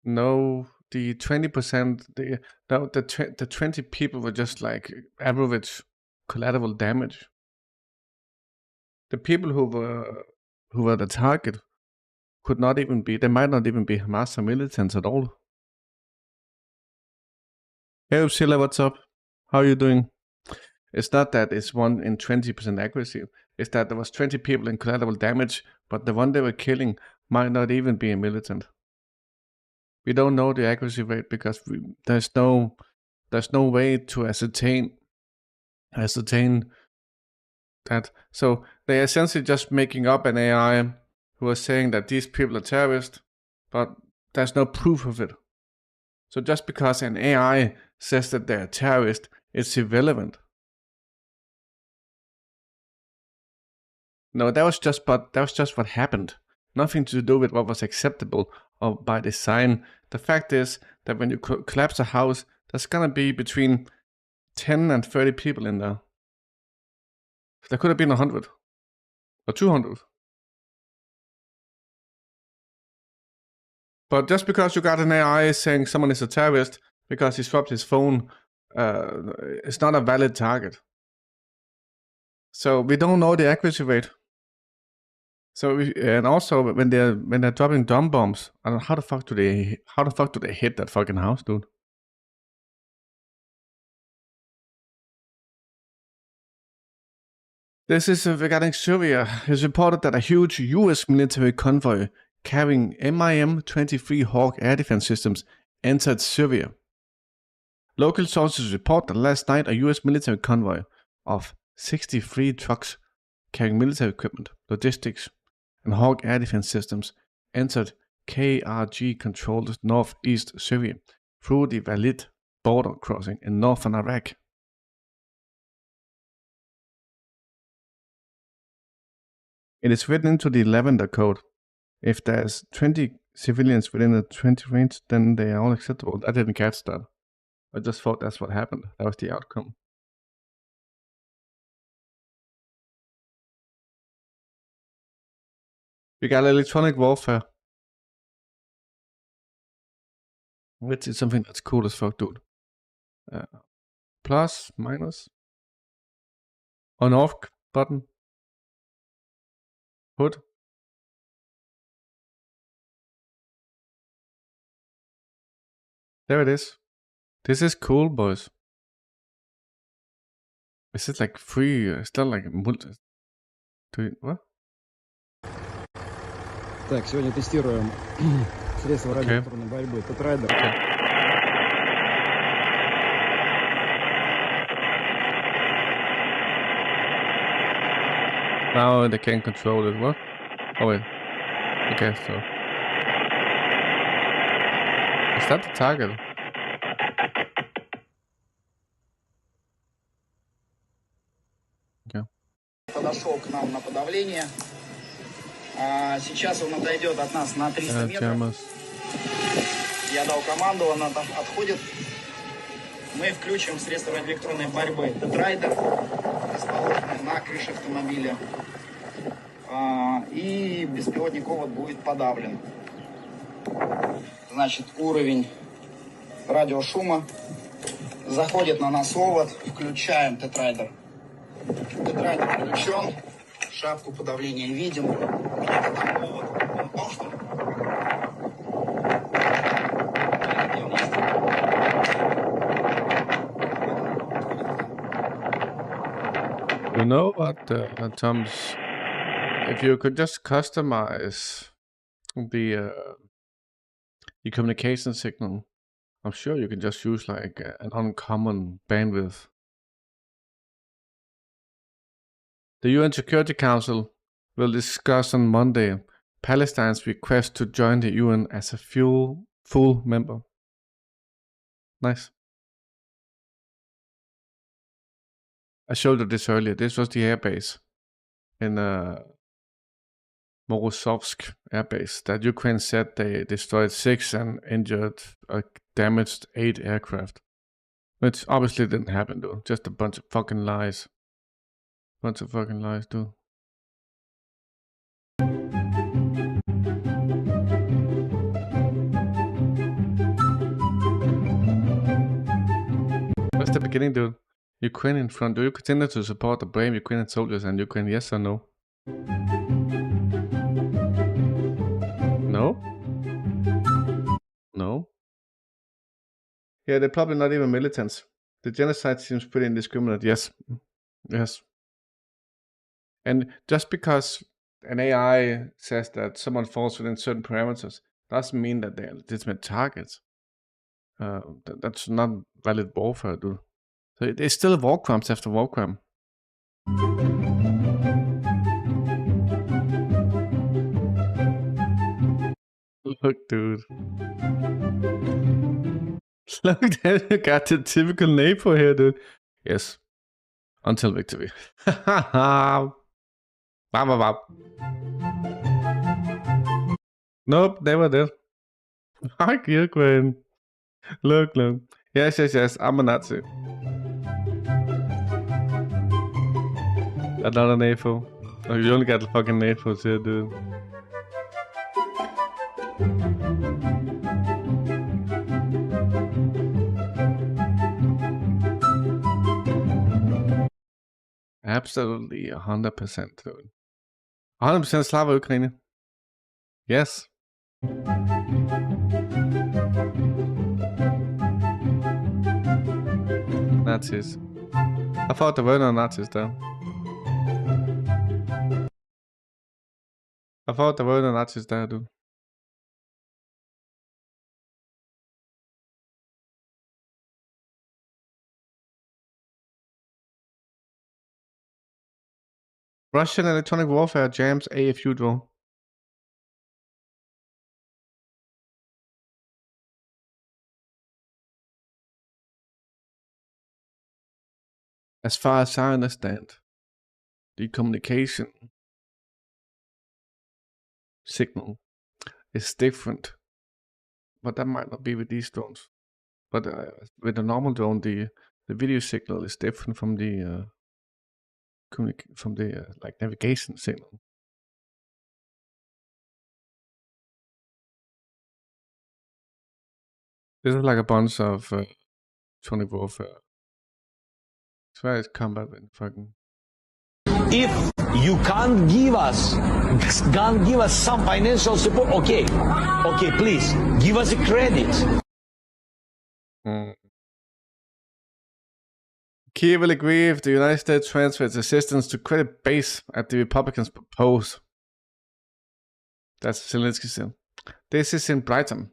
No, the 20%, the 20 people were just like average collateral damage. The people who were the target they might not even be Hamas or militants at all. Hey Upsila, what's up? How are you doing? It's not that it's 1 in 20% accuracy. It's that there was 20 people in collateral damage, but the one they were killing might not even be a militant. We don't know the accuracy rate because there's no way to ascertain that. So they're essentially just making up an AI who are saying that these people are terrorists, but there's no proof of it. So just because an AI says that they're terrorists, it's irrelevant. No, that was just what happened. Nothing to do with what was acceptable or by design. The fact is that when you collapse a house, there's gonna be between 10 and 30 people in there. There could have been 100 or 200. But just because you got an AI saying someone is a terrorist because he swapped his phone, it's not a valid target. So we don't know the accuracy rate. So and also when they're dropping dumb bombs, I don't know how the fuck do they hit that fucking house, dude? This is regarding Syria. It's reported that a huge US military convoy carrying MIM-23 Hawk air defense systems entered Syria. Local sources report that last night a US military convoy of 63 trucks carrying military equipment, logistics, and Hawk air defense systems entered KRG-controlled northeast Syria through the Valid border crossing in northern Iraq. It is written into the Lavender Code. If there's 20 civilians within the 20 range, then they are all acceptable. I didn't catch that. I just thought that's what happened. That was the outcome. We got electronic warfare. Which is something that's cool as fuck, dude. Plus, minus. On off button. Hood. There it is. This is cool, boys. Is it like free? Is that like multi? What? Так, сегодня тестируем средства радиоэлектронной борьбы Тетрайдер. Now they can control it. What? Oh wait. Okay, so is that the target? Okay. Подошел к нам на подавление. Сейчас он отойдет от нас на 300 метров. Я дал команду, он отходит. Мы включим средства радиоэлектронной борьбы Тетрайдер, расположенный на крыше автомобиля. И беспилотник овод будет подавлен. Значит, уровень радиошума. Заходит на нас овод, включаем Тетрайдер. Тетрайдер включен. Шапку подавления видим. Там овод. Он упал, что ли? You know what, Thomas? If you could just customize the communication signal, I'm sure you can just use like an uncommon bandwidth. The UN Security Council will discuss on Monday Palestine's request to join the UN as a full member. Nice. I showed you this earlier. This was the airbase in Morozovsk airbase that Ukraine said they destroyed 6 and injured damaged 8 aircraft. Which obviously didn't happen, though. Just a bunch of fucking lies. Bunch of fucking lies, dude. That's the beginning, dude. Ukrainian front. Do you continue to support the brave Ukrainian soldiers and Ukraine? Yes or no? No? No? Yeah, they're probably not even militants. The genocide seems pretty indiscriminate. Yes. Yes. And just because an AI says that someone falls within certain parameters doesn't mean that they're legitimate targets. That's not valid warfare, dude. So it's still war crimes after war crime. Look, dude. Look, you got the typical NATO here, dude. Yes. Until victory. Nope, never did. Fuck Ukraine. Look. Yes. I'm a Nazi. Another NATO. Oh, you only got the fucking NATOs here, dude. Absolutely 100%, dude. 100% Slava Ukraine. Yes. Nazis. I thought there were no Nazis though. I thought there were no Nazis there, dude. Russian electronic warfare jams AFU drone. As far as I understand, the communication signal is different, but that might not be with these drones. But with a normal drone, the video signal is different from the like navigation signal. This is like a bunch of electronic warfare. It's where it's combat with fucking. If you can't give us some financial support, okay, please give us a credit. Kiev will agree if the United States transfers assistance to credit base at the Republicans propose. That's Zelensky said. This is in Brighton.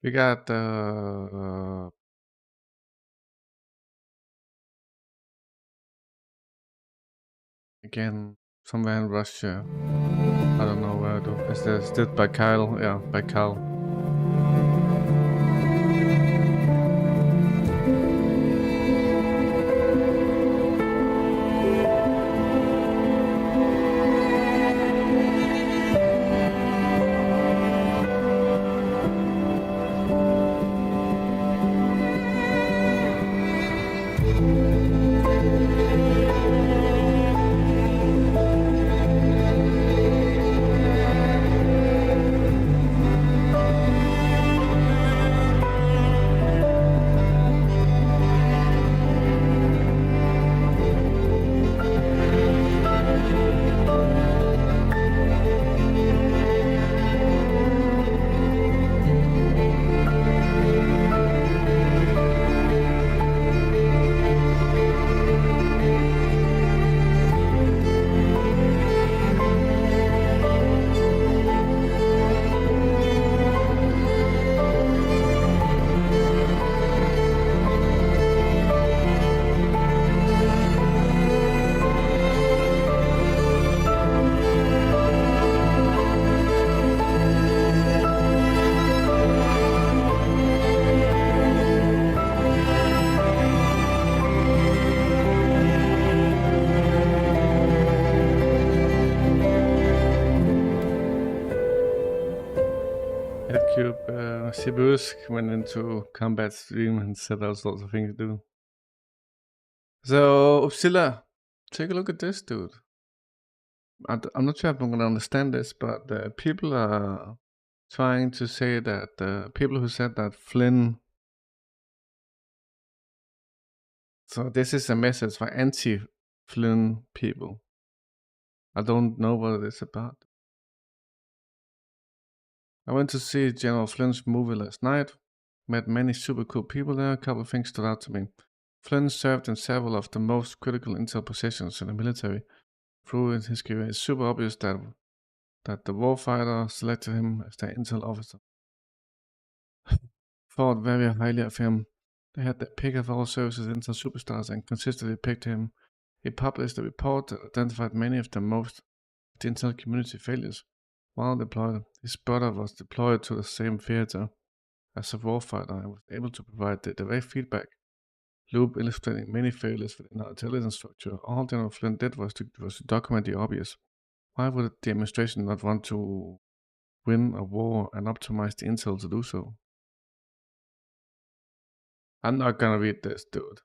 We got again somewhere in Russia. I don't know where though. Is this by Kyle? Yeah, by Kyle. Headcube, Sibusk went into combat stream and said all sorts of things to do. So, Upsilla, take a look at this, dude. I'm not sure if I'm going to understand this, but people are trying to say that people who said that Flynn. So this is a message for anti-Flynn people. I don't know what it is about. I went to see General Flynn's movie last night. Met many super cool people there. A couple of things stood out to me. Flynn served in several of the most critical intel positions in the military. Through his career, it's super obvious that the warfighter selected him as their intel officer. Thought very highly of him. They had their pick of all services intel superstars and consistently picked him. He published a report that identified many of the most of the intel community failures. While deployed, his brother was deployed to the same theater as a warfighter and was able to provide the direct feedback loop illustrating many failures within our intelligence structure. All General Flynn did was to document the obvious. Why would the administration not want to win a war and optimize the intel to do so? I'm not gonna read this, dude.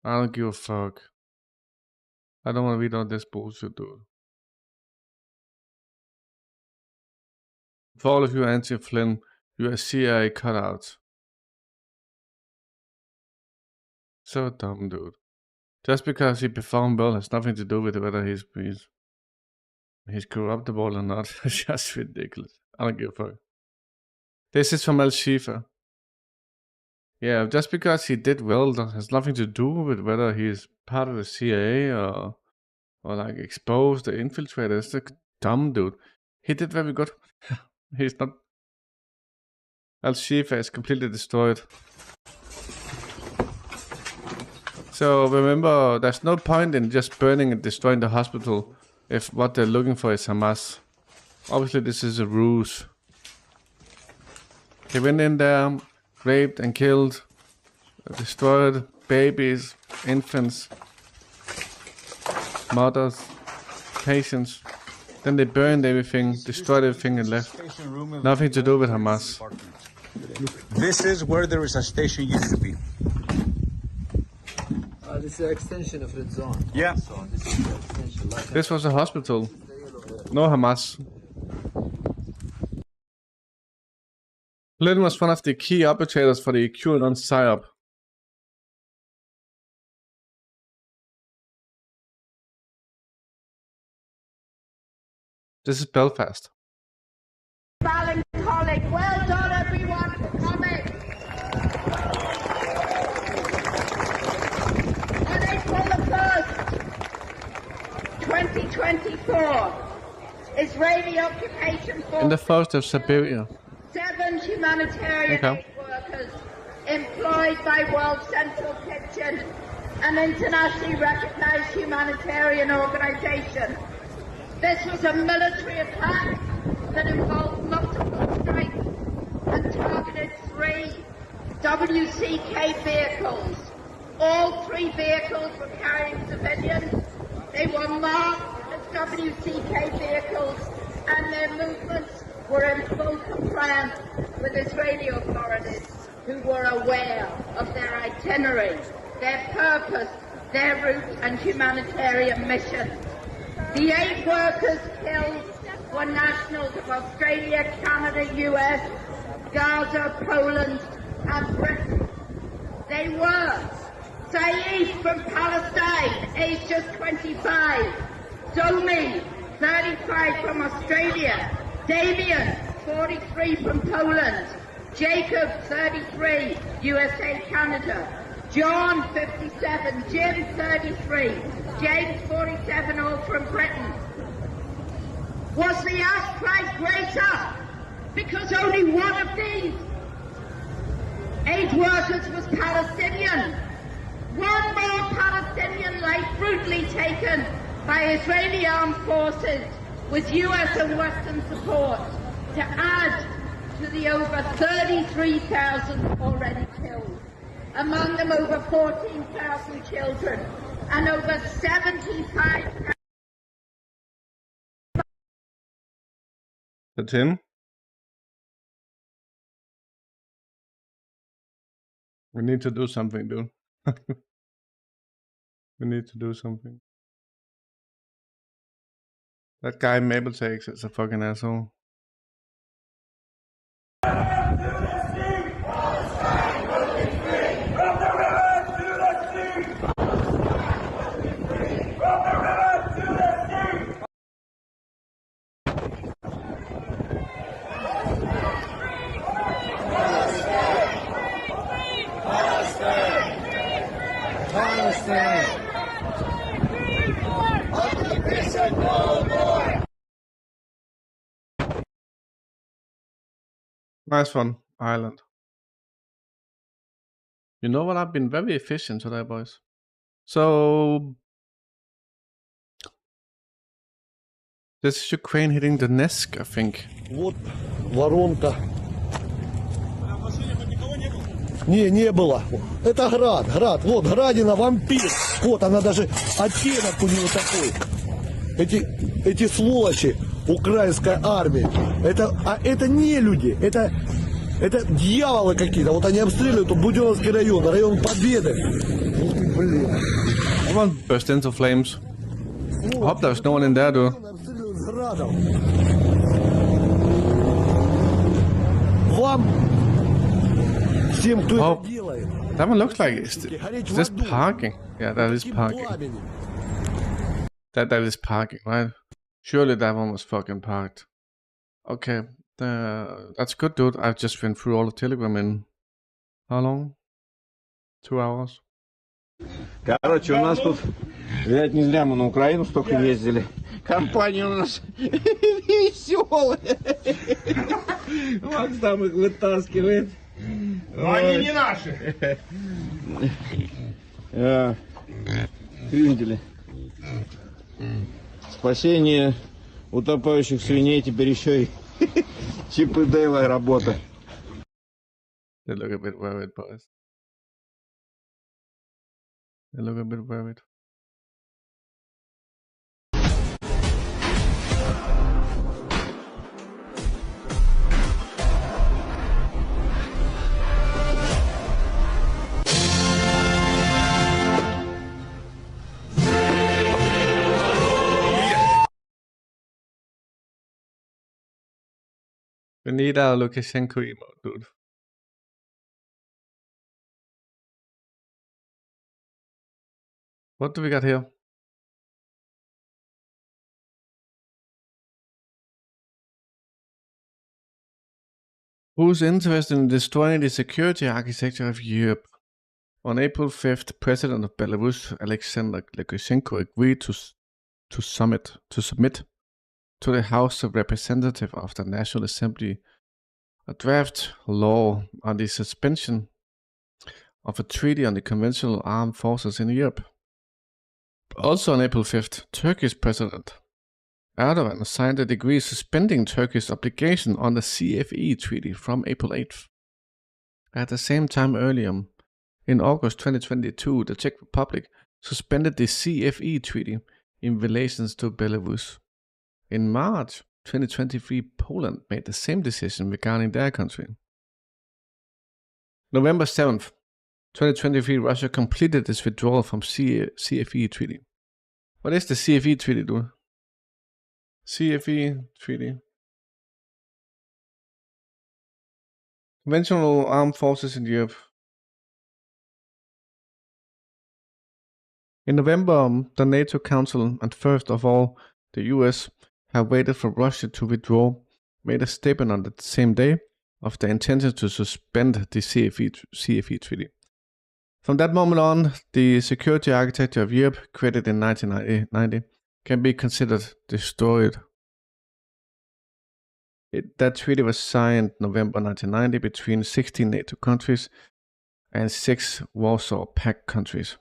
I don't give a fuck. I don't want to read all this bullshit, dude. For all of you anti-Flynn, you are CIA cutouts. So dumb, dude. Just because he performed well has nothing to do with whether he's corruptible or not. It's just ridiculous. I don't give a fuck. This is from Al-Shifa. Yeah, just because he did well has nothing to do with whether he's part of the CIA or like exposed or infiltrated. It's a dumb dude. He did very good. He's not. Al-Shifa is completely destroyed. So remember, there's no point in just burning and destroying the hospital if what they're looking for is Hamas. Obviously this is a ruse. They went in there, raped and killed, destroyed babies, infants, mothers, patients. Then they burned everything, destroyed everything and left. Nothing to do with Hamas. This is where the resuscitation station used to be. This is an extension of Red Zone. Yeah. So this is the extension. This was a hospital. No Hamas. Flynn was one of the key operators for the QAnon PSYOP. This is Belfast. Colleague, well done everyone for coming. On April the 1st, 2024, Israeli occupation forces In the forest of Siberia. 7 humanitarian aid workers employed by World Central Kitchen, an internationally recognized humanitarian organization. This was a military attack that involved multiple strikes and targeted 3 WCK vehicles. All 3 vehicles were carrying civilians. They were marked as WCK vehicles and their movements were in full compliance with Israeli authorities who were aware of their itinerary, their purpose, their route and humanitarian mission. The 8 workers killed were nationals of Australia, Canada, US, Gaza, Poland and Britain. They were Saeed from Palestine, aged just 25, Domi, 35 from Australia, Damien, 43 from Poland, Jacob, 33, USA, Canada, John, 57, Jim, 33, James, 47, all from Britain. Was the outcry greater because only one of these 8 workers was Palestinian? One more Palestinian life brutally taken by Israeli armed forces with US and Western support to add to the over 33,000 already killed. Among them over 14,000 children and over 75,000. That's him. We need to do something, dude. We need to do something. That guy Maple Takes is a fucking asshole. Nice one, Ireland. You know what? I've been very efficient today, boys. So this is Ukraine hitting the Nesk, I think. Вот воронка. Не было. Это град. Вот, градина, вампир. Вот, она даже оттенок у нее такой. Эти сволочи, украинская армия. Это не люди. Это дьяволы какие-то. Вот они обстреливают Буденновский район, район Победы. Блин. Everyone burst into flames. I hope there's no one in there, dude. Вам, всем, кто это делает. That one looks like is this parking? Yeah, that is parking. That is parking, right? Surely that one was fucking parked. Okay, that's good, dude. I've just been through all the Telegram in how long? 2 hours. Короче, у нас тут, видать, не зря мы на Украину столько ездили. Компания у нас веселая. Макс там их вытаскивает. Но они не наши. Видели. Спасение утопающих свиней теперь еще и Чип и Дейла работа. They look a bit worried, boys. They look a bit worried. We need our Lukashenko emote, dude. What do we got here? Who's interested in destroying the security architecture of Europe? On April 5th, President of Belarus, Alexander Lukashenko, agreed to submit to the House of Representatives of the National Assembly a draft law on the suspension of a treaty on the conventional armed forces in Europe. Also on April 5th, Turkish President Erdogan signed a decree suspending Turkey's obligation on the CFE treaty from April 8th. At the same time earlier, in August 2022, the Czech Republic suspended the CFE treaty in relation to Belarus. In March 2023, Poland made the same decision regarding their country. November 7th, 2023, Russia completed its withdrawal from CFE treaty. What is the CFE treaty, dude? CFE treaty. Conventional armed forces in Europe. In November, the NATO Council, and first of all, the US, have waited for Russia to withdraw, made a statement on the same day of their intention to suspend the CFE treaty. From that moment on, the security architecture of Europe, created in 1990, can be considered destroyed. That treaty was signed November 1990 between 16 NATO countries and 6 Warsaw Pact countries: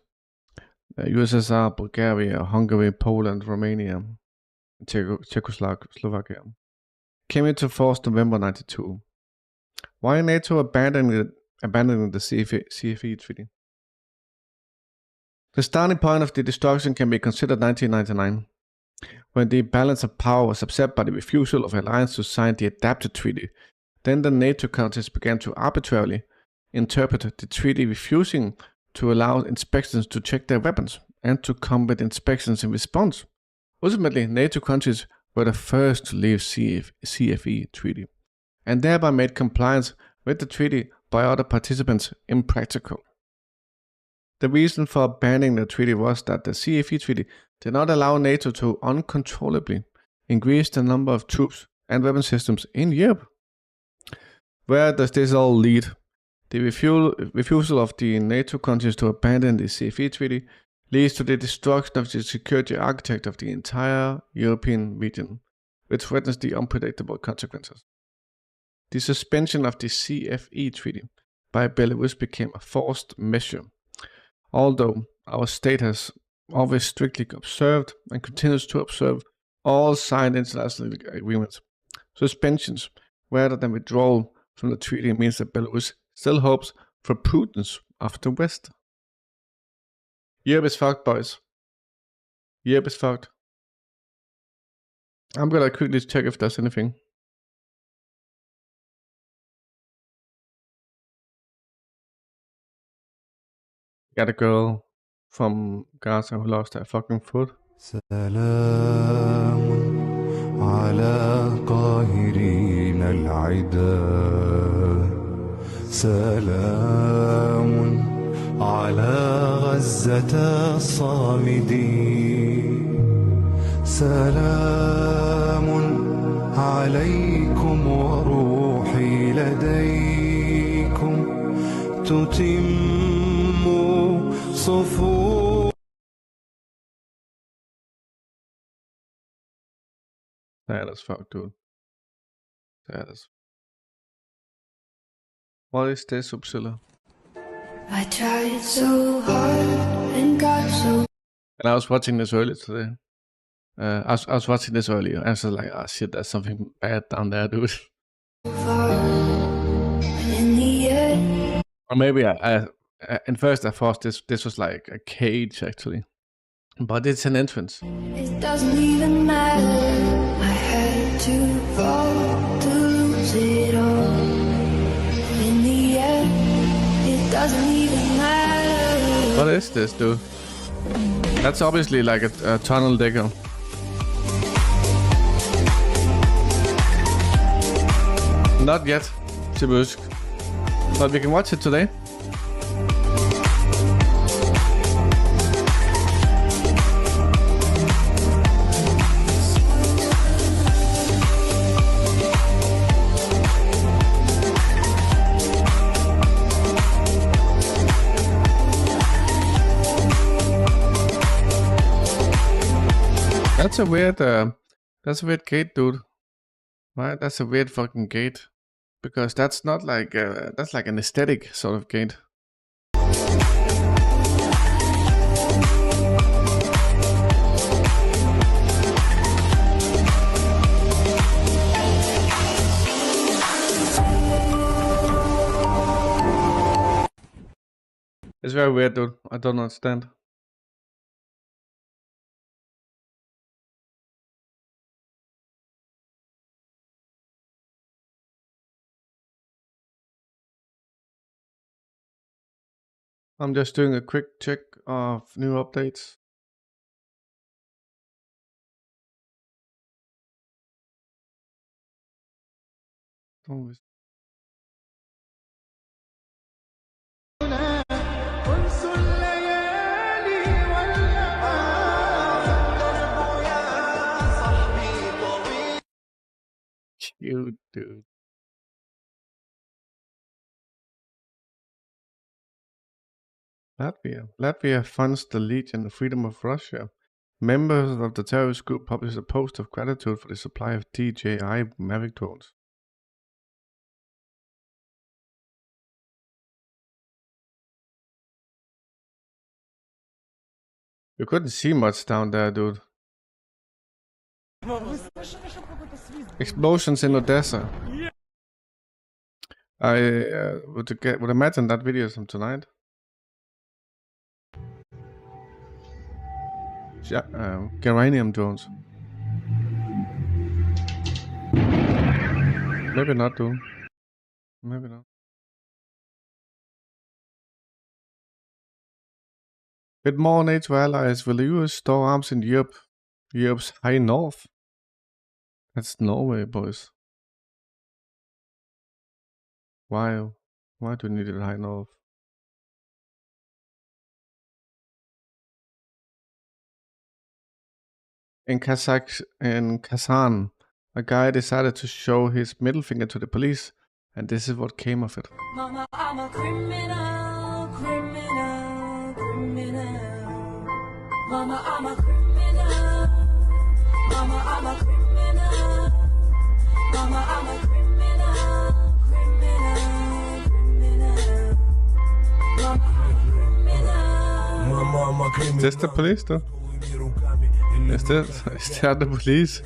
USSR, Bulgaria, Hungary, Poland, Romania, Czechoslovakia. Came into force November 92. Why NATO abandoning the CFE treaty? The starting point of the destruction can be considered 1999, when the balance of power was upset by the refusal of alliance to sign the adapted treaty. Then the NATO countries began to arbitrarily interpreted the treaty, refusing to allow inspections to check their weapons and to combat inspections in response. Ultimately, NATO countries were the first to leave CFE treaty, and thereby made compliance with the treaty by other participants impractical. The reason for banning the treaty was that the CFE treaty did not allow NATO to uncontrollably increase the number of troops and weapon systems in Europe. Where does this all lead? The refusal of the NATO countries to abandon the CFE treaty leads to the destruction of the security architecture of the entire European region, which threatens the unpredictable consequences. The suspension of the CFE treaty by Belarus became a forced measure, although our state has always strictly observed and continues to observe all signed international agreements. Suspensions, rather than withdrawal from the treaty, means that Belarus still hopes for prudence of the West. Europe is fucked, boys. Europe is fucked. I'm gonna quickly check if there's anything. Got a girl from Gaza who lost her fucking foot. سلام على قاهرين العدا سلام على غزة الصامدين سلام عليكم وروحي لديكم تتم صفوف. Sad as fuck, dude. Sad as. What is this, Uppsala? I tried so hard and got so. And I was watching this earlier today. I was watching this earlier. And I was like, oh shit, there's something bad down there, dude. In the end. Or maybe I at first I thought this was like a cage actually, but it's an entrance. It doesn't even matter. I had to fall to lose it all. In the end, it doesn't even matter. What is this, dude? That's obviously like a tunnel digger. Not yet, Sibusk. But we can watch it today. That's a weird gate, dude. Right? That's a weird fucking gate. Because that's not like, that's like an aesthetic sort of gate. It's very weird, dude. I don't understand. I'm just doing a quick check of new updates. Always. Cute, dude. Latvia funds the Legion of Freedom of Russia. Members of the terrorist group published a post of gratitude for the supply of DJI Mavic drones. You couldn't see much down there, dude. Explosions in Odessa. I would imagine that video from tonight. Geranium drones. Maybe not, dude. Maybe not. With more NATO allies, will the US store arms in Europe's high north? That's Norway, boys. Why? Why do we need it high north? In Kazan, a guy decided to show his middle finger to the police, and this is what came of it. Mama, I'm a criminal, criminal, criminal. Mama, I'm a criminal. Mama, I'm a criminal. Mama, I'm a criminal, criminal, criminal. Mama, I'm a criminal. Mama, I'm a criminal. Is this the police, though? Is that the police?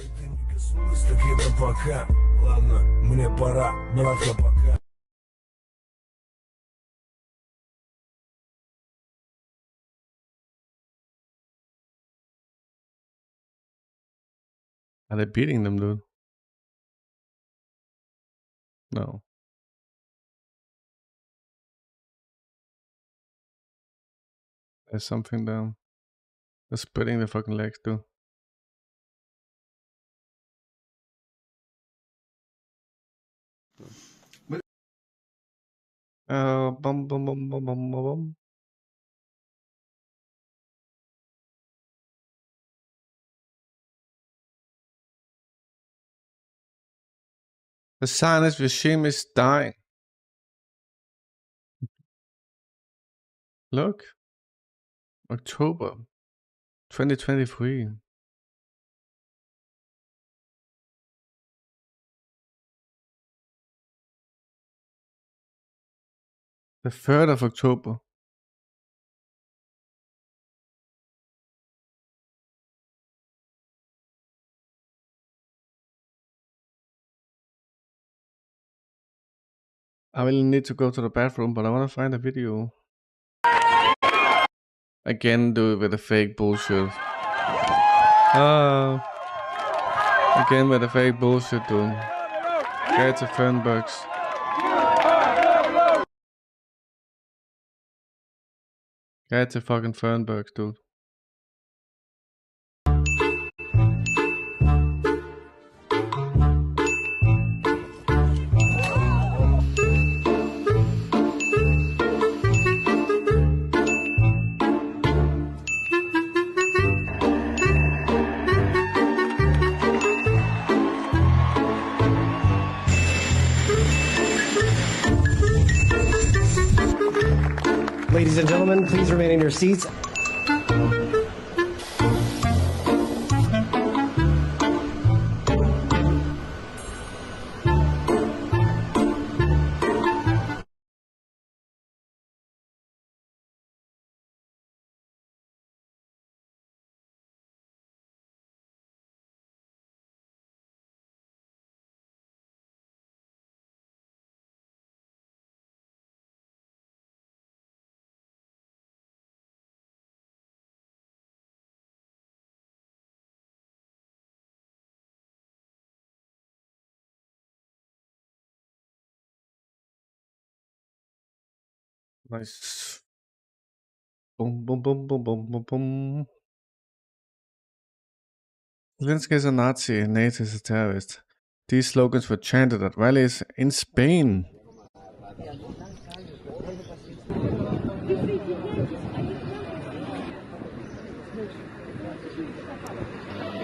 Are they beating them, dude? No. There's something down. They're spreading the fucking legs, dude. Bum, bum, bum, bum, bum, bum. The Zionist regime is dying. Look. October 2023. The 3rd of October. I will need to go to the bathroom, but I want to find a video. Again, do it with the fake bullshit. Again with the fake bullshit, dude. Get to Fernbergs. Get to fucking Fernbergs, dude. Ladies and gentlemen, please remain in your seats. Nice. Boom, boom, boom, boom, boom, boom, boom. Zelensky is a Nazi, NATO is a terrorist. These slogans were chanted at rallies in Spain.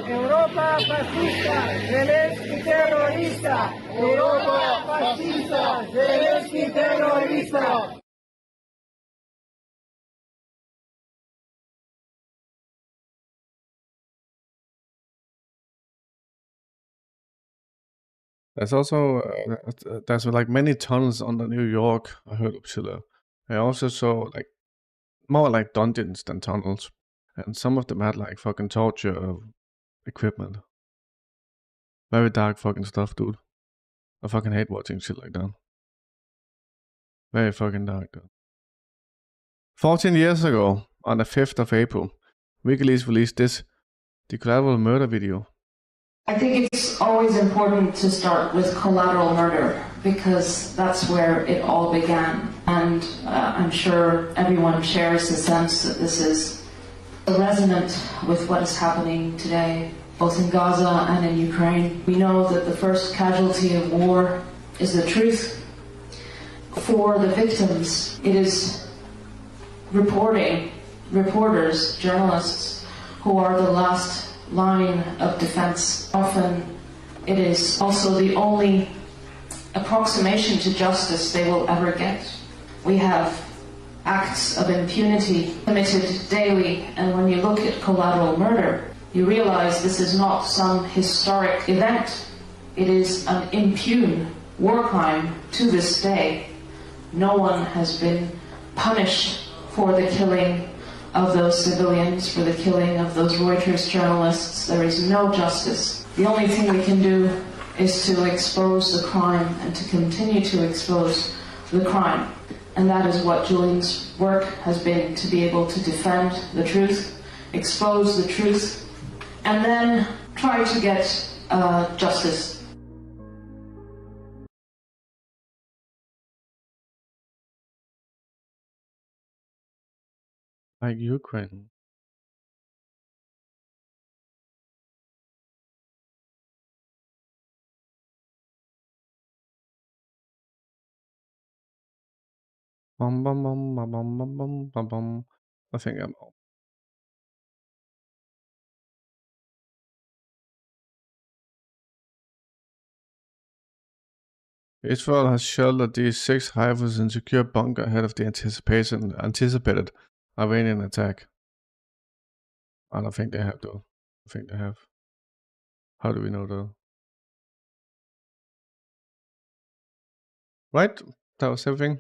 Europa fascista, Zelensky terrorista. Europa fascista, Zelensky terrorista. There's also there's like many tunnels under New York. I heard of. I also saw like more like dungeons than tunnels, and some of them had like fucking torture equipment. Very dark fucking stuff, dude. I fucking hate watching shit like that. Very fucking dark, dude. 14 years ago, on the 5th of April, WikiLeaks released this, the collateral murder video. I think it's always important to start with collateral murder because that's where it all began. And I'm sure everyone shares the sense that this is resonant with what is happening today, both in Gaza and in Ukraine. We know that the first casualty of war is the truth. For the victims, it is reporters, journalists, who are the last line of defense. Often it is also the only approximation to justice they will ever get. We have acts of impunity committed daily, and when you look at collateral murder, you realize this is not some historic event. It is an impune war crime to this day. No one has been punished for the killing of those civilians, for the killing of those Reuters journalists. There is no justice. The only thing we can do is to expose the crime and to continue to expose the crime. And that is what Julian's work has been, to be able to defend the truth, expose the truth, and then try to get justice. Like Ukraine. Bum, bum, bum, bum, bum, bum, bum, bum, bum. I think I'm out. Israel has sheltered these 6 Haifas in secure bunker ahead of the anticipated Iranian attack. I don't think they have, though. I think they have. How do we know, though? Right? That was everything.